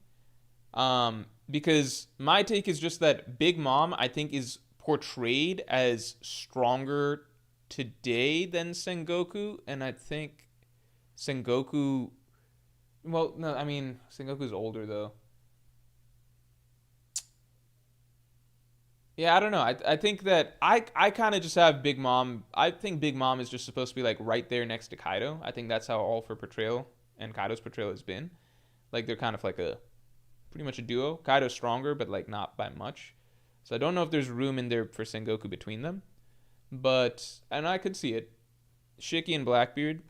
because my take is just that Big Mom I think is portrayed as stronger today than Sengoku, and I think Sengoku. Well, no, I mean Sengoku's older though. Yeah, I don't know. I think that I kind of just have Big Mom. I think Big Mom is just supposed to be like right there next to Kaido. I think that's how all of her portrayal and Kaido's portrayal has been. Like they're kind of like a pretty much a duo. Kaido's stronger, but like not by much. So I don't know if there's room in there for Sengoku between them. But and I could see it. Shiki and Blackbeard.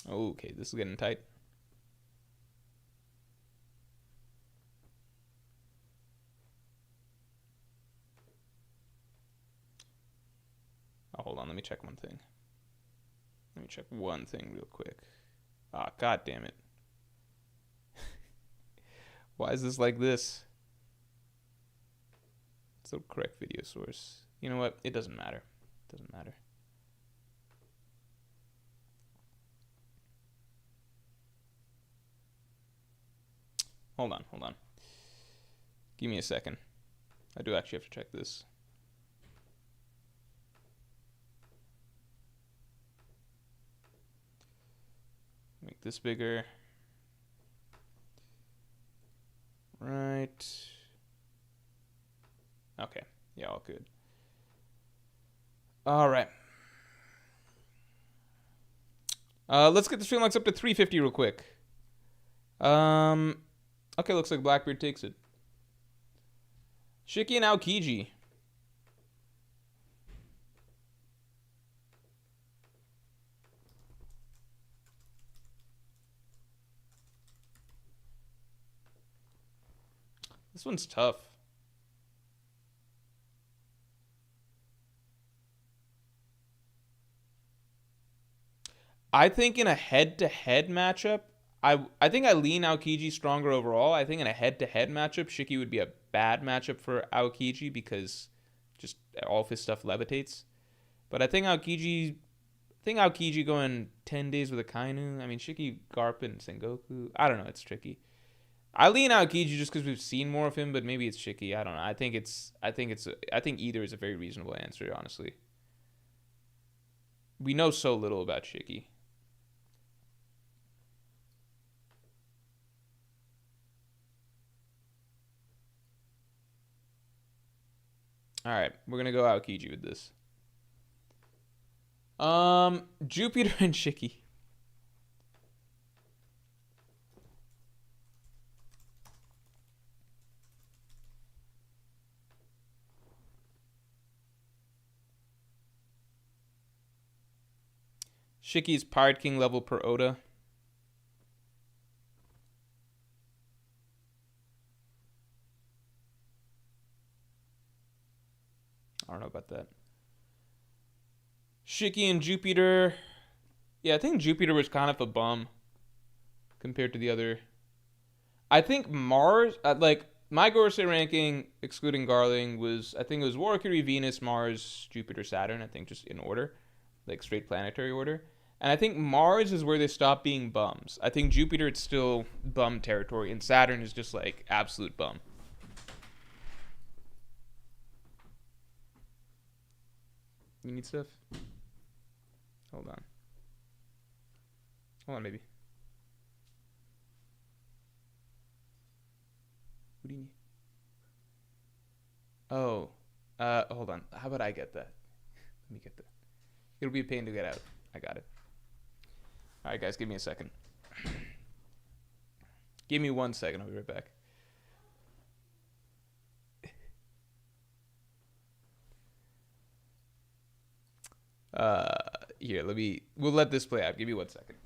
Oh, okay, this is getting tight. Oh, hold on, let me check one thing. Let me check one thing real quick. Ah, god damn it. Why is this like this? It's the correct video source. You know what? It doesn't matter. It doesn't matter. Hold on, hold on. Give me a second. I do actually have to check this. Make this bigger. Right. Okay. Yeah, all good. All right. Let's get the stream likes up to 350 real quick. Okay, looks like Blackbeard takes it. Shiki and Aokiji. This one's tough. I think in a head-to-head matchup, I think I lean Aokiji stronger overall. I think in a head-to-head matchup, Shiki would be a bad matchup for Aokiji because just all of his stuff levitates. But I think Aokiji going 10 days with a Kainu. I mean, Shiki, Garp, and Sengoku. I don't know. It's tricky. I lean Aokiji just because we've seen more of him, but maybe it's Shiki. I don't know. I think either is a very reasonable answer, honestly. We know so little about Shiki. All right, we're gonna go Aokiji with this. Jupiter and Shiki. Shiki's Pirate King level per Oda. I don't know about that. Shiki and Jupiter. Yeah, I think Jupiter was kind of a bum compared to the other. I think Mars, like, my Gorosei ranking, excluding Garling, was, I think it was Mercury, Venus, Mars, Jupiter, Saturn, I think just in order, like straight planetary order. And I think Mars is where they stop being bums. I think Jupiter, it's still bum territory, and Saturn is just like absolute bum. You need stuff? Hold on. Hold on, baby. What do you need? Oh, hold on. How about I get that? Let me get that. It'll be a pain to get out. I got it. All right, guys, give me a second. Give me 1 second. I'll be right back. Here, we'll let this play out. Give me 1 second.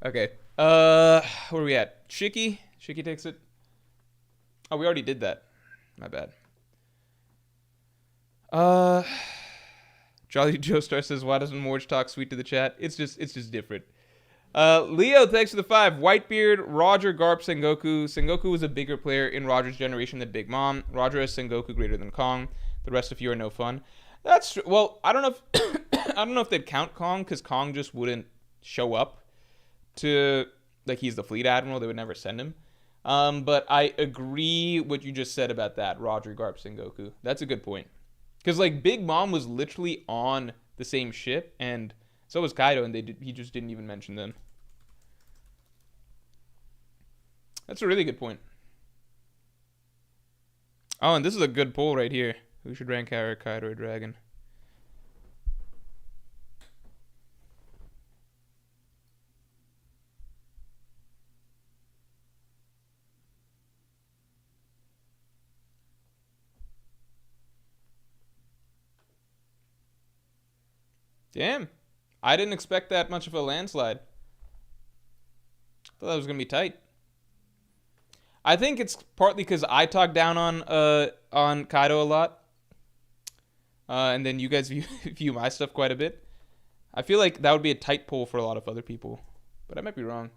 Okay. Where are we at? Shiki? Shiki takes it. Oh, we already did that. My bad. Jolly Joestar says, why doesn't Morge talk sweet to the chat? It's just different. Leo, thanks for the 5. Whitebeard, Roger, Garp, Sengoku. Sengoku was a bigger player in Roger's generation than Big Mom. Roger has Sengoku greater than Kong. The rest of you are no fun. That's true. Well, I don't know if I don't know if they'd count Kong, because Kong just wouldn't show up to, like, he's the fleet admiral. They would never send him. But I agree what you just said about that, Roger, Garp, Sengoku. That's a good point. Because, like, Big Mom was literally on the same ship, and so was Kaido, and he just didn't even mention them. That's a really good point. Oh, and this is a good poll right here. Who should rank higher, Kaido or Dragon? Damn. I didn't expect that much of a landslide. I thought that was going to be tight. I think it's partly because I talk down on Kaido a lot. And then you guys view my stuff quite a bit. I feel like that would be a tight pull for a lot of other people. But I might be wrong.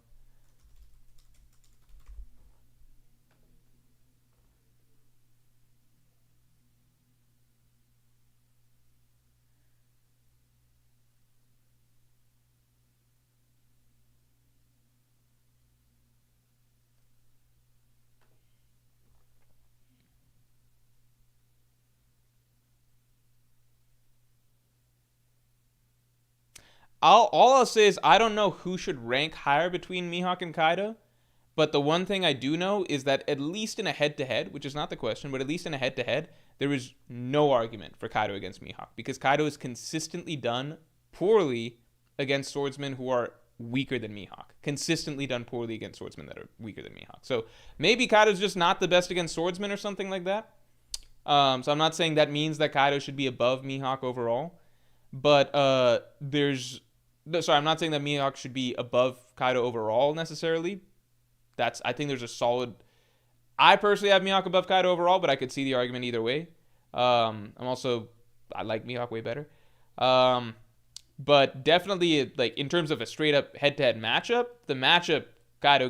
All I'll say is I don't know who should rank higher between Mihawk and Kaido, but the one thing I do know is that at least in a head-to-head, which is not the question, but at least in a head-to-head, there is no argument for Kaido against Mihawk, because Kaido has consistently done poorly against swordsmen who are weaker than Mihawk. Consistently done poorly against swordsmen that are weaker than Mihawk. So maybe Kaido's just not the best against swordsmen or something like that. So I'm not saying that means that Kaido should be above Mihawk overall, but I'm not saying that Mihawk should be above Kaido overall necessarily. I think there's a solid. I personally have Mihawk above Kaido overall, but I could see the argument either way. I like Mihawk way better. But definitely, like, in terms of a straight up head-to-head matchup, the matchup Kaido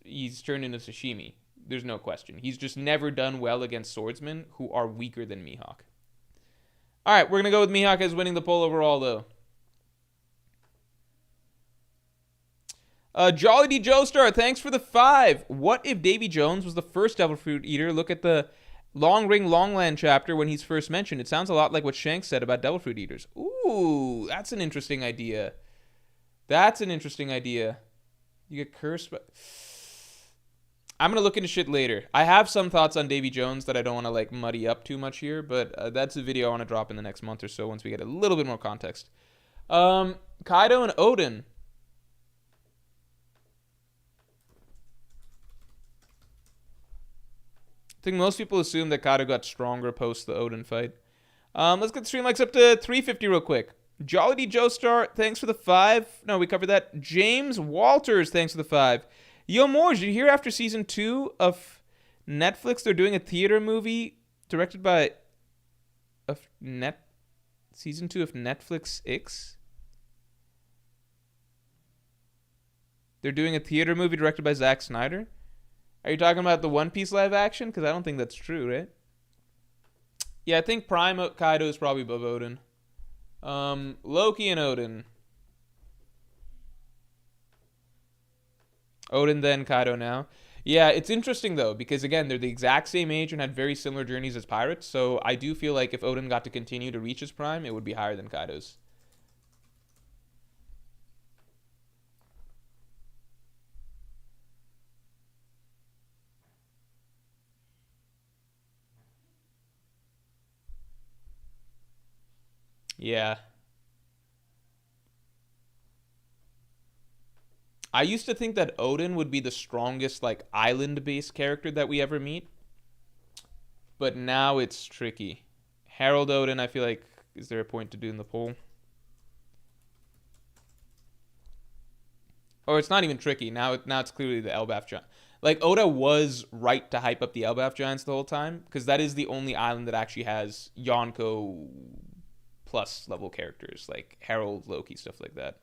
he's turned into sashimi. There's no question. He's just never done well against swordsmen who are weaker than Mihawk. All right, we're going to go with Mihawk as winning the poll overall, though. Jolly D. Joestar, thanks for the 5. What if Davy Jones was the first Devil Fruit Eater? Look at the Long Ring Longland chapter when he's first mentioned. It sounds a lot like what Shanks said about Devil Fruit Eaters. Ooh, that's an interesting idea. That's an interesting idea. You get cursed, but I'm going to look into shit later. I have some thoughts on Davy Jones that I don't want to like muddy up too much here, but that's a video I want to drop in the next month or so once we get a little bit more context. Kaido and Odin. I think most people assume that Kaido got stronger post the Odin fight. Let's get the stream likes up to 350 real quick. Jolly D. Joestar, thanks for the 5. No, we covered that. James Walters, thanks for the 5. Yo, Morge, did you hear after season 2 of Netflix, they're doing a theater movie directed by season 2 of Netflix X? They're doing a theater movie directed by Zack Snyder? Are you talking about the One Piece live action? Because I don't think that's true, right? Yeah, I think Prime Kaido is probably above Odin. Loki and Odin. Odin then, Kaido now. Yeah, it's interesting though, because again, they're the exact same age and had very similar journeys as pirates, so I do feel like if Odin got to continue to reach his prime, it would be higher than Kaido's. Yeah. I used to think that Odin would be the strongest, like, island-based character that we ever meet. But now it's tricky. Harold Odin, I feel like, is there a point to do in the poll? Or it's not even tricky. Now it's clearly the Elbaf Giant. Like, Oda was right to hype up the Elbaf Giants the whole time, because that is the only island that actually has Yonko plus level characters, like Harold, Loki, stuff like that.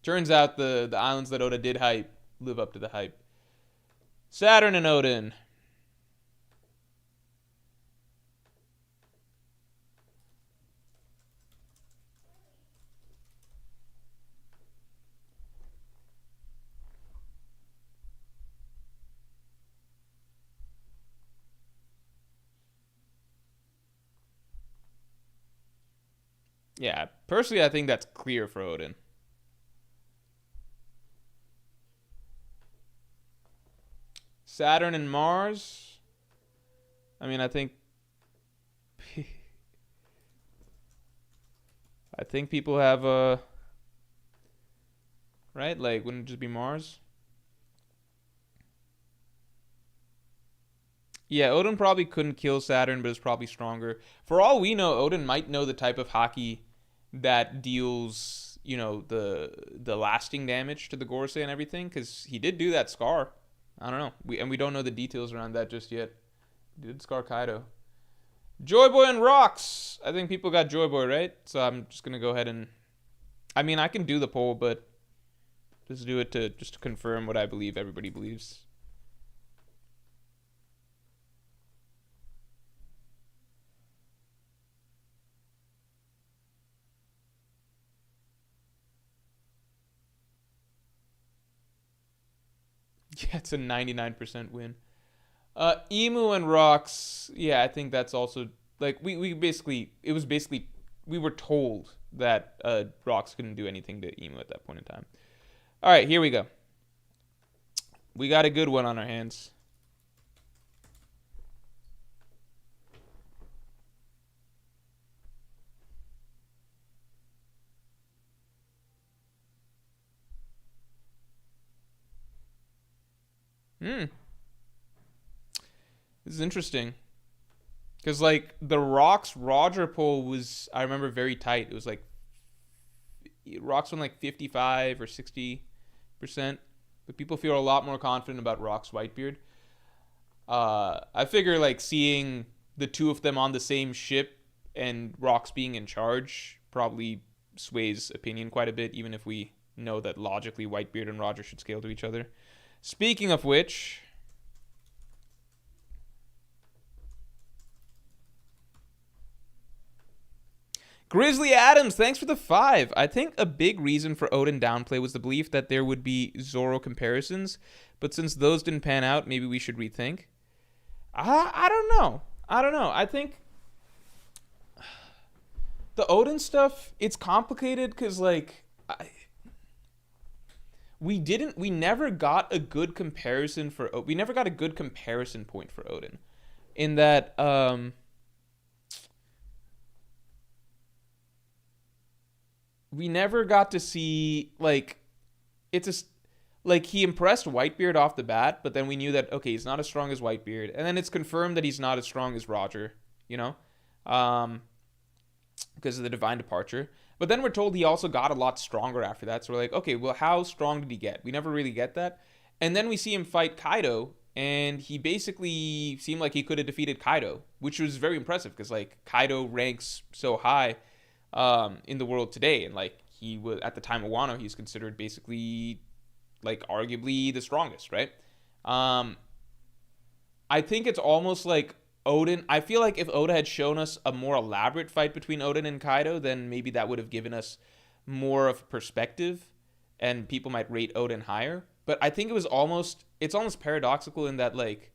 Turns out the islands that Oda did hype live up to the hype. Saturn and Odin. Yeah, personally, I think that's clear for Odin. Saturn and Mars. I mean, I think people have a right. Like, wouldn't it just be Mars? Yeah, Odin probably couldn't kill Saturn, but is probably stronger. For all we know, Odin might know the type of hockey that deals, the lasting damage to the Gorosei and everything, because he did do that Scar. I don't know. We don't know the details around that just yet. He did Scar Kaido. Joy Boy and Rocks. I think people got Joy Boy, right? So I'm just gonna go ahead and. I mean, I can do the poll, but just do it to confirm what I believe everybody believes. Yeah, it's a 99% win. Emu and Rocks. Yeah, I think that's also like we basically we were told that Rocks couldn't do anything to Emu at that point in time. All right, here we go. We got a good one on our hands. This is interesting. Because, like, the Rocks Roger poll was, I remember, very tight. It was like, Rocks won like 55 or 60%. But people feel a lot more confident about Rocks Whitebeard. I figure, like, seeing the two of them on the same ship and Rocks being in charge probably sways opinion quite a bit, even if we know that logically Whitebeard and Roger should scale to each other. Speaking of which, Grizzly Adams, thanks for the 5. I think a big reason for Odin downplay was the belief that there would be Zoro comparisons, but since those didn't pan out, maybe we should rethink. I don't know. I think the Odin stuff, it's complicated because, like, we never got a good comparison we never got a good comparison point for Odin. In that, we never got to see, like, like, he impressed Whitebeard off the bat, but then we knew that, okay, he's not as strong as Whitebeard, and then it's confirmed that he's not as strong as Roger, you know, because of the Divine Departure. But then we're told he also got a lot stronger after that, so we're like, okay, well, how strong did he get? We never really get that. And then we see him fight Kaido, and he basically seemed like he could have defeated Kaido, which was very impressive, because, like, Kaido ranks so high in the world today, and, like, he was, at the time of Wano, he's considered basically, like, arguably the strongest, right? I think it's almost like Odin. I feel like if Oda had shown us a more elaborate fight between Odin and Kaido, then maybe that would have given us more of perspective, and people might rate Odin higher. But I think it's almost paradoxical in that, like,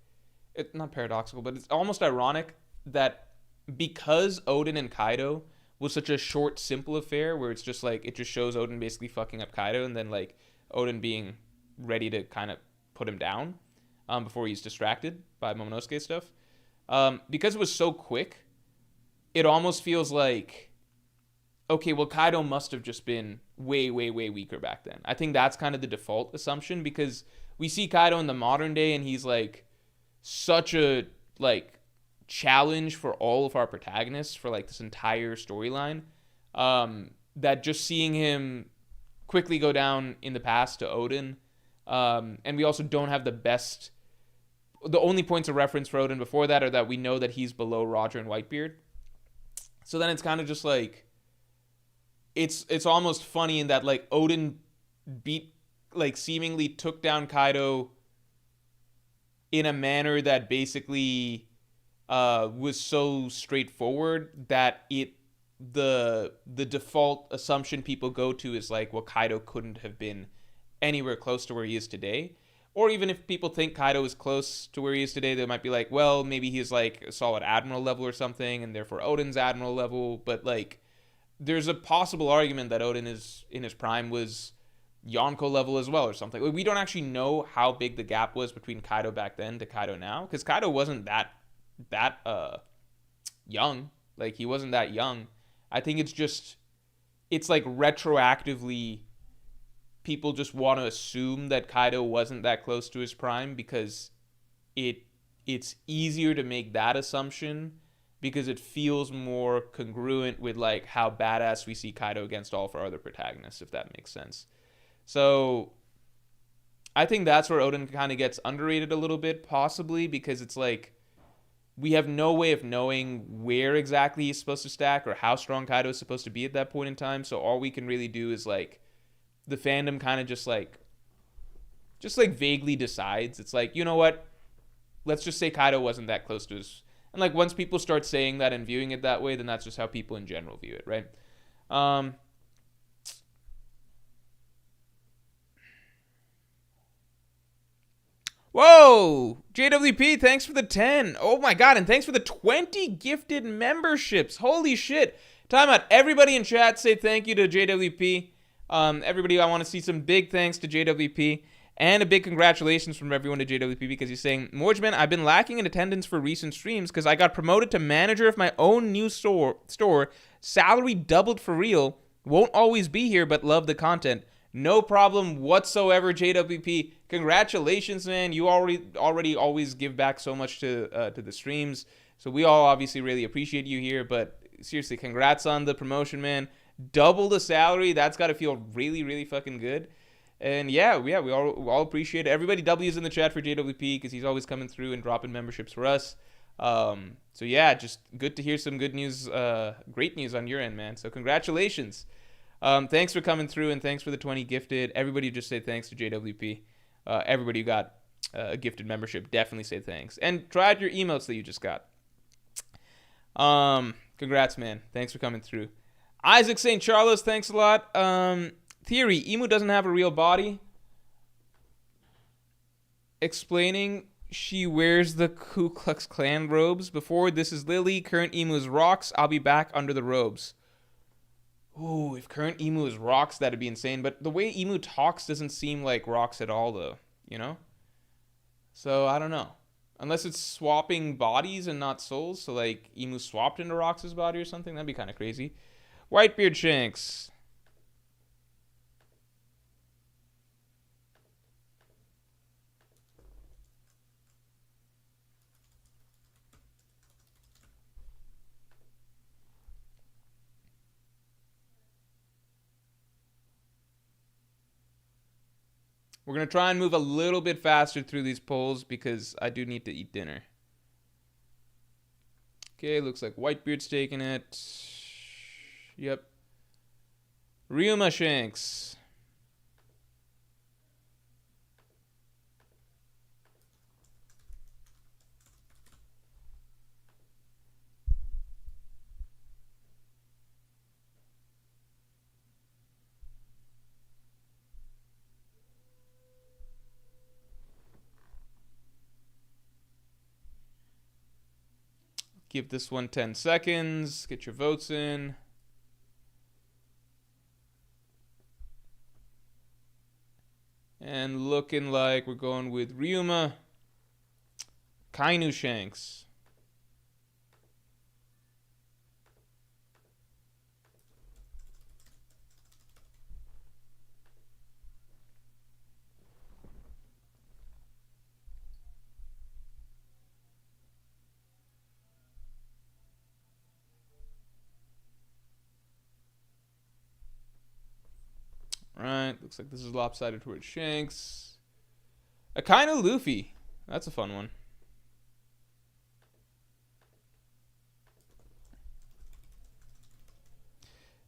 not paradoxical, but it's almost ironic that because Odin and Kaido was such a short, simple affair where it's just like, it just shows Odin basically fucking up Kaido and then, like, Odin being ready to kind of put him down before he's distracted by Momonosuke stuff. Because it was so quick, it almost feels like, okay, well, Kaido must have just been way, way, way weaker back then. I think that's kind of the default assumption, because we see Kaido in the modern day and he's, like, such a, like, challenge for all of our protagonists for, like, this entire storyline, that just seeing him quickly go down in the past to Odin, and we also don't have the only points of reference for Odin before that are that we know that he's below Roger and Whitebeard. So then it's kind of just like, it's almost funny in that, like, Odin seemingly took down Kaido in a manner that basically was so straightforward that the default assumption people go to is like, well, Kaido couldn't have been anywhere close to where he is today. Or even if people think Kaido is close to where he is today, they might be like, well, maybe he's, like, a solid admiral level or something, and therefore Odin's admiral level. But, like, there's a possible argument that Odin is in his prime was Yonko level as well or something. We don't actually know how big the gap was between Kaido back then to Kaido now, because Kaido wasn't that young. Like, he wasn't that young. I think it's like retroactively people just want to assume that Kaido wasn't that close to his prime, because it's easier to make that assumption because it feels more congruent with, like, how badass we see Kaido against all of our other protagonists, if that makes sense. So I think that's where Odin kind of gets underrated a little bit, possibly, because it's like, we have no way of knowing where exactly he's supposed to stack or how strong Kaido is supposed to be at that point in time. So all we can really do is, like, the fandom kind of just vaguely decides. It's like, you know what? Let's just say Kaido wasn't that close to his... And, like, once people start saying that and viewing it that way, then that's just how people in general view it, right? Whoa! JWP, thanks for the 10. Oh my god, and thanks for the 20 gifted memberships. Holy shit. Time out. Everybody in chat say thank you to JWP. Everybody, I want to see some big thanks to JWP. And a big congratulations from everyone to JWP, because he's saying, Morgeman, I've been lacking in attendance for recent streams because I got promoted to manager of my own new store. Salary doubled for real. Won't always be here, but love the content. No problem whatsoever, JWP. Congratulations, man. You already always give back so much to the streams. So we all obviously really appreciate you here. But seriously, congrats on the promotion, man. Double the salary. That's got to feel really, really fucking good. And yeah, we all appreciate it. Everybody W's in the chat for JWP because he's always coming through and dropping memberships for us. So yeah, just good to hear some good news, great news on your end, man. So congratulations. Thanks for coming through, and thanks for the 20 gifted. Everybody just say thanks to JWP. Everybody who got a gifted membership, definitely say thanks. And try out your emotes that you just got. Congrats, man. Thanks for coming through. Isaac St. Charles, thanks a lot. Theory, Emu doesn't have a real body. Explaining she wears the Ku Klux Klan robes. Before, this is Lily. Current Emu is Rocks. I'll be back under the robes. Ooh, if current Emu is Rocks, that'd be insane. But the way Emu talks doesn't seem like Rocks at all, though. You know? So, I don't know. Unless it's swapping bodies and not souls. So, like, Emu swapped into Rocks' body or something. That'd be kind of crazy. Whitebeard Shanks. We're going to try and move a little bit faster through these polls because I do need to eat dinner. Okay, looks like Whitebeard's taking it. Yep. Ryuma Shanks. Give this one 10 seconds. Get your votes in. And looking like we're going with Ryuma. Kainu Shanks. Alright, looks like this is lopsided towards Shanks. Akainu Luffy. That's a fun one.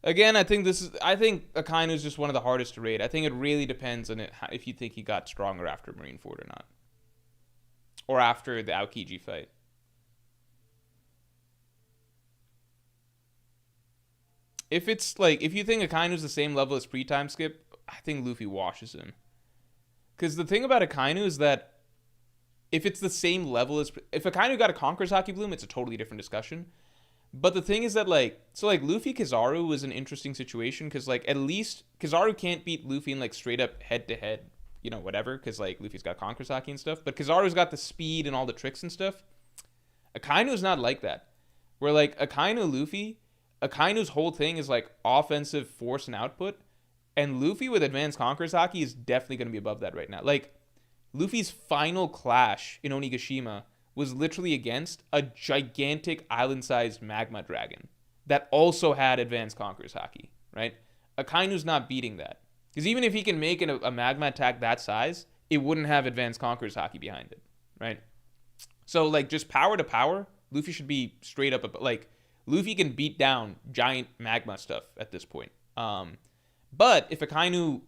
Again, I think Akainu is just one of the hardest to rate. I think it really depends on if you think he got stronger after Marineford or not. Or after the Aokiji fight. If it's like, if you think Akainu's the same level as pre-time skip, I think Luffy washes him. Because the thing about Akainu is that if it's the same level as, if Akainu got a Conqueror's Haki Bloom, it's a totally different discussion. But the thing is that, like, so like Luffy Kizaru was an interesting situation because, like, at least Kizaru can't beat Luffy in like straight up head to head, you know, whatever, because like Luffy's got Conqueror's Haki and stuff. But Kizaru's got the speed and all the tricks and stuff. Akainu's not like that. Where like Akainu's whole thing is like offensive force and output, and Luffy with advanced Conqueror's Haki is definitely going to be above that right now. Like, Luffy's final clash in Onigashima was literally against a gigantic island-sized magma dragon that also had advanced Conqueror's Haki, right? Akainu's not beating that. Because even if he can make a magma attack that size, it wouldn't have advanced Conqueror's Haki behind it, right? So, like, just power to power, Luffy should be straight up, like, Luffy can beat down giant magma stuff at this point. But if Akainu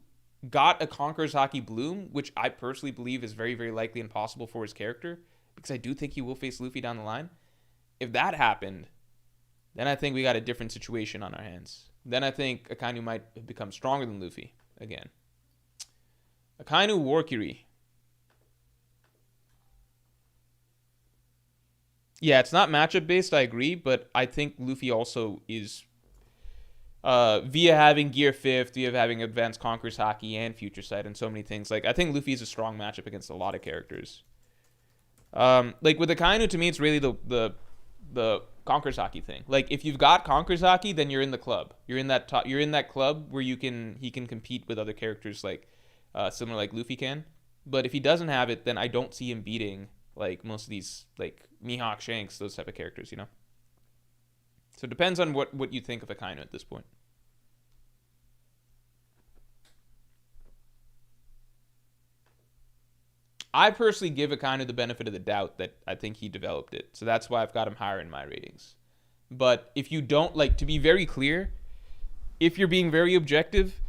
got a Conqueror's Haki Bloom, which I personally believe is very, very likely and possible for his character, because I do think he will face Luffy down the line, if that happened, then I think we got a different situation on our hands. Then I think Akainu might have become stronger than Luffy again. Akainu Warkiri. Yeah, it's not matchup based, I agree, but I think Luffy also is, via having Gear 5th, via having Advanced Conqueror's Haki and Future Sight and so many things. Like, I think Luffy is a strong matchup against a lot of characters. Like, with Akainu, to me, it's really the Conqueror's Haki thing. Like, if you've got Conqueror's Haki, then you're in the club. You're in that club where he can compete with other characters like, similar like Luffy can. But if he doesn't have it, then I don't see him beating, like, most of these, like, Mihawk-Shanks, those type of characters, you know? So it depends on what you think of Akainu at this point. I personally give Akainu the benefit of the doubt that I think he developed it. So that's why I've got him higher in my ratings. But if you don't, like, to be very clear, if you're being very objective,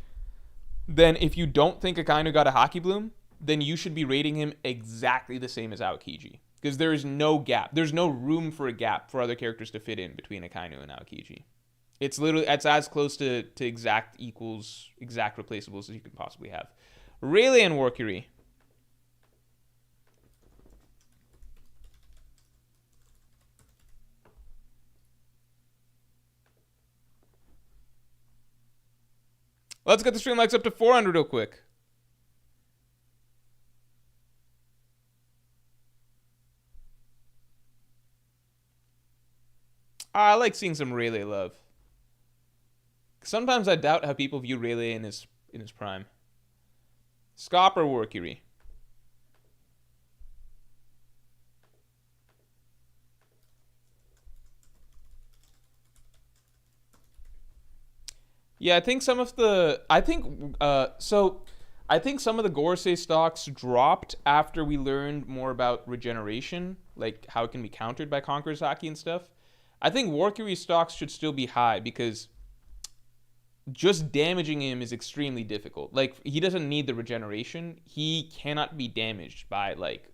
then if you don't think Akainu got a Haki Bloom, then you should be rating him exactly the same as Aokiji. Because there is no gap. There's no room for a gap for other characters to fit in between Akainu and Aokiji. It's as close to exact equals, exact replaceables as you can possibly have. Rayleigh and Workery. Let's get the stream likes up to 400 real quick. I like seeing some Rayleigh love. Sometimes I doubt how people view Rayleigh in his prime. Scop or Workery? Yeah, I think some of the I think some of the Gorosei stocks dropped after we learned more about regeneration, like how it can be countered by Conqueror's Haki and stuff. I think Workery stocks should still be high because just damaging him is extremely difficult. Like he doesn't need the regeneration. He cannot be damaged by like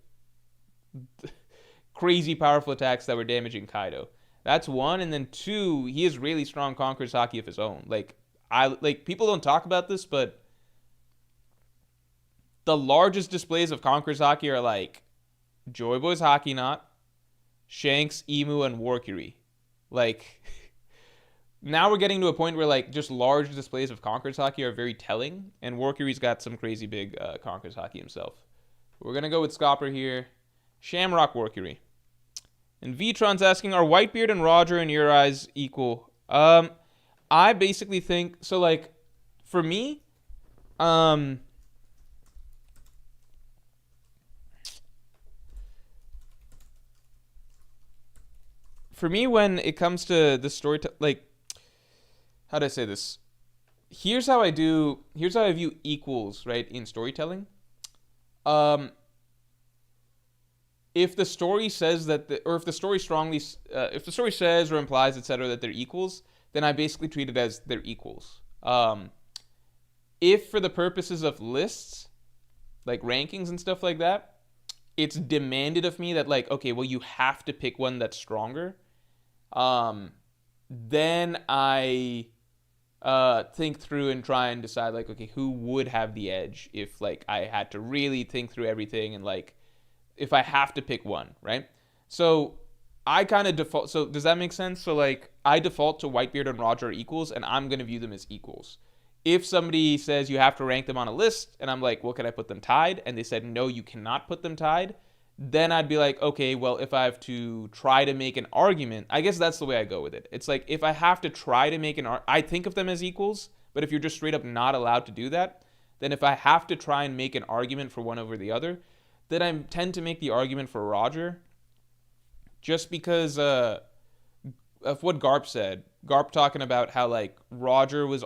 crazy powerful attacks that were damaging Kaido. That's one, and then two, he has really strong Conqueror's Haki of his own. Like people don't talk about this, but the largest displays of Conqueror's Haki are like Joy Boy's Haki Knot, Shanks, Emu, and Workery. Like now we're getting to a point where like just large displays of Conqueror's Haki are very telling, and Workery's got some crazy big Conqueror's Haki himself. We're gonna go with Scopper here. Shamrock Workery. And Vitron's asking, are Whitebeard and Roger in your eyes equal? I basically think so. Like for me, when it comes to the story, like how do I say this? Here's how I view equals, right, in storytelling. If the story says that, if the story if the story says or implies, etc., that they're equals, then I basically treat it as they're equals. If for the purposes of lists, like rankings and stuff like that, it's demanded of me that like, okay, well, you have to pick one that's stronger. Then I think through and try and decide like, okay, who would have the edge if like I had to really think through everything and like if I have to pick one, right? So I kind of default. So does that make sense? So like I default to Whitebeard and Roger equals, and I'm gonna view them as equals. If somebody says you have to rank them on a list, and I'm like, well, can I put them tied? And they said no, you cannot put them tied. Then I'd be like, okay, well, if I have to try to make an argument, I guess that's the way I go with it. It's like if I have to try to make I think of them as equals, but if you're just straight up not allowed to do that, then if I have to try and make an argument for one over the other, then I tend to make the argument for Roger, just because of what Garp said. Garp talking about how like Roger would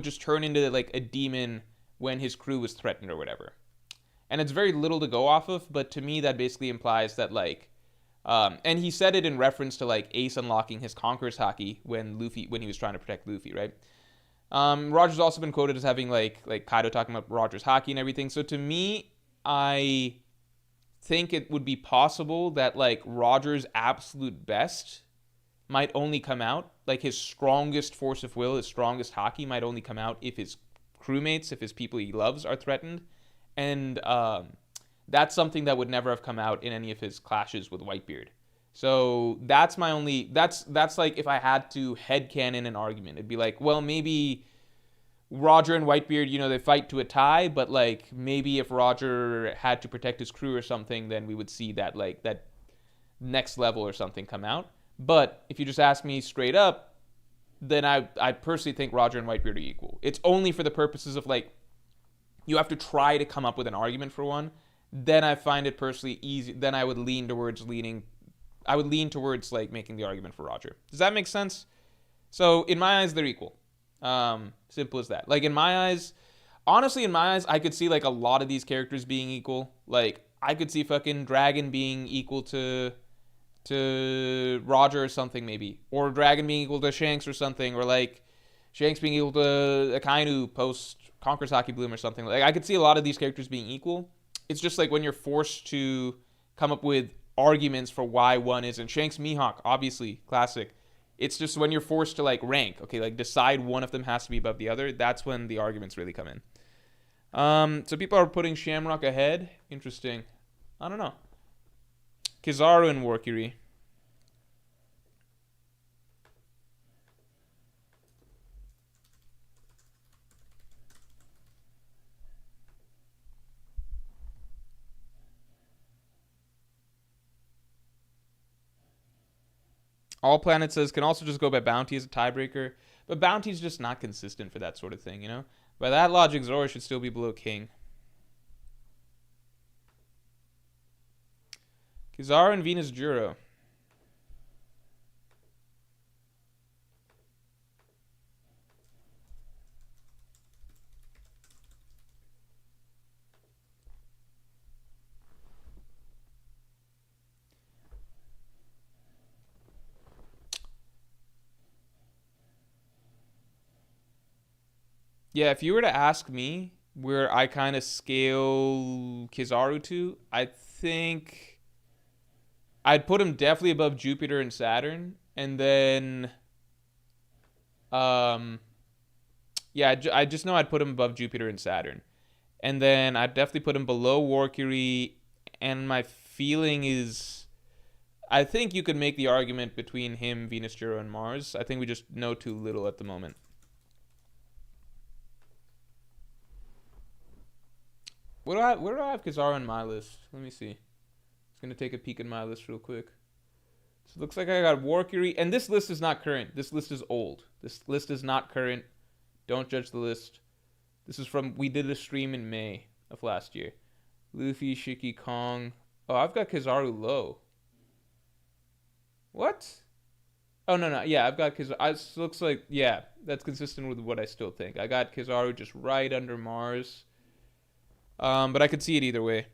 just turn into like a demon when his crew was threatened or whatever. And it's very little to go off of, but to me that basically implies that like, and he said it in reference to like Ace unlocking his Conqueror's Haki when he was trying to protect Luffy, right? Roger's also been quoted as having like Kaido talking about Roger's Haki and everything. So to me, I think it would be possible that like Roger's absolute best might only come out, like his strongest force of will, his strongest Haki might only come out if his crewmates, if his people he loves are threatened. And that's something that would never have come out in any of his clashes with Whitebeard. So that's my only, that's like if I had to headcanon an argument, it'd be like, well, maybe Roger and Whitebeard, you know, they fight to a tie, but like maybe if Roger had to protect his crew or something, then we would see that like that next level or something come out. But if you just ask me straight up, then I personally think Roger and Whitebeard are equal. It's only for the purposes of like you have to try to come up with an argument for one. Then I find it personally easy. Then I would lean towards like making the argument for Roger. Does that make sense? So in my eyes, they're equal. Simple as that. Like in my eyes, honestly, in my eyes, I could see like a lot of these characters being equal. Like I could see fucking Dragon being equal to Roger or something maybe, or Dragon being equal to Shanks or something, or like Shanks being equal to Akainu post Conqueror's Haki Bloom or something. Like I could see a lot of these characters being equal. It's just like when you're forced to come up with arguments for why one isn't. Shanks Mihawk, obviously classic. It's just when you're forced to like rank, okay, like decide one of them has to be above the other. That's when the arguments really come in. So people are putting Shamrock ahead. Interesting. I don't know. Kizaru and Workiri. All Planet says can also just go by bounty as a tiebreaker, but bounty's just not consistent for that sort of thing, you know? By that logic, Zoro should still be below King. Kizaru and Venus Juro. Yeah, if you were to ask me where I kind of scale Kizaru to, I think I'd put him definitely above Jupiter and Saturn, and then, um, yeah, I just know I'd put him above Jupiter and Saturn, and then I'd definitely put him below Workiri, and my feeling is, I think you could make the argument between him, Venus, Juro, and Mars. I think we just know too little at the moment. Where do I have Kizaru on my list? Let me see. Just gonna take a peek at my list real quick. So it looks like I got Workiri, and this list is not current. This list is old. This list is not current. Don't judge the list. This is from, we did a stream in May of last year. Luffy, Shiki, Kong. Oh, I've got Kizaru low. What? Oh, no. Yeah, I've got Kizaru. It looks like, yeah, that's consistent with what I still think. I got Kizaru just right under Mars. But I could see it either way.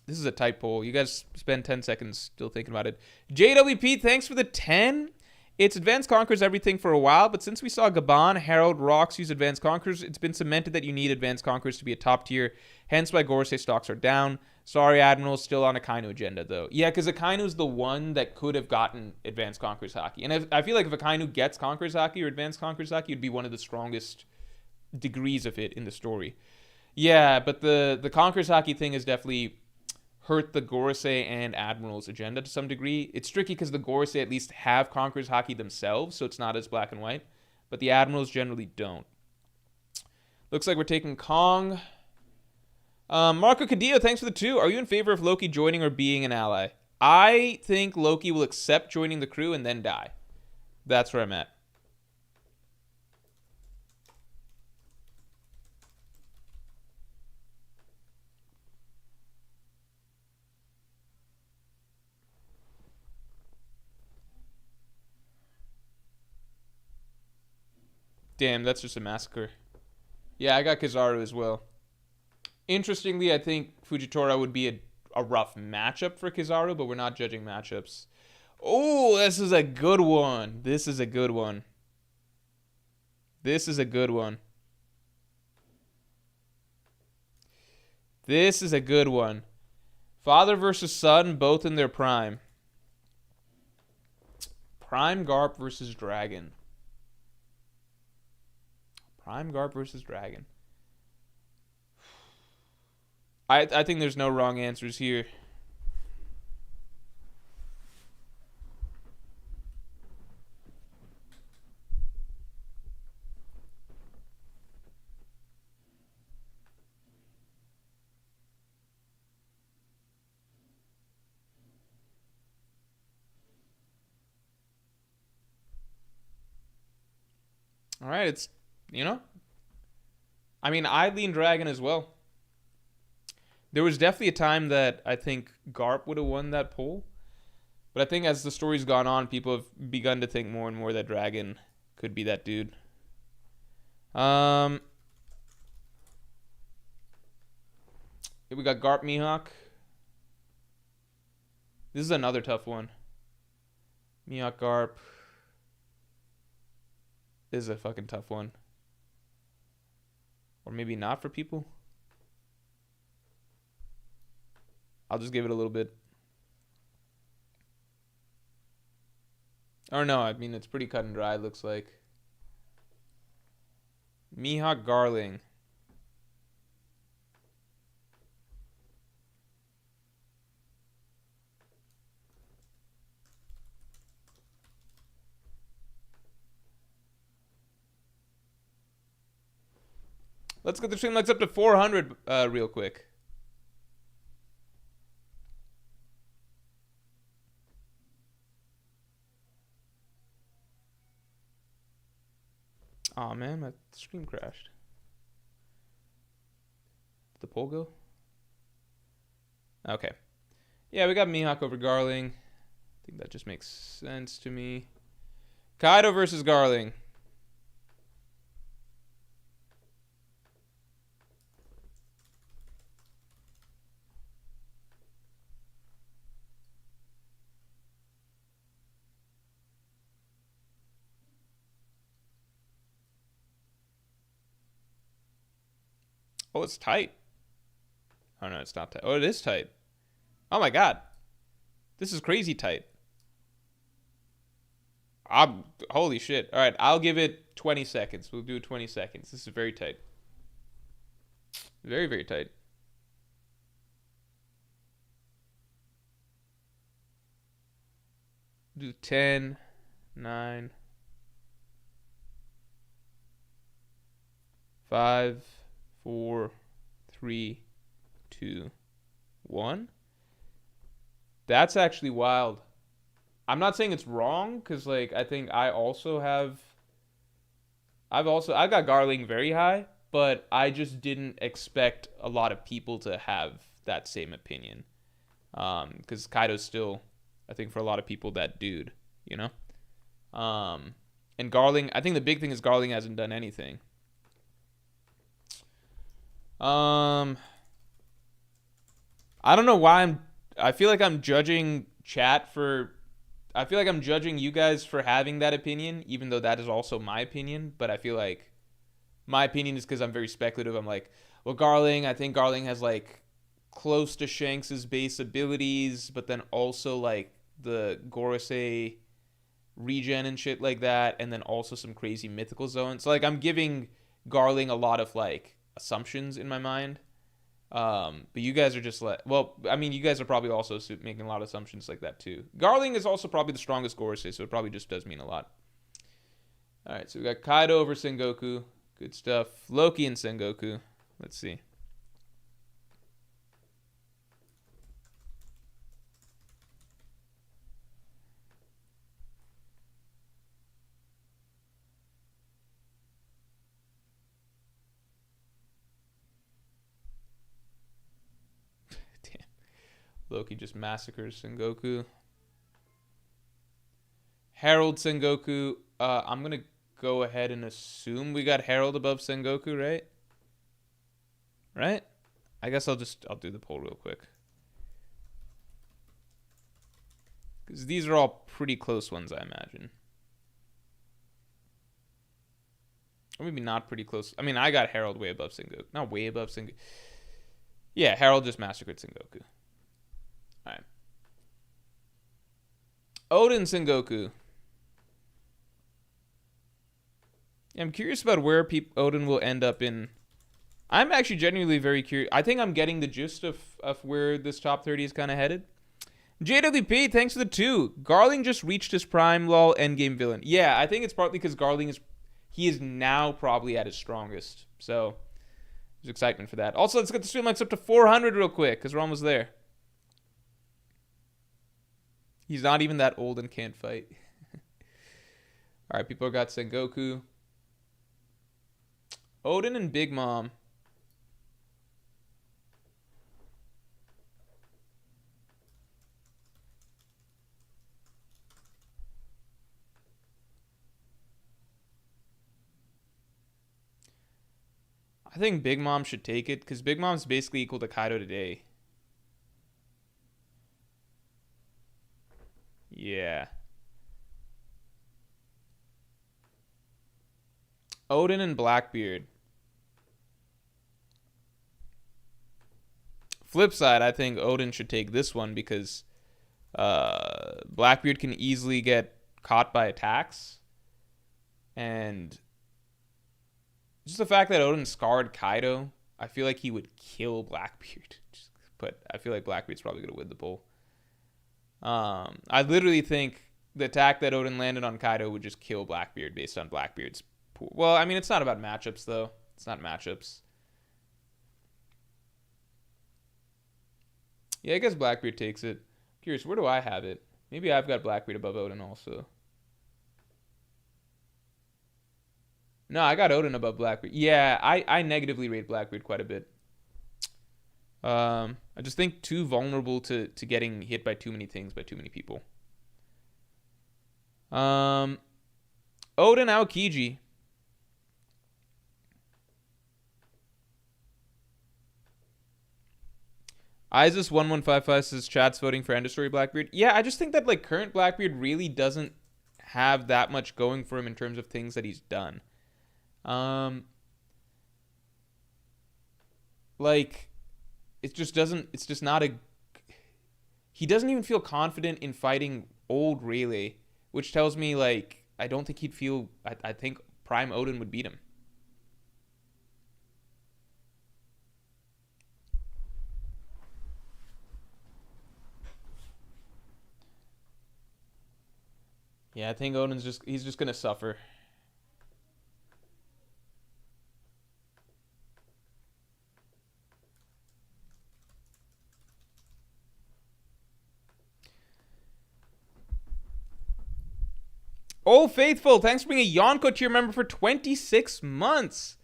This is a tight poll. You guys spend 10 seconds still thinking about it. JWP, thanks for the 10. It's Advanced Conquerors everything for a while, but since we saw Gabon, Herald, Rocks use Advanced Conquerors, it's been cemented that you need Advanced Conquerors to be a top tier, hence why Gorosei stocks are down. Sorry, Admiral, still on Akainu agenda, though. Yeah, because Akainu's the one that could have gotten Advanced Conquerors Haki. And I feel like if Akainu gets Conquerors Haki or Advanced Conquerors Haki, it'd be one of the strongest degrees of it in the story. Yeah, but the Conquerors Haki thing has definitely hurt the Gorosei and Admiral's agenda to some degree. It's tricky because the Gorosei at least have Conquerors Haki themselves, so it's not as black and white. But the Admirals generally don't. Looks like we're taking Kong. Marco Cadillo, thanks for the 2. Are you in favor of Loki joining or being an ally? I think Loki will accept joining the crew and then die. That's where I'm at. Damn, that's just a massacre. Yeah, I got Kizaru as well. Interestingly, I think Fujitora would be a rough matchup for Kizaru, but we're not judging matchups. Oh, this is a good one. This is a good one. This is a good one. This is a good one. Father versus son, both in their prime. Prime Garp versus Dragon. Prime Garp versus Dragon. I think there's no wrong answers here. All right, it's, you know, I mean, I lean Dragon as well. There was definitely a time that I think Garp would have won that poll. But I think as the story's gone on, people have begun to think more and more that Dragon could be that dude. We got Garp Mihawk. This is another tough one. Mihawk Garp. This is a fucking tough one. Or maybe not for people. I'll just give it a little bit. Or no, I mean, it's pretty cut and dry, it looks like. Mihawk Garling. Let's get the stream likes up to 400 real quick. Aw, man, my stream crashed. Did the poll go? Okay. Yeah, we got Mihawk over Garling. I think that just makes sense to me. Kaido versus Garling. Oh, it's tight. Oh, no, it's not tight. Oh, it is tight. Oh, my God. This is crazy tight. Holy shit. All right, I'll give it 20 seconds. We'll do 20 seconds. This is very tight. Very, very tight. Do 10, 9, 5, 4, 3, 2, 1. That's actually wild. I'm not saying it's wrong, because like I think I got Garling very high, but I just didn't expect a lot of people to have that same opinion. Because Kaido's still, I think for a lot of people, that dude, you know? And Garling, I think the big thing is Garling hasn't done anything. I don't know why I feel like I'm judging I feel like I'm judging you guys for having that opinion, even though that is also my opinion. But I feel like my opinion is because I'm very speculative. I'm like, well, I think Garling has like close to Shanks' base abilities, but then also like the Gorosei regen and shit like that, and then also some crazy mythical zones. So like I'm giving Garling a lot of like assumptions in my mind. But you guys are just like, well, I mean, you guys are probably also making a lot of assumptions like that too. Garling is also probably the strongest Gorosei, so it probably just does mean a lot. All right, so we got Kaido over Sengoku. Good stuff. Loki and Sengoku. Let's see. Loki just massacres Sengoku. Herald Sengoku. I'm going to go ahead and assume we got Herald above Sengoku, right? Right? I guess I'll do the poll real quick. Because these are all pretty close ones, I imagine. Or maybe not pretty close. I mean, I got Herald way above Sengoku. Not way above Sengoku. Yeah, Herald just massacred Sengoku. All right. Oden Sengoku. I'm curious about where Oden will end up in. I'm actually genuinely very curious. I think I'm getting the gist of where this top 30 is kind of headed. JWP, thanks for the 2. Garling just reached his prime, lol, endgame villain. Yeah, I think it's partly because Garling is now probably at his strongest. So there's excitement for that. Also, let's get the stream likes up to 400 real quick, because we're almost there. He's not even that old and can't fight. All right, people got Sengoku. Oden and Big Mom. I think Big Mom should take it, because Big Mom's basically equal to Kaido today. Yeah. Oden and Blackbeard. Flip side, I think Oden should take this one because Blackbeard can easily get caught by attacks. And just the fact that Odin scarred Kaido, I feel like he would kill Blackbeard. But I feel like Blackbeard's probably going to win the poll. I literally think the attack that Odin landed on Kaido would just kill Blackbeard based on Blackbeard's pool. Well, I mean, it's not about matchups, though. It's not matchups. Yeah, I guess Blackbeard takes it. Curious, where do I have it? Maybe I've got Blackbeard above Odin also. No, I got Odin above Blackbeard. Yeah, I negatively rate Blackbeard quite a bit. I just think too vulnerable to getting hit by too many things by too many people. Odin Aokiji. Isis1155 says chat's voting for End-of-Story Blackbeard. Yeah, I just think that like current Blackbeard really doesn't have that much going for him in terms of things that he's done. Like it just doesn't. It's just not a. He doesn't even feel confident in fighting old Rayleigh, which tells me like I don't think he'd feel. I think Prime Odin would beat him. Yeah, I think Odin's he's just gonna suffer. Oh, Faithful, thanks for being a Yonko tier member for 26 months.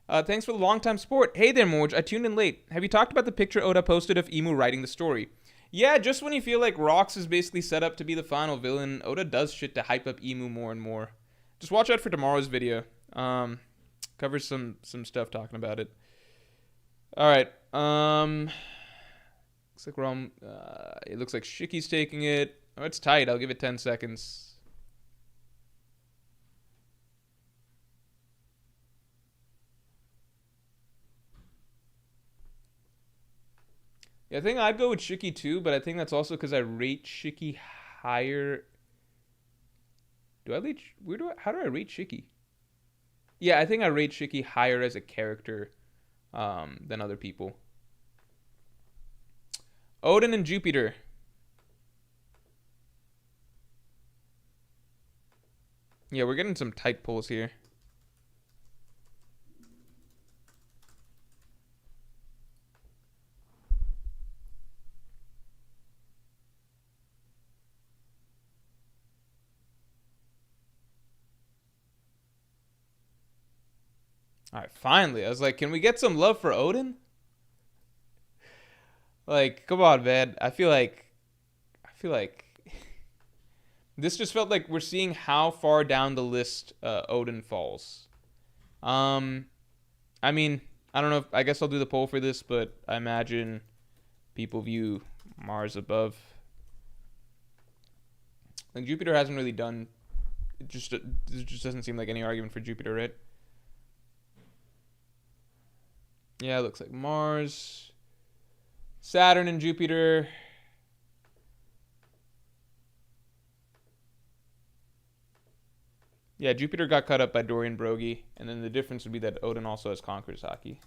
Thanks for the long-time support. Hey there, Morge. I tuned in late. Have you talked about the picture Oda posted of Imu writing the story? Yeah, just when you feel like Rox is basically set up to be the final villain, Oda does shit to hype up Imu more and more. Just watch out for tomorrow's video. Covers some stuff talking about it. All right. Looks like we're on. It looks like Shiki's taking it. Oh, it's tight. I'll give it 10 seconds. Yeah, I think I'd go with Shiki too, but I think that's also because I rate Shiki higher. How do I rate Shiki? Yeah, I think I rate Shiki higher as a character than other people. Odin and Jupiter. Yeah, we're getting some tight pulls here. All right, finally. I was like, can we get some love for Odin? Like, come on, man. I feel like this just felt like we're seeing how far down the list Odin falls. I mean, I don't know. I guess I'll do the poll for this, but I imagine people view Mars above. Like Jupiter hasn't really done. It just doesn't seem like any argument for Jupiter, right? Yeah, it looks like Mars, Saturn, and Jupiter. Yeah, Jupiter got cut up by Dorian Brogy, and then the difference would be that Odin also has Conqueror's Haki.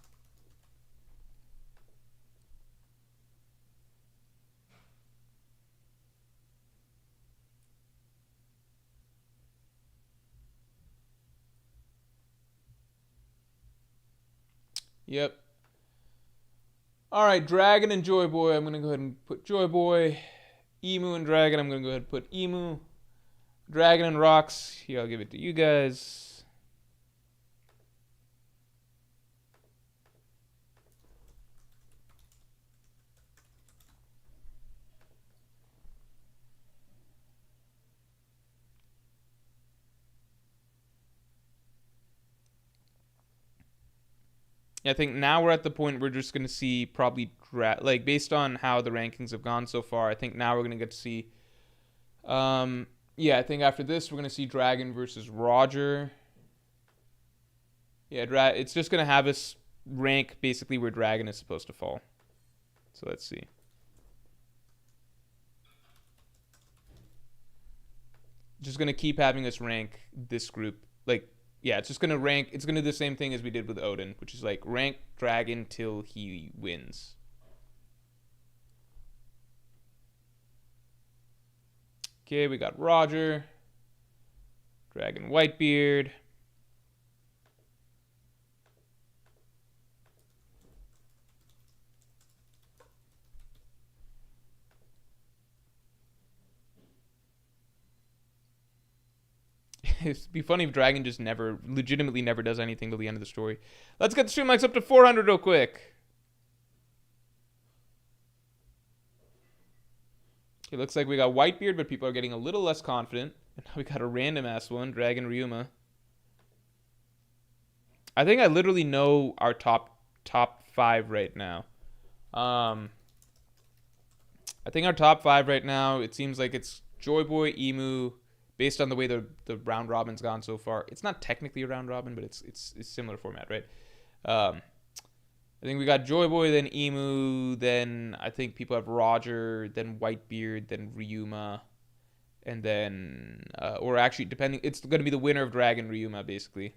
Yep. All right, Dragon and Joy Boy. I'm going to go ahead and put Joy Boy. Emu and Dragon. I'm going to go ahead and put Emu. Dragon and Rocks. Here, I'll give it to you guys. I think now we're at the point we're just going to see probably, like, based on how the rankings have gone so far, I think now we're going to get to see, yeah, I think after this, we're going to see Dragon versus Roger. Yeah, it's just going to have us rank basically where Dragon is supposed to fall. So let's see. just gonna keep having us rank this group. Like, yeah, it's just gonna rank. It's gonna do the same thing as we did with Odin, which is like rank Dragon till he wins. Okay, we got Roger, Dragon Whitebeard. It'd be funny if Dragon just legitimately never does anything till the end of the story. Let's get the stream likes up to 400 real quick. It looks like we got Whitebeard, but people are getting a little less confident. And now we got a random ass one, Dragon Ryuma. I think I literally know our top 5 right now. I think our top 5 right now, it seems like it's Joy Boy, Emu, based on the way the round robin's gone so far. It's not technically a round robin, but it's similar format, right? I think we got Joy Boy, then Emu, then I think people have Roger, then Whitebeard, then Ryuma, and then or actually depending, it's going to be the winner of Dragon Ryuma basically.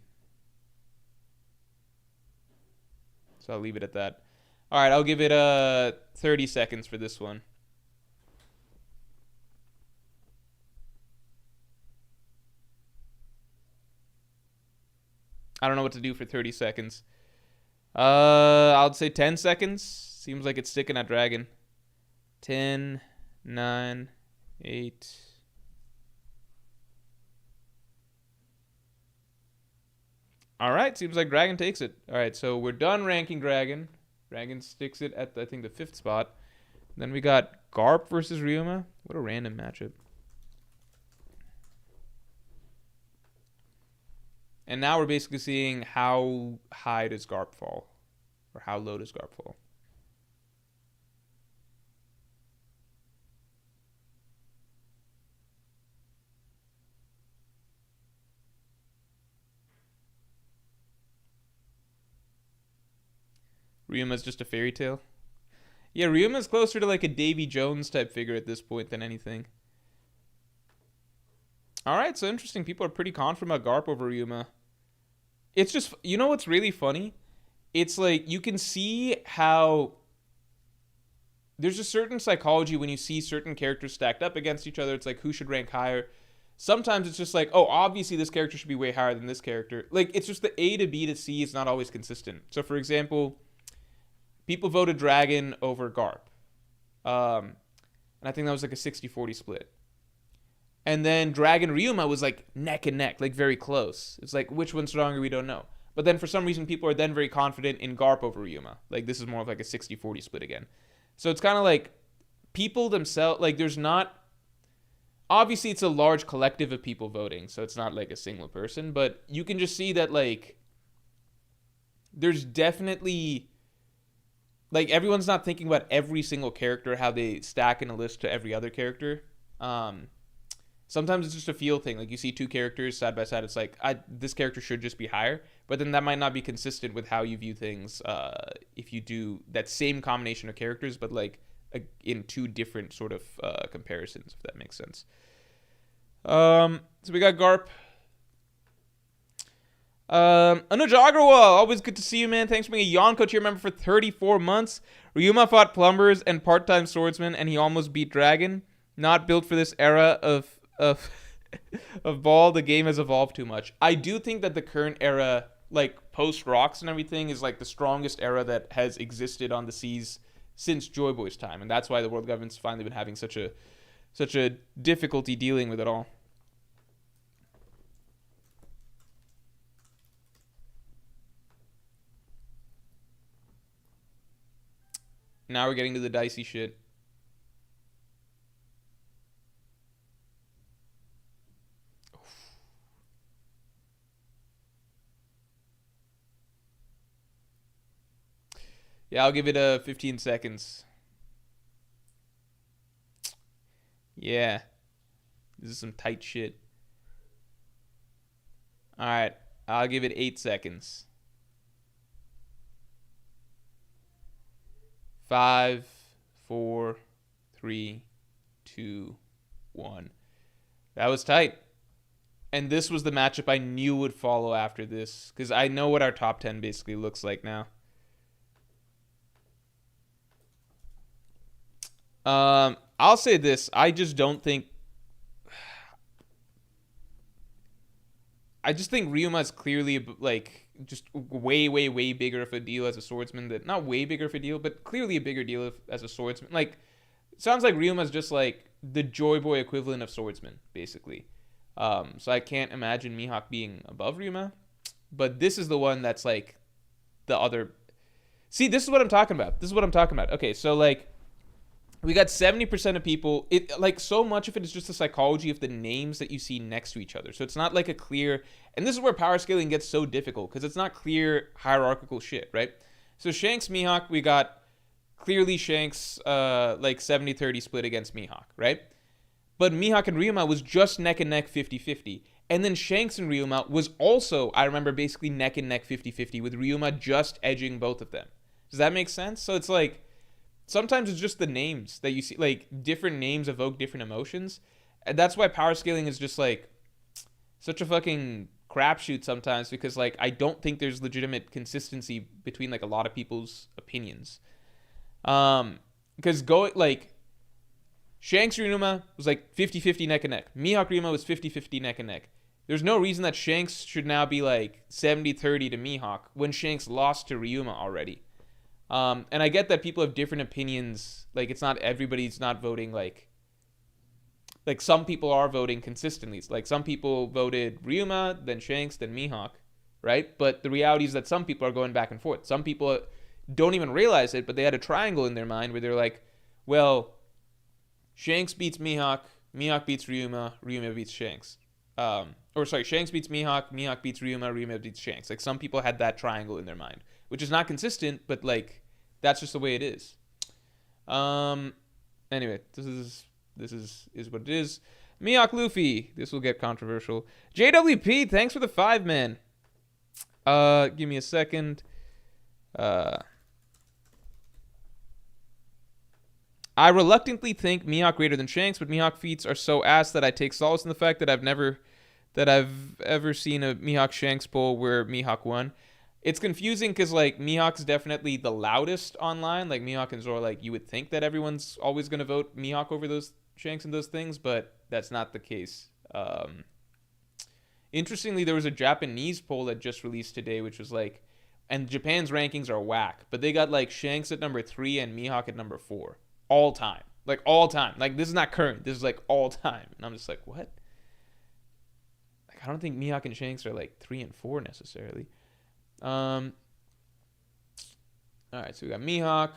So I'll leave it at that. All right, I'll give it 30 seconds for this one. I don't know what to do for 30 seconds. I'll say 10 seconds. Seems like it's sticking at Dragon. 10, 9, 8. All right, seems like Dragon takes it. All right, so we're done ranking Dragon. Dragon sticks it at, I think, the 5th spot. Then we got Garp versus Ryuma. What a random matchup. And now we're basically seeing how high does Garp fall? Or how low does Garp fall? Ryuma's just a fairy tale. Yeah, Ryuma's closer to like a Davy Jones type figure at this point than anything. All right, so interesting. People are pretty confident about Garp over Ryuma. It's just, you know what's really funny? It's like you can see how there's a certain psychology when you see certain characters stacked up against each other. It's like who should rank higher. Sometimes it's just like, oh, obviously this character should be way higher than this character. Like, it's just the A to B to C is not always consistent. So, for example, people voted Dragon over Garp. And I think that was like a 60-40 split. And then Dragon Ryuma was like neck and neck, like very close. It's like, which one's stronger? We don't know. But then for some reason, people are then very confident in Garp over Ryuma. Like, this is more of like a 60-40 split again. So it's kind of like people themselves, like there's not, obviously it's a large collective of people voting. So it's not like a single person, but you can just see that like there's definitely, like everyone's not thinking about every single character, how they stack in a list to every other character. Sometimes it's just a feel thing. Like you see two characters side by side. It's like, this character should just be higher. But then that might not be consistent with how you view things if you do that same combination of characters, but like in two different sort of comparisons, if that makes sense. So we got Garp. Anuj Agrawal, always good to see you, man. Thanks for being a Yonko tier member for 34 months. Ryuma fought plumbers and part-time swordsmen, and he almost beat Dragon. Not built for this era of ball. The game has evolved too much. I do think that the current era, like post rocks and everything, is like the strongest era that has existed on the seas since Joy Boy's time, and that's why the world government's finally been having such a difficulty dealing with it all. Now we're getting to the dicey shit. Yeah, I'll give it 15 seconds. Yeah. This is some tight shit. Alright, I'll give it 8 seconds. 5, 4, 3, 2, 1. That was tight. And this was the matchup I knew would follow after this, because I know what our top 10 basically looks like now. I'll say this. I just think Ryuma is clearly like just way, way, way bigger of a deal as a swordsman. That not way bigger of a deal, but clearly a bigger deal as a swordsman. Like, it sounds like Ryuma is just like the Joy Boy equivalent of swordsman, basically. So I can't imagine Mihawk being above Ryuma, but this is the one that's like the other. See, this is what I'm talking about. Okay, so like we got 70% of people. It like so much of it is just the psychology of the names that you see next to each other. So it's not like a clear. And this is where power scaling gets so difficult because it's not clear hierarchical shit, right? So Shanks Mihawk, we got clearly Shanks like 70-30 split against Mihawk, right? But Mihawk and Ryuma was just neck and neck 50-50. And then Shanks and Ryuma was also, I remember, basically neck and neck 50-50 with Ryuma just edging both of them. Does that make sense? So it's like sometimes it's just the names that you see, like different names evoke different emotions. And that's why power scaling is just like such a fucking crapshoot sometimes, because like I don't think there's legitimate consistency between like a lot of people's opinions. Because going like Shanks Ryuma was like 50-50 neck and neck. Mihawk Ryuma was 50-50 neck and neck. There's no reason that Shanks should now be like 70-30 to Mihawk when Shanks lost to Ryuma already. And I get that people have different opinions. Like, it's not everybody's not voting like some people are voting consistently. Like some people voted Ryuma, then Shanks, then Mihawk, right? But the reality is that some people are going back and forth. Some people don't even realize it, but they had a triangle in their mind where they're like, well, Shanks beats Mihawk, Mihawk beats Ryuma, Ryuma beats Shanks. Shanks beats Mihawk, Mihawk beats Ryuma, Ryuma beats Shanks. Like, some people had that triangle in their mind, which is not consistent, but like that's just the way it is. Anyway, this is what it is. Mihawk Luffy. This will get controversial. JWP, thanks for the 5, man. Give me a second. I reluctantly think Mihawk greater than Shanks, but Mihawk feats are so ass that I take solace in the fact that I've ever seen a Mihawk Shanks poll where Mihawk won. It's confusing because like Mihawk's definitely the loudest online. Like Mihawk and Zoro, like you would think that everyone's always gonna vote Mihawk over those Shanks and those things, but that's not the case. Interestingly, there was a Japanese poll that just released today, which was like, and Japan's rankings are whack, but they got like Shanks at number 3 and Mihawk at number 4. All time. Like, all time. Like, this is not current. This is, like, all time. And I'm just like, what? Like, I don't think Mihawk and Shanks are, like, 3 and 4 necessarily. Alright, so we got Mihawk.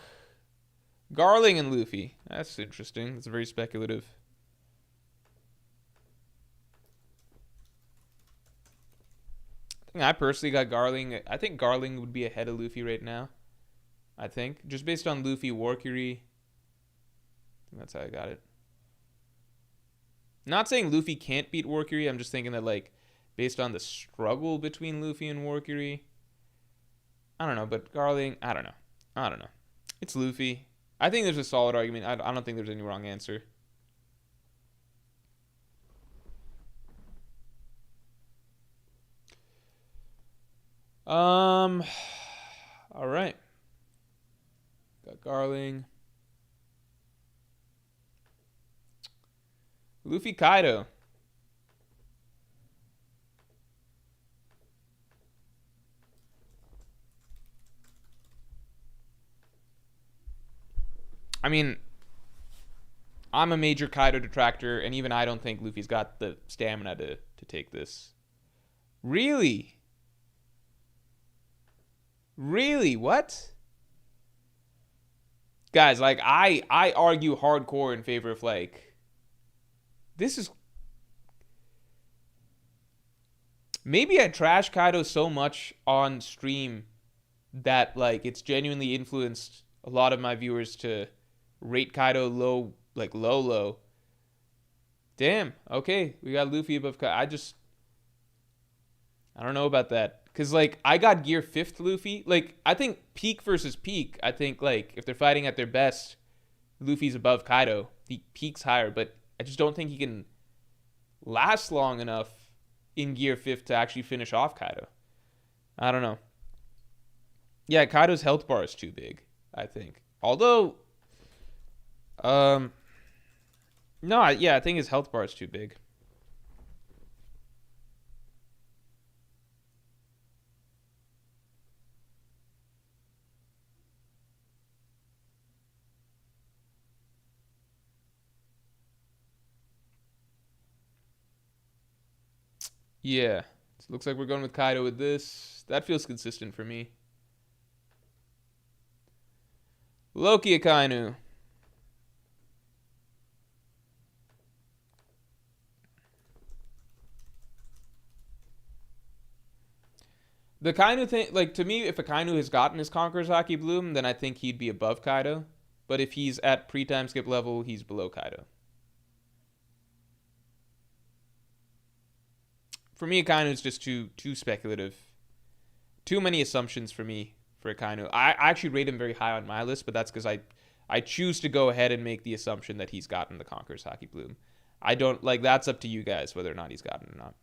Garling and Luffy. That's interesting. That's very speculative. I personally got Garling. I think Garling would be ahead of Luffy right now. I think. Just based on Luffy, Warcury. That's how I got it. Not saying Luffy can't beat Warcury. I'm just thinking that, like, based on the struggle between Luffy and Warcury, I don't know. But Garling, I don't know. It's Luffy. I think there's a solid argument. I don't think there's any wrong answer. All right. Got Garling. Luffy Kaido. I mean, I'm a major Kaido detractor, and even I don't think Luffy's got the stamina to take this. Really? Really? What? Guys, like, I argue hardcore in favor of, like, this is... Maybe I trash Kaido so much on stream that, like, it's genuinely influenced a lot of my viewers to rate Kaido low, like, low. Damn. Okay, we got Luffy above Kaido. I don't know about that. Because, like, I got gear 5th Luffy. Like, I think peak versus peak, I think, like, if they're fighting at their best, Luffy's above Kaido. He peaks higher, but I just don't think he can last long enough in Gear 5th to actually finish off Kaido. I don't know. Yeah, Kaido's health bar is too big, I think. Although, no, I think his health bar is too big. Yeah, so looks like we're going with Kaido with this. That feels consistent for me. Loki Akainu. The Akainu thing, like, to me, if Akainu has gotten his Conqueror's Haki Bloom, then I think he'd be above Kaido. But if he's at pre-time skip level, he's below Kaido. For me, Akainu is just too speculative. Too many assumptions for me for Akainu. I actually rate him very high on my list, but that's because I choose to go ahead and make the assumption that he's gotten the Conqueror's Haki Bloom. I don't, like, that's up to you guys whether or not he's gotten it or not.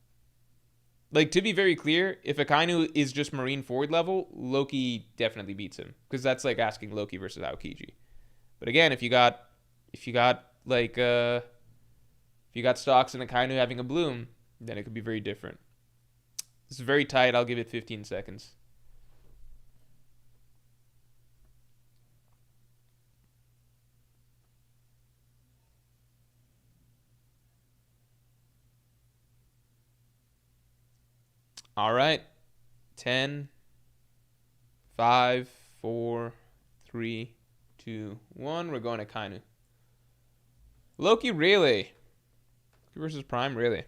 Like, to be very clear, if Akainu is just Marine Forward level, Loki definitely beats him. Because that's like asking Loki versus Aokiji. But again, if you got stocks in Akainu having a bloom, then it could be very different. This is very tight. I'll give it 15 seconds. All right. 10, 5, 4, 3, 2, 1. We're going to Akainu. Loki Rayleigh. Loki versus Prime Rayleigh.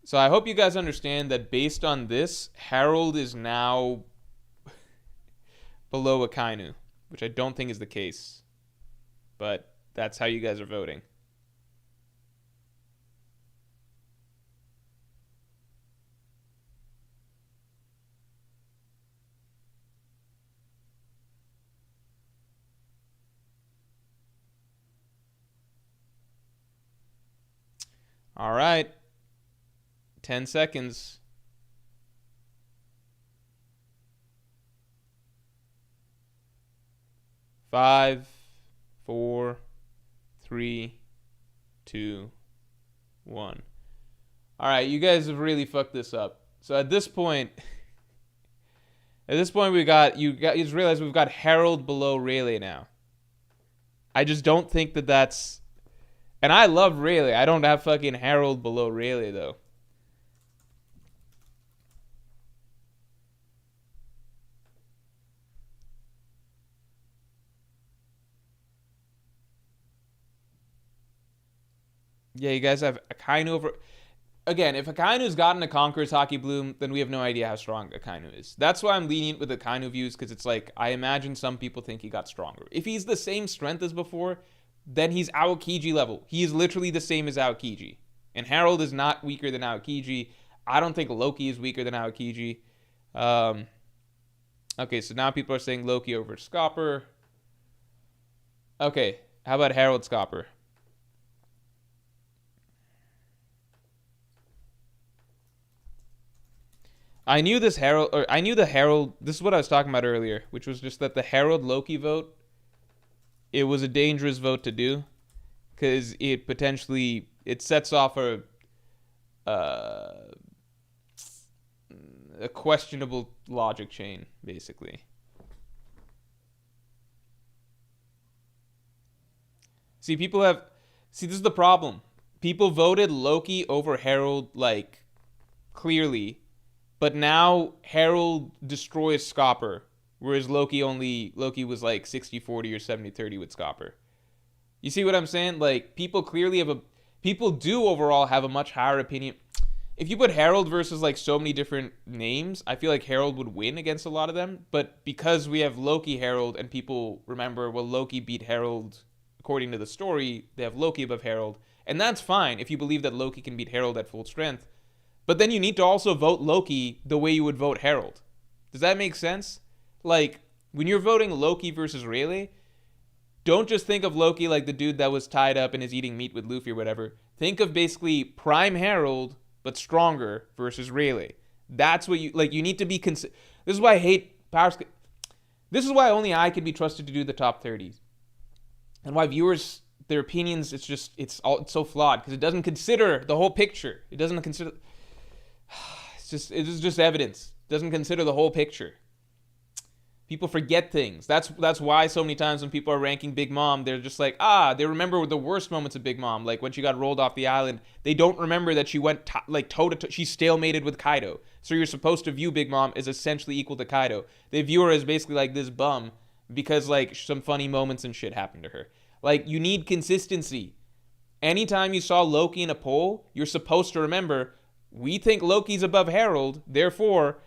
So I hope you guys understand that based on this, Harold is now below Akainu, which I don't think is the case. But that's how you guys are voting. All right. 10 seconds. 5, 4, 3, 2, 1. All right, you guys have really fucked this up. So at this point, we got you guys realize we've got Harold below Rayleigh now. I just don't think that that's, and I love Rayleigh. I don't have fucking Harold below Rayleigh though. Yeah, you guys have Akainu over. Again, if Akainu's gotten a Conqueror's Haki Bloom, then we have no idea how strong Akainu is. That's why I'm lenient with Akainu views, because it's like, I imagine some people think he got stronger. If he's the same strength as before, then he's Aokiji level. He is literally the same as Aokiji. And Harold is not weaker than Aokiji. I don't think Loki is weaker than Aokiji. Okay, so now people are saying Loki over Scopper. Okay, how about Harold Scopper? I knew the Herald, this is what I was talking about earlier, which was just that the Herald Loki vote, it was a dangerous vote to do, because it sets off a questionable logic chain, basically. See, this is the problem. People voted Loki over Herald, like, clearly. But now Harold destroys Scopper, whereas Loki was like 60-40 or 70-30 with Scopper. You see what I'm saying? Like, people do overall have a much higher opinion. If you put Harold versus like so many different names, I feel like Harold would win against a lot of them. But because we have Loki Harold and people remember, well, Loki beat Harold according to the story, they have Loki above Harold. And that's fine if you believe that Loki can beat Harold at full strength. But then you need to also vote Loki the way you would vote Harold. Does that make sense? Like, When you're voting Loki versus Rayleigh, don't just think of Loki like the dude that was tied up and is eating meat with Luffy or whatever. Think of basically Prime Herald, but stronger versus Rayleigh. That's what you like. You need to be. This is why I hate power. This is why only I can be trusted to do the top 30s, and why viewers, their opinions, it's so flawed because it doesn't consider the whole picture. It doesn't consider. It is just evidence. It doesn't consider the whole picture. People forget things. That's why so many times when people are ranking Big Mom, they're just like, they remember the worst moments of Big Mom, like when she got rolled off the island. They don't remember that she went toe to toe. She stalemated with Kaido. So you're supposed to view Big Mom as essentially equal to Kaido. They view her as basically like this bum because like some funny moments and shit happened to her. Like, you need consistency. Anytime you saw Loki in a poll, you're supposed to remember, we think Loki's above Herald, therefore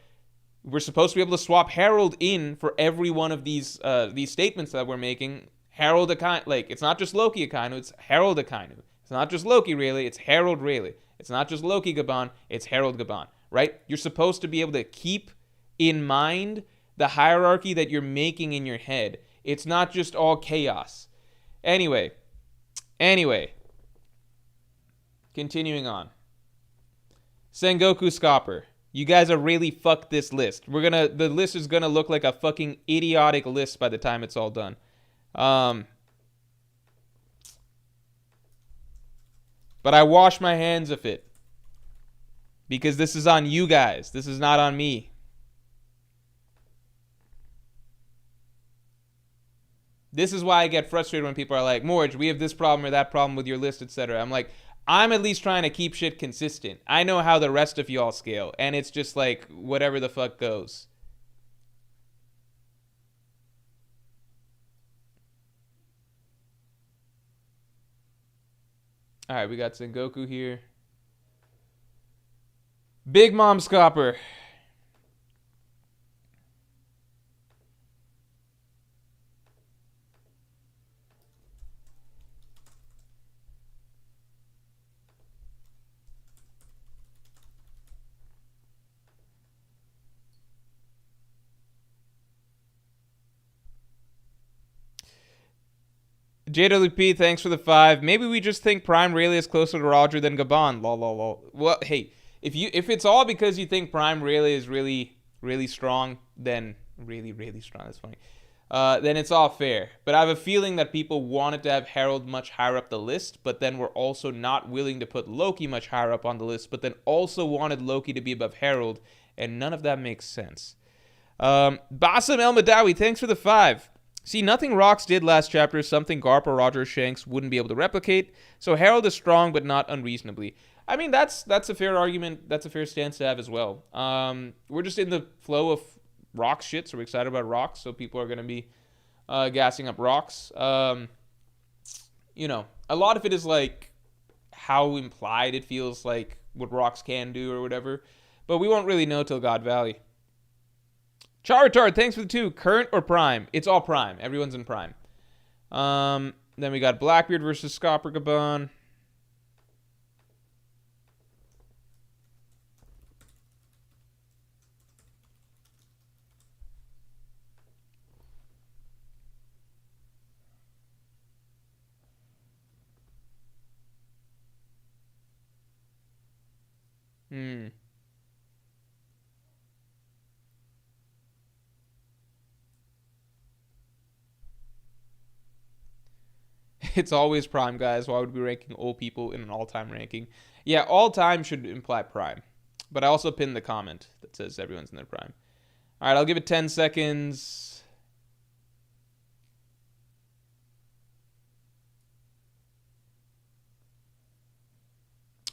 we're supposed to be able to swap Herald in for every one of these statements that we're making. Herald Akainu, like, it's not just Loki Akainu, it's Herald Akainu. It's not just Loki Rayleigh, it's Herald Rayleigh. It's not just Loki Gaban, it's Herald Gaban, right? You're supposed to be able to keep in mind the hierarchy that you're making in your head. It's not just all chaos. Anyway. Continuing on. Sengoku Scopper. You guys are really fucked this list. The list is gonna look like a fucking idiotic list by the time it's all done. But I wash my hands of it. Because this is on you guys. This is not on me. This is why I get frustrated when people are like, Morge, we have this problem or that problem with your list, etc. I'm like, I'm at least trying to keep shit consistent. I know how the rest of y'all scale, and it's just like whatever the fuck goes. All right, we got Sengoku here. Big Mom Scopper. JWP, thanks for the 5. Maybe we just think Prime Rayleigh is closer to Roger than Gaban. Lol, lol, lol. Well, hey, if it's all because you think Prime Rayleigh is really, really strong, then really, really strong. That's funny. Then it's all fair. But I have a feeling that people wanted to have Herald much higher up the list, but then were also not willing to put Loki much higher up on the list, but then also wanted Loki to be above Herald, and none of that makes sense. Bassam El Madawi, thanks for the 5. See, nothing Rocks did last chapter is something Garp or Roger Shanks wouldn't be able to replicate, so Herald is strong but not unreasonably. I mean, that's a fair argument. That's a fair stance to have as well. We're just in the flow of Rocks shit, so we're excited about Rocks, so people are going to be gassing up Rocks. You know, a lot of it is like how implied it feels like what Rocks can do or whatever, but we won't really know till God Valley. Charizard, thanks for the 2. Current or Prime? It's all Prime. Everyone's in Prime. Then we got Blackbeard versus Scopper Gaban. It's always Prime, guys. Why would we be ranking old people in an all-time ranking? Yeah, all-time should imply Prime. But I also pinned the comment that says everyone's in their Prime. All right, I'll give it 10 seconds.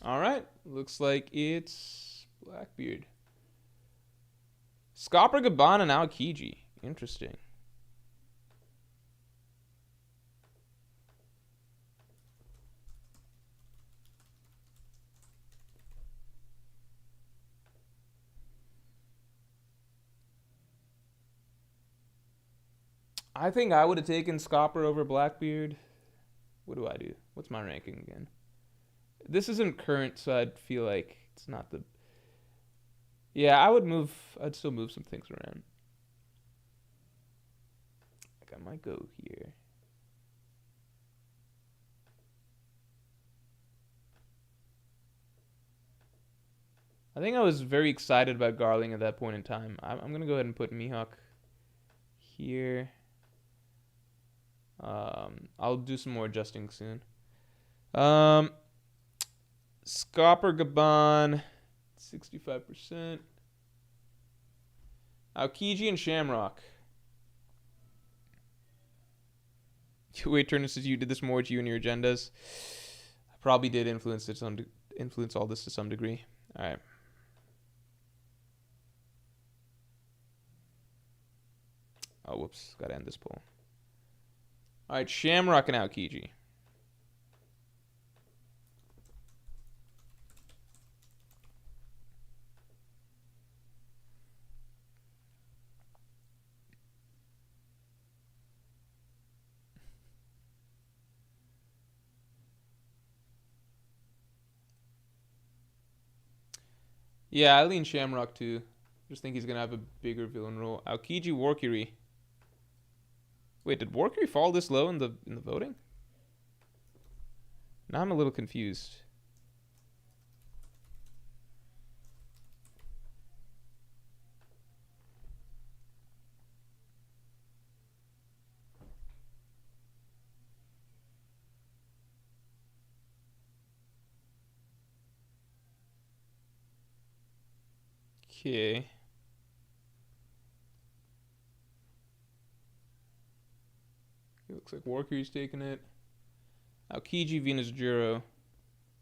All right, looks like it's Blackbeard. Scopper, Gaban, and Aokiji. Interesting. I think I would have taken Scopper over Blackbeard. What do I do? What's my ranking again? This isn't current, so I'd feel like it's not the... Yeah, I'd still move some things around. I might go here. I think I was very excited about Garling at that point in time. I'm going to go ahead and put Mihawk here. I'll do some more adjusting soon. Scopper Gaban, 65%. Aokiji and Shamrock. Wait, Turnus says you did this more to you and your agendas. I probably did influence all this to some degree. All right. Oh, whoops. Gotta end this poll. All right, Shamrock and Aokiji. Yeah, I lean Shamrock too. Just think he's gonna have a bigger villain role. Aokiji, Warkiri. Wait, did Warkiri fall this low in the voting? Now I'm a little confused. Okay. It looks like Warkiri's taking it. Aokiji, Venus Juro.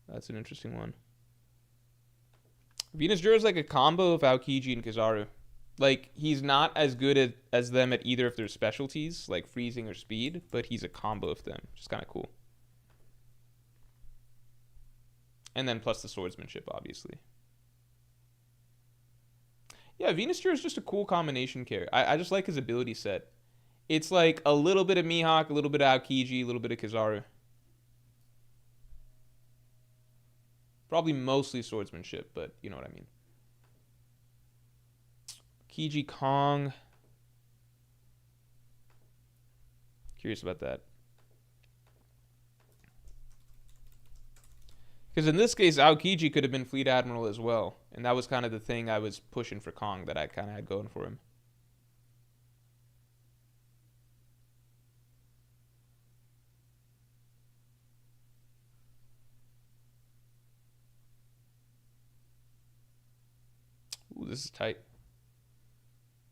That's an interesting one. Venus Juro is like a combo of Aokiji and Kizaru. Like, he's not as good as them at either of their specialties, like freezing or speed, but he's a combo of them, which is kind of cool. And then plus the swordsmanship, obviously. Yeah, Venus Juro is just a cool combination character. I just like his ability set. It's like a little bit of Mihawk, a little bit of Aokiji, a little bit of Kizaru. Probably mostly swordsmanship, but you know what I mean. Kiji Kong. Curious about that. Because in this case, Aokiji could have been Fleet Admiral as well. And that was kind of the thing I was pushing for Kong that I kind of had going for him. Ooh, this is tight.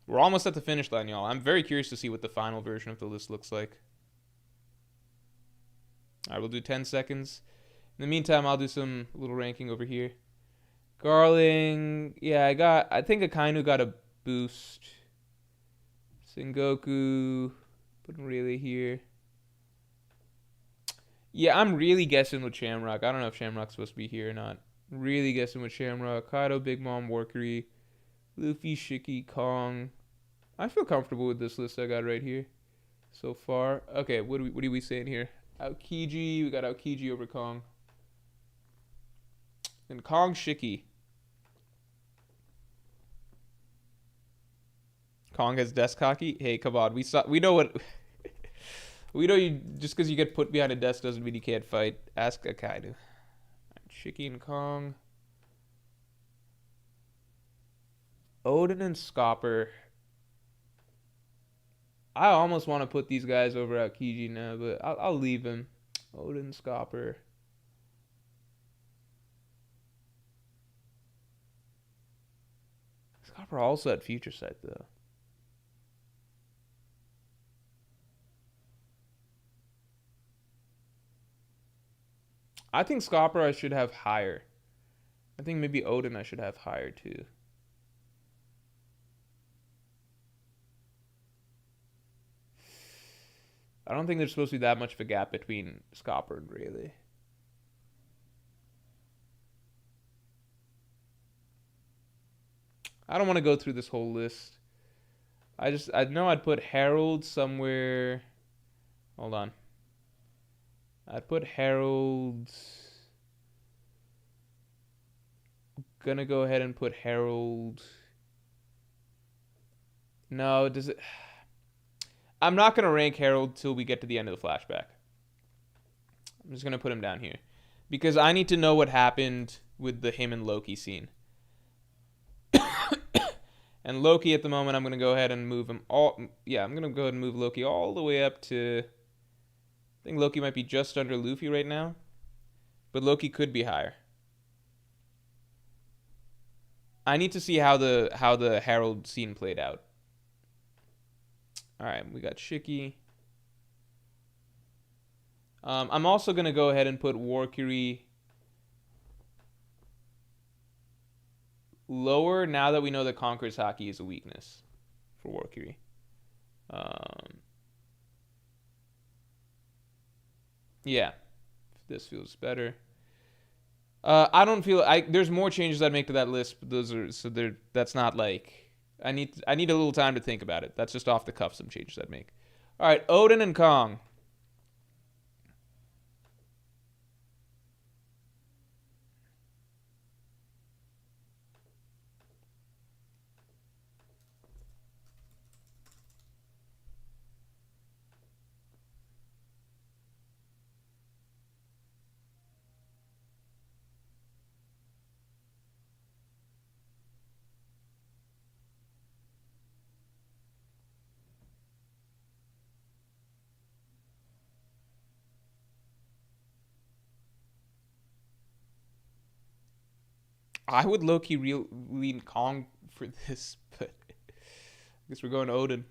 We're almost at the finish line, y'all. I'm very curious to see what the final version of the list looks like. All right, we'll do 10 seconds. In the meantime, I'll do some little ranking over here. Garling, yeah, I think Akainu got a boost. Sengoku, but really here. Yeah, I'm really guessing with Shamrock. I don't know if Shamrock's supposed to be here or not. Really guessing with Shamrock. Kaido, Big Mom, Warkiri, Luffy, Shiki, Kong. I feel comfortable with this list I got right here so far. Okay, what are we saying here? Aokiji, we got Aokiji over Kong. And Kong, Shiki. Kong has desk hockey. Hey, come on, we know what. We know you just because you get put behind a desk doesn't mean you can't fight. Ask a Kaido. Shiki and Kong. Odin and Scopper. I almost want to put these guys over Aokiji now, but I'll leave him. Odin, Scopper. Scopper also had Future Sight, though. I think Scopper I should have higher. I think maybe Odin I should have higher, too. I don't think there's supposed to be that much of a gap between Scopper and Rayleigh. I don't want to go through this whole list. I know I'd put Harold somewhere. Hold on. I'd put Harold. Gonna go ahead and put Harold. No, does it? I'm not gonna rank Harold till we get to the end of the flashback. I'm just gonna put him down here because I need to know what happened with the him and Loki scene. And Loki at the moment, I'm gonna go ahead and move him all. Yeah, I'm gonna go ahead and move Loki all the way up to. I think Loki might be just under Luffy right now, but Loki could be higher. I need to see how the Harold scene played out. All right, we got Shiki. I'm also gonna go ahead and put Warkiri lower now that we know that Conqueror's Haki is a weakness for Warkiri. Yeah, this feels better. I don't feel there's more changes I'd make to that list, but those are so they're that's not like I need a little time to think about it. That's just off the cuff some changes I'd make. All right, Odin and Kong. I would low-key lean Kong for this, but I guess we're going to Odin.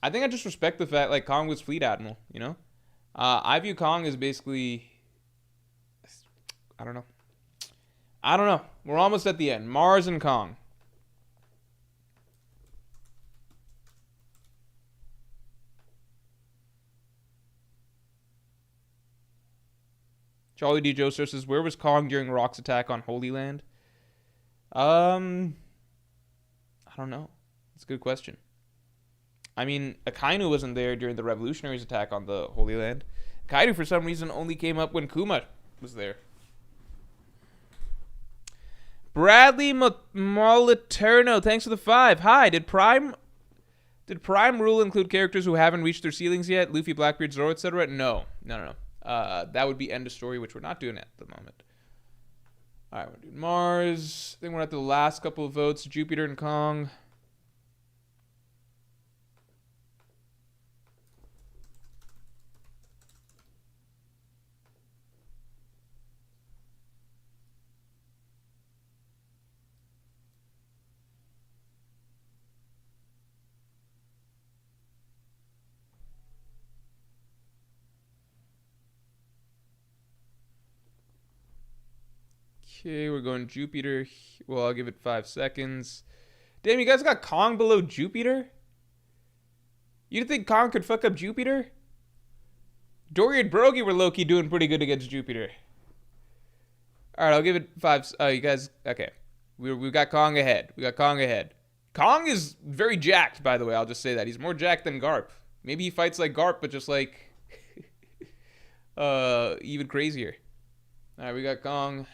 I think I just respect the fact like Kong was Fleet Admiral, you know? I view Kong as basically I don't know. I don't know. We're almost at the end. Mars and Kong. Charlie D. Joe says, where was Kong during Rock's attack on Holy Land? I don't know. That's a good question. I mean, Akainu wasn't there during the Revolutionaries' attack on the Holy Land. Kaido, for some reason, only came up when Kuma was there. Bradley Moliterno, thanks for the 5. Hi, did Prime Rule include characters who haven't reached their ceilings yet? Luffy, Blackbeard, Zoro, etc.? No. That would be end of story, which we're not doing at the moment. All right, we're doing Mars. I think we're at the last couple of votes. Jupiter and Kong. Okay, we're going Jupiter. Well, I'll give it 5 seconds. Damn, you guys got Kong below Jupiter? You didn't think Kong could fuck up Jupiter? Dory and Brogy were low-key doing pretty good against Jupiter. All right, I'll give it 5. You guys, okay. We've got Kong ahead. Kong is very jacked, by the way. I'll just say that. He's more jacked than Garp. Maybe he fights like Garp, but just like even crazier. All right, we got Kong.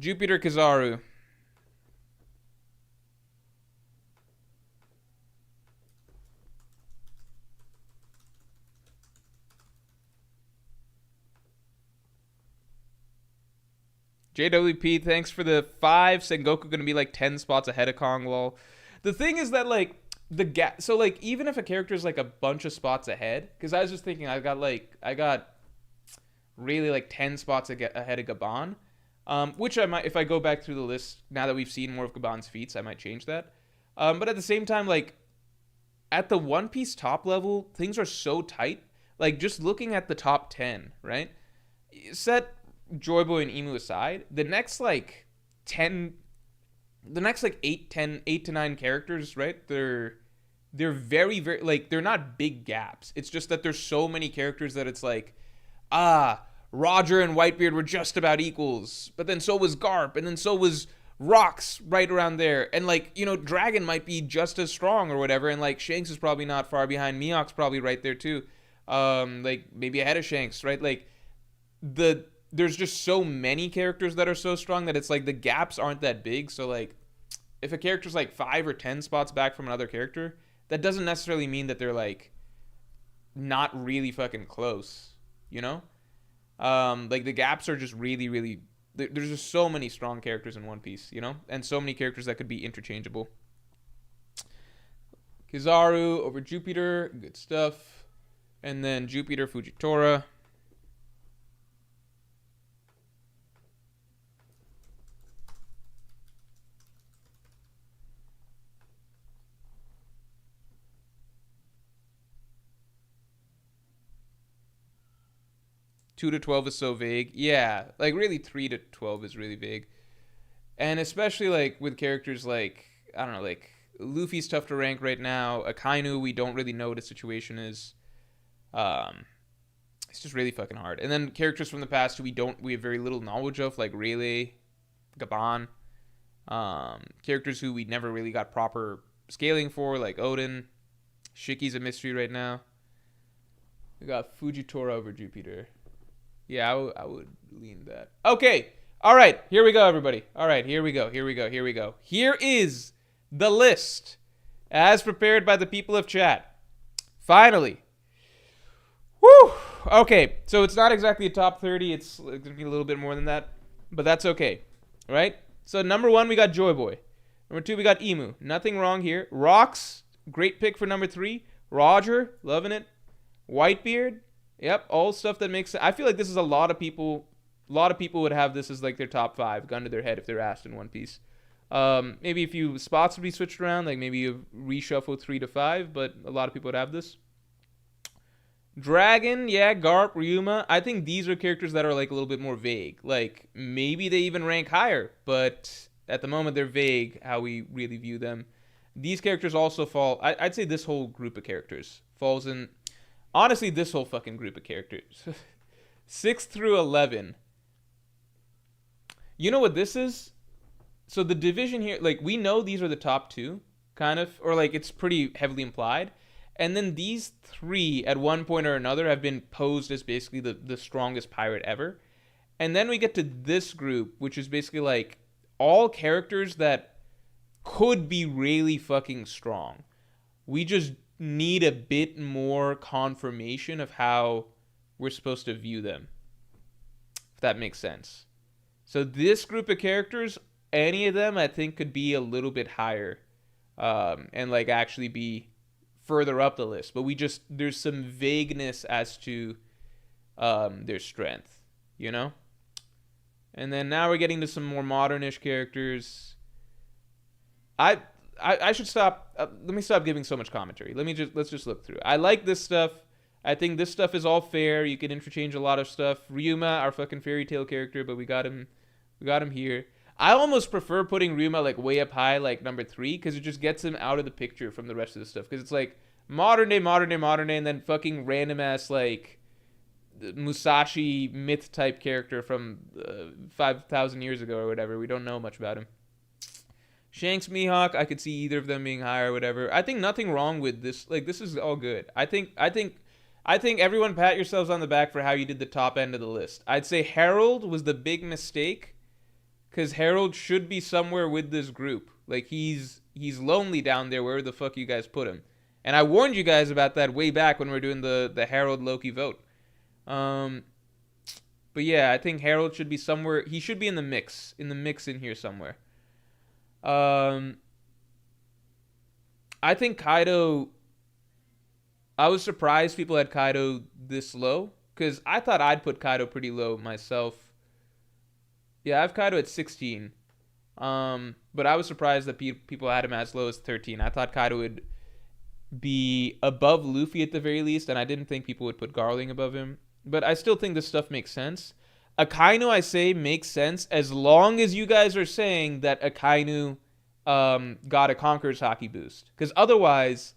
Jupiter, Kizaru. JWP, thanks for the 5. Sengoku gonna be like 10 spots ahead of Kong. Lol. The thing is that like the gap. So like even if a character is like a bunch of spots ahead, because I was just thinking I got really like 10 spots ahead of Gabon. Which I might, if I go back through the list, now that we've seen more of Gabon's feats, I might change that. But at the same time, like, at the One Piece top level, things are so tight. Like, just looking at the top 10, right? Set Joy Boy and Emu aside, the next, like, 8 to 9 characters, right? They're very, very, like, they're not big gaps. It's just that there's so many characters that it's like, Roger and Whitebeard were just about equals, but then so was Garp, and then so was Rocks right around there. And like, you know, Dragon might be just as strong or whatever, and like Shanks is probably not far behind. Mihawk's probably right there too. Like maybe ahead of Shanks, right? Like there's just so many characters that are so strong that it's like the gaps aren't that big. So like if a character's like 5 or 10 spots back from another character, that doesn't necessarily mean that they're like not really fucking close, you know? Like the gaps are just really, really. There's just so many strong characters in One Piece, you know, and so many characters that could be interchangeable. Kizaru over Jupiter, good stuff, and then Jupiter Fujitora. 2 to 12 is so vague. Yeah, like really 3 to 12 is really vague. And especially like with characters like, I don't know, like Luffy's tough to rank right now. Akainu, we don't really know what his situation is. It's just really fucking hard. And then characters from the past who we have very little knowledge of, like Rayleigh, Gaban. Characters who we never really got proper scaling for, like Odin. Shiki's a mystery right now. We got Fujitora over Jupiter. Yeah, I would lean that. Okay. All right. Here we go, everybody. All right. Here we go. Here is the list as prepared by the people of chat. Finally. Woo. Okay. So it's not exactly a top 30. It's going to be a little bit more than that. But that's okay. All right? So number 1, we got Joy Boy. Number 2, we got Emu. Nothing wrong here. Rocks. Great pick for number 3. Roger. Loving it. Whitebeard. Yep, all stuff that makes sense. I feel like this is a lot of people would have this as like their top 5, gun to their head if they're asked in One Piece. Maybe a few spots would be switched around, like maybe you reshuffle 3 to 5, but a lot of people would have this. Dragon, yeah, Garp, Ryuma. I think these are characters that are like a little bit more vague. Like maybe they even rank higher, but at the moment they're vague how we really view them. These characters also fall, I'd say this whole group of characters falls in. Honestly, this whole fucking group of characters. 6 through 11. You know what this is? So the division here, like, we know these are the top 2, kind of. Or, like, it's pretty heavily implied. And then these 3, at one point or another, have been posed as basically the strongest pirate ever. And then we get to this group, which is basically, like, all characters that could be really fucking strong. We just need a bit more confirmation of how we're supposed to view them, if that makes sense. So this group of characters, any of them I think could be a little bit higher, and like actually be further up the list, but there's some vagueness as to their strength, you know. And then now we're getting to some more modernish characters. I should stop. Let me stop giving so much commentary. Let's just look through. I like this stuff. I think this stuff is all fair. You can interchange a lot of stuff. Ryuma, our fucking fairy tale character, but we got him here. I almost prefer putting Ryuma like way up high, like number 3, because it just gets him out of the picture from the rest of the stuff. Because it's like modern day, and then fucking random ass like Musashi myth type character from 5,000 years ago or whatever. We don't know much about him. Shanks, Mihawk, I could see either of them being higher or whatever. I think nothing wrong with this. Like, this is all good. I think everyone pat yourselves on the back for how you did the top end of the list. I'd say Harold was the big mistake, because Harold should be somewhere with this group. Like, he's lonely down there wherever the fuck you guys put him. And I warned you guys about that way back when we were doing the Harold Loki vote. But yeah, I think Harold should be somewhere. He should be in the mix in here somewhere. I think Kaido, I was surprised people had Kaido this low, because I thought I'd put Kaido pretty low myself. Yeah, I have Kaido at 16. But I was surprised that people had him as low as 13. I thought Kaido would be above Luffy at the very least, and I didn't think people would put Garling above him. But I still think this stuff makes sense. Akainu, I say, makes sense as long as you guys are saying that Akainu got a Conqueror's Haki boost. Because otherwise,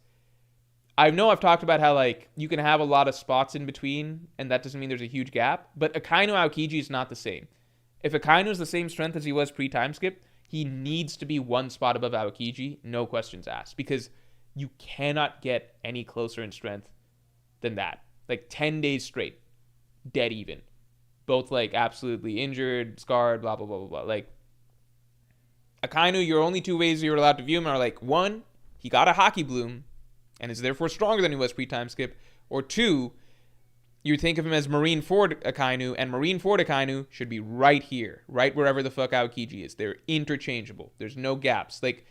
I know I've talked about how like you can have a lot of spots in between, and that doesn't mean there's a huge gap. But Akainu Aokiji is not the same. If Akainu is the same strength as he was pre-time skip, he needs to be one spot above Aokiji, no questions asked. Because you cannot get any closer in strength than that. Like 10 days straight, dead even. Both like absolutely injured, scarred, blah, blah, blah, blah, blah. Like, Akainu, your only 2 ways you're allowed to view him are like, 1, he got a Haki Bloom, and is therefore stronger than he was pre-time skip. Or 2, you think of him as Marineford Akainu, and Marineford Akainu should be right here, right wherever the fuck Aokiji is. They're interchangeable. There's no gaps. Like,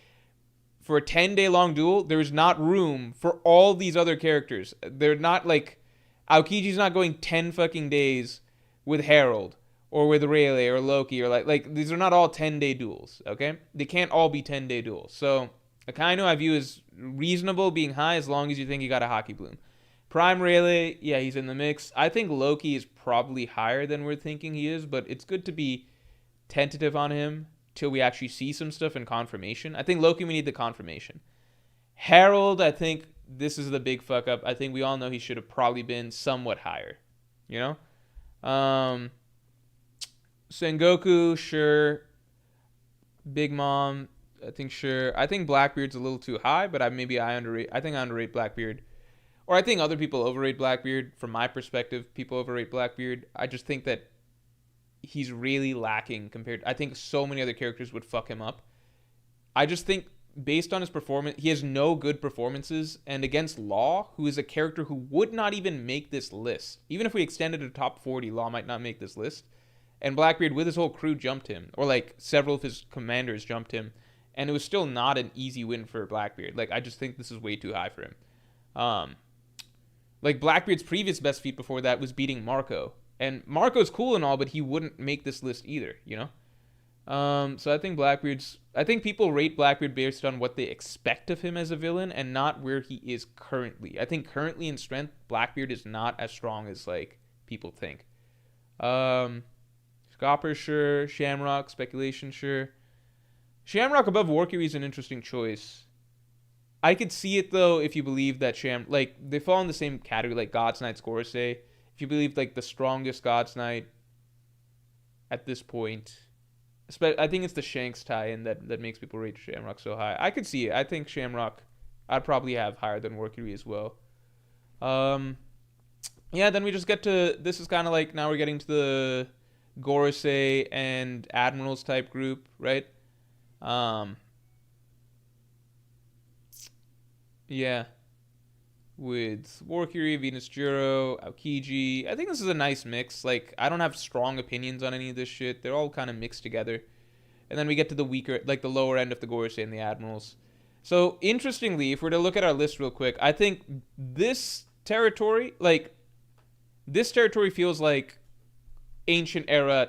for a 10-day long duel, there's not room for all these other characters. They're not like, Aokiji's not going 10 fucking days with Herald, or with Rayleigh, or Loki, or like these are not all 10-day duels, okay? They can't all be 10-day duels. So, Akainu I view as reasonable being high as long as you think you got a Hockey Bloom. Prime Rayleigh, yeah, he's in the mix. I think Loki is probably higher than we're thinking he is, but it's good to be tentative on him till we actually see some stuff in confirmation. I think Loki, we need the confirmation. Harold, I think this is the big fuck up. I think we all know he should have probably been somewhat higher, you know? Sengoku, sure. Big Mom, I think sure. I think Blackbeard's a little too high, but I think I underrate Blackbeard. Or I think other people overrate Blackbeard. From my perspective, people overrate Blackbeard. I just think that he's really lacking compared. I think so many other characters would fuck him up. I just think based on his performance, he has no good performances. And against Law, who is a character who would not even make this list. Even if we extended to top 40, Law might not make this list. And Blackbeard with his whole crew jumped him. Or like several of his commanders jumped him. And it was still not an easy win for Blackbeard. Like, I just think this is way too high for him. Like, Blackbeard's previous best feat before that was beating Marco. And Marco's cool and all, but he wouldn't make this list either, you know? So I think people rate Blackbeard based on what they expect of him as a villain and not where he is currently. I think currently in strength, Blackbeard is not as strong as, like, people think. Scopper, sure. Shamrock, speculation, sure. Shamrock above Warcury is an interesting choice. I could see it, though, if you believe that they fall in the same category, like God's Knight's Gorosei. If you believe, like, the strongest God's Knight at this point, I think it's the Shanks tie-in that makes people rate Shamrock so high. I could see it. I think Shamrock, I'd probably have higher than Warcury as well. Yeah, then we just get to, this is kind of like, now we're getting to the Gorosei and Admirals type group, right? Yeah. With Warcury, Venus Juro, Aokiji. I think this is a nice mix. Like, I don't have strong opinions on any of this shit. They're all kind of mixed together. And then we get to the weaker, like the lower end of the Gorosei and the Admirals. So, interestingly, if we're to look at our list real quick, I think this territory feels like ancient era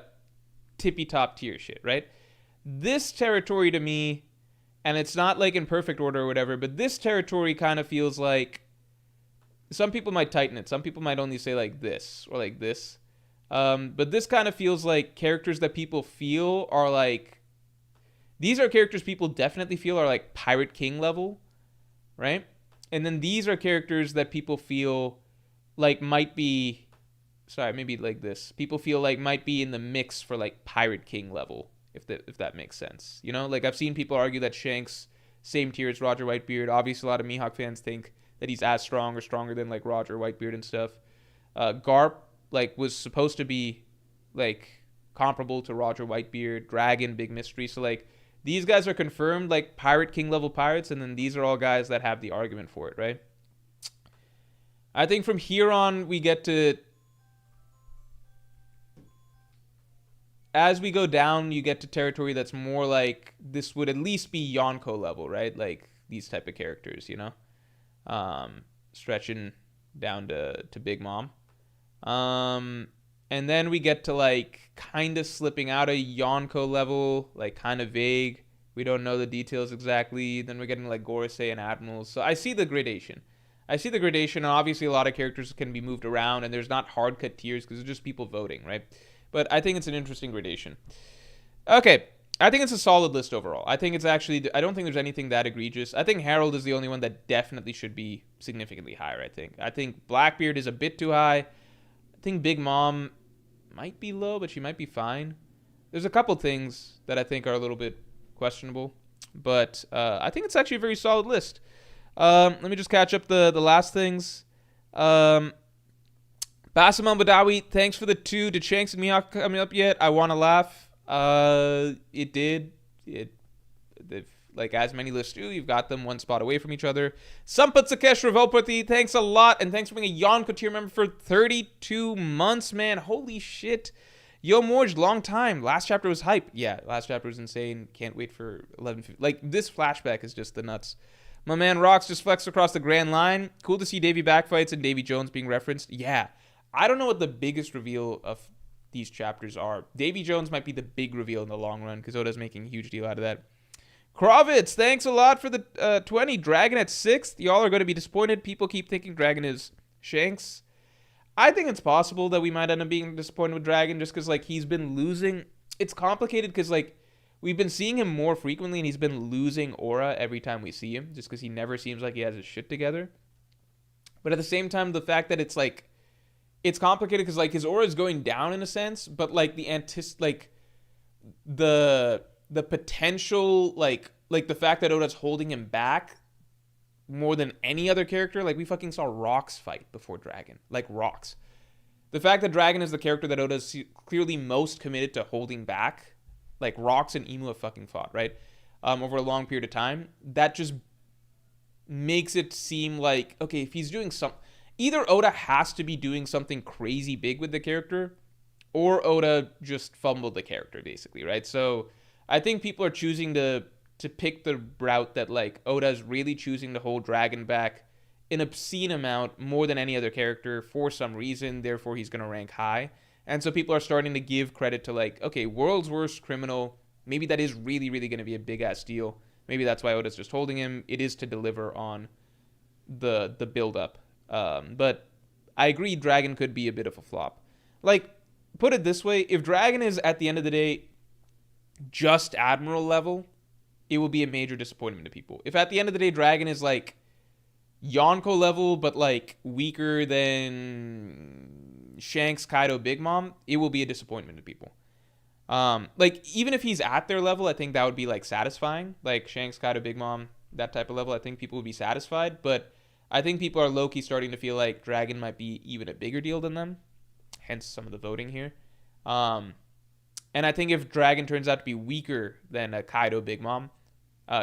tippy top tier shit, right? This territory to me, and it's not like in perfect order or whatever, but this territory kind of feels like, some people might tighten it. Some people might only say like this or like this. But this kind of feels like characters that people feel are like, these are characters people definitely feel are like Pirate King level, right? And then these are characters that people feel like might be, maybe like this. People feel like might be in the mix for like Pirate King level. If that makes sense. You know, like I've seen people argue that Shanks, same tier as Roger Whitebeard. Obviously, a lot of Mihawk fans think that he's as strong or stronger than like Roger Whitebeard and stuff. Garp, like, was supposed to be like comparable to Roger Whitebeard. Dragon, Big Mystery. So like these guys are confirmed like Pirate King level pirates, and then these are all guys that have the argument for it, right? I think from here on we get to, as we go down, you get to territory that's more like, this would at least be Yonko level, right? Like, these type of characters, you know? Stretching down to Big Mom. And then we get to, like, kind of slipping out of Yonko level, like, kind of vague. We don't know the details exactly. Then we're getting, like, Gorosei and Admirals. So I see the gradation. And obviously a lot of characters can be moved around, and there's not hard-cut tiers because it's just people voting, right? But I think it's an interesting gradation. Okay, I think it's a solid list overall. I think it's actually, I don't think there's anything that egregious. I think Harold is the only one that definitely should be significantly higher, I think Blackbeard is a bit too high. I think Big Mom might be low, but she might be fine. There's a couple things that I think are a little bit questionable. But I think it's actually a very solid list. Let me just catch up the last things. Basim Al-Badawi, thanks for the 2. Did Shanks and Mihawk coming up yet? I want to laugh. It did. like as many lists do. You've got them one spot away from each other. Sampath Sakesh Revolpati, thanks a lot. And thanks for being a Yonko tier member for 32 months, man. Holy shit. Yo, Morge, long time. Last chapter was hype. Yeah, last chapter was insane. Can't wait for 11:50. Like, this flashback is just the nuts. My man Rocks just flexed across the Grand Line. Cool to see Davy backfights and Davy Jones being referenced. Yeah. I don't know what the biggest reveal of these chapters are. Davy Jones might be the big reveal in the long run because Oda's making a huge deal out of that. Kravitz, thanks a lot for the 20. Dragon at 6th. Y'all are going to be disappointed. People keep thinking Dragon is Shanks. I think it's possible that we might end up being disappointed with Dragon just because, like, he's been losing. It's complicated because, like, we've been seeing him more frequently and he's been losing aura every time we see him just because he never seems like he has his shit together. But at the same time, the fact that it's, like, it's complicated because, like, his aura is going down in a sense, but, like, the potential, like the fact that Oda's holding him back more than any other character. Like, we fucking saw Rocks fight before Dragon. Like, Rocks. The fact that Dragon is the character that Oda's clearly most committed to holding back, like, Rocks and Imu have fucking fought, right? Over a long period of time. That just makes it seem like, okay, if he's doing some... Either Oda has to be doing something crazy big with the character, or Oda just fumbled the character, basically, right? So, I think people are choosing to pick the route that, like, Oda's really choosing to hold Dragon back an obscene amount more than any other character for some reason, therefore he's going to rank high. And so people are starting to give credit to, like, okay, world's worst criminal, maybe that is really, really going to be a big-ass deal. Maybe that's why Oda's just holding him. It is to deliver on the build-up. But I agree Dragon could be a bit of a flop. Like, put it this way, if Dragon is, at the end of the day, just Admiral level, it will be a major disappointment to people. If at the end of the day Dragon is like Yonko level but like weaker than Shanks, Kaido, Big Mom, it will be a disappointment to people. Like, even if he's at their level, I think that would be like satisfying. Like Shanks, Kaido, Big Mom, that type of level, I think people would be satisfied. But I think people are low-key starting to feel like Dragon might be even a bigger deal than them. Hence some of the voting here. And I think if Dragon turns out to be weaker than a Kaido, Big Mom,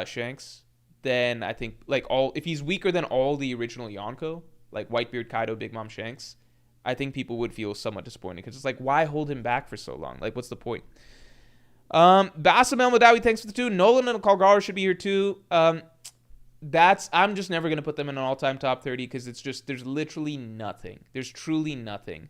Shanks, then I think, like, if he's weaker than all the original Yonko, like Whitebeard, Kaido, Big Mom, Shanks, I think people would feel somewhat disappointed because it's like, why hold him back for so long? Like, what's the point? Bassam El Madawi, thanks for the 2. Nolan and Kalgara should be here too. I'm just never going to put them in an all-time top 30 because it's just, there's literally nothing. There's truly nothing.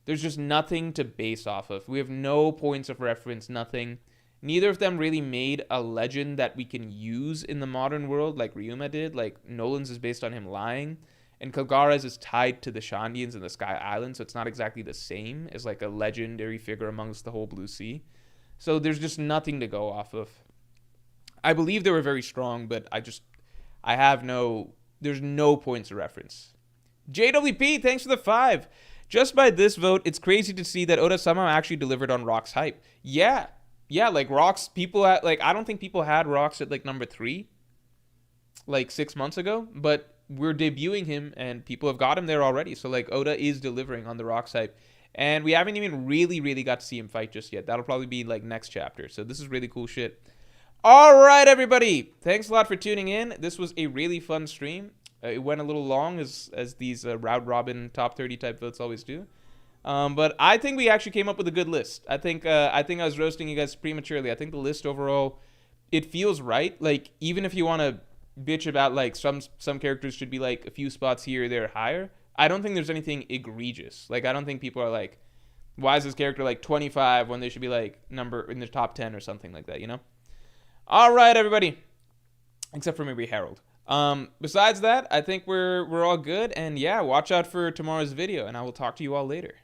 There's just nothing to base off of. We have no points of reference, nothing. Neither of them really made a legend that we can use in the modern world like Ryuma did. Like, Nolan's is based on him lying, and Kagara's is tied to the Shandians and the Sky Island, so it's not exactly the same as like a legendary figure amongst the whole Blue Sea. So there's just nothing to go off of. I believe they were very strong, but there's no points of reference. JWP, thanks for the 5. Just by this vote, it's crazy to see that Oda somehow actually delivered on Rock's hype. Yeah, like Rock's, I don't think people had Rocks at like number 3, like 6 months ago, but we're debuting him and people have got him there already. So like Oda is delivering on the Rock's hype. And we haven't even really got to see him fight just yet. That'll probably be like next chapter. So this is really cool shit. All right, everybody. Thanks a lot for tuning in. This was a really fun stream. It went a little long as these round robin top 30 type votes always do. But I think we actually came up with a good list. I think I was roasting you guys prematurely. I think the list overall, it feels right. Like, even if you want to bitch about like some characters should be like a few spots here or there higher, I don't think there's anything egregious. Like, I don't think people are like, why is this character like 25 when they should be like number in the top 10 or something like that, you know? All right, everybody. Except for maybe Harold. Besides that, I think we're all good. And yeah, watch out for tomorrow's video, and I will talk to you all later.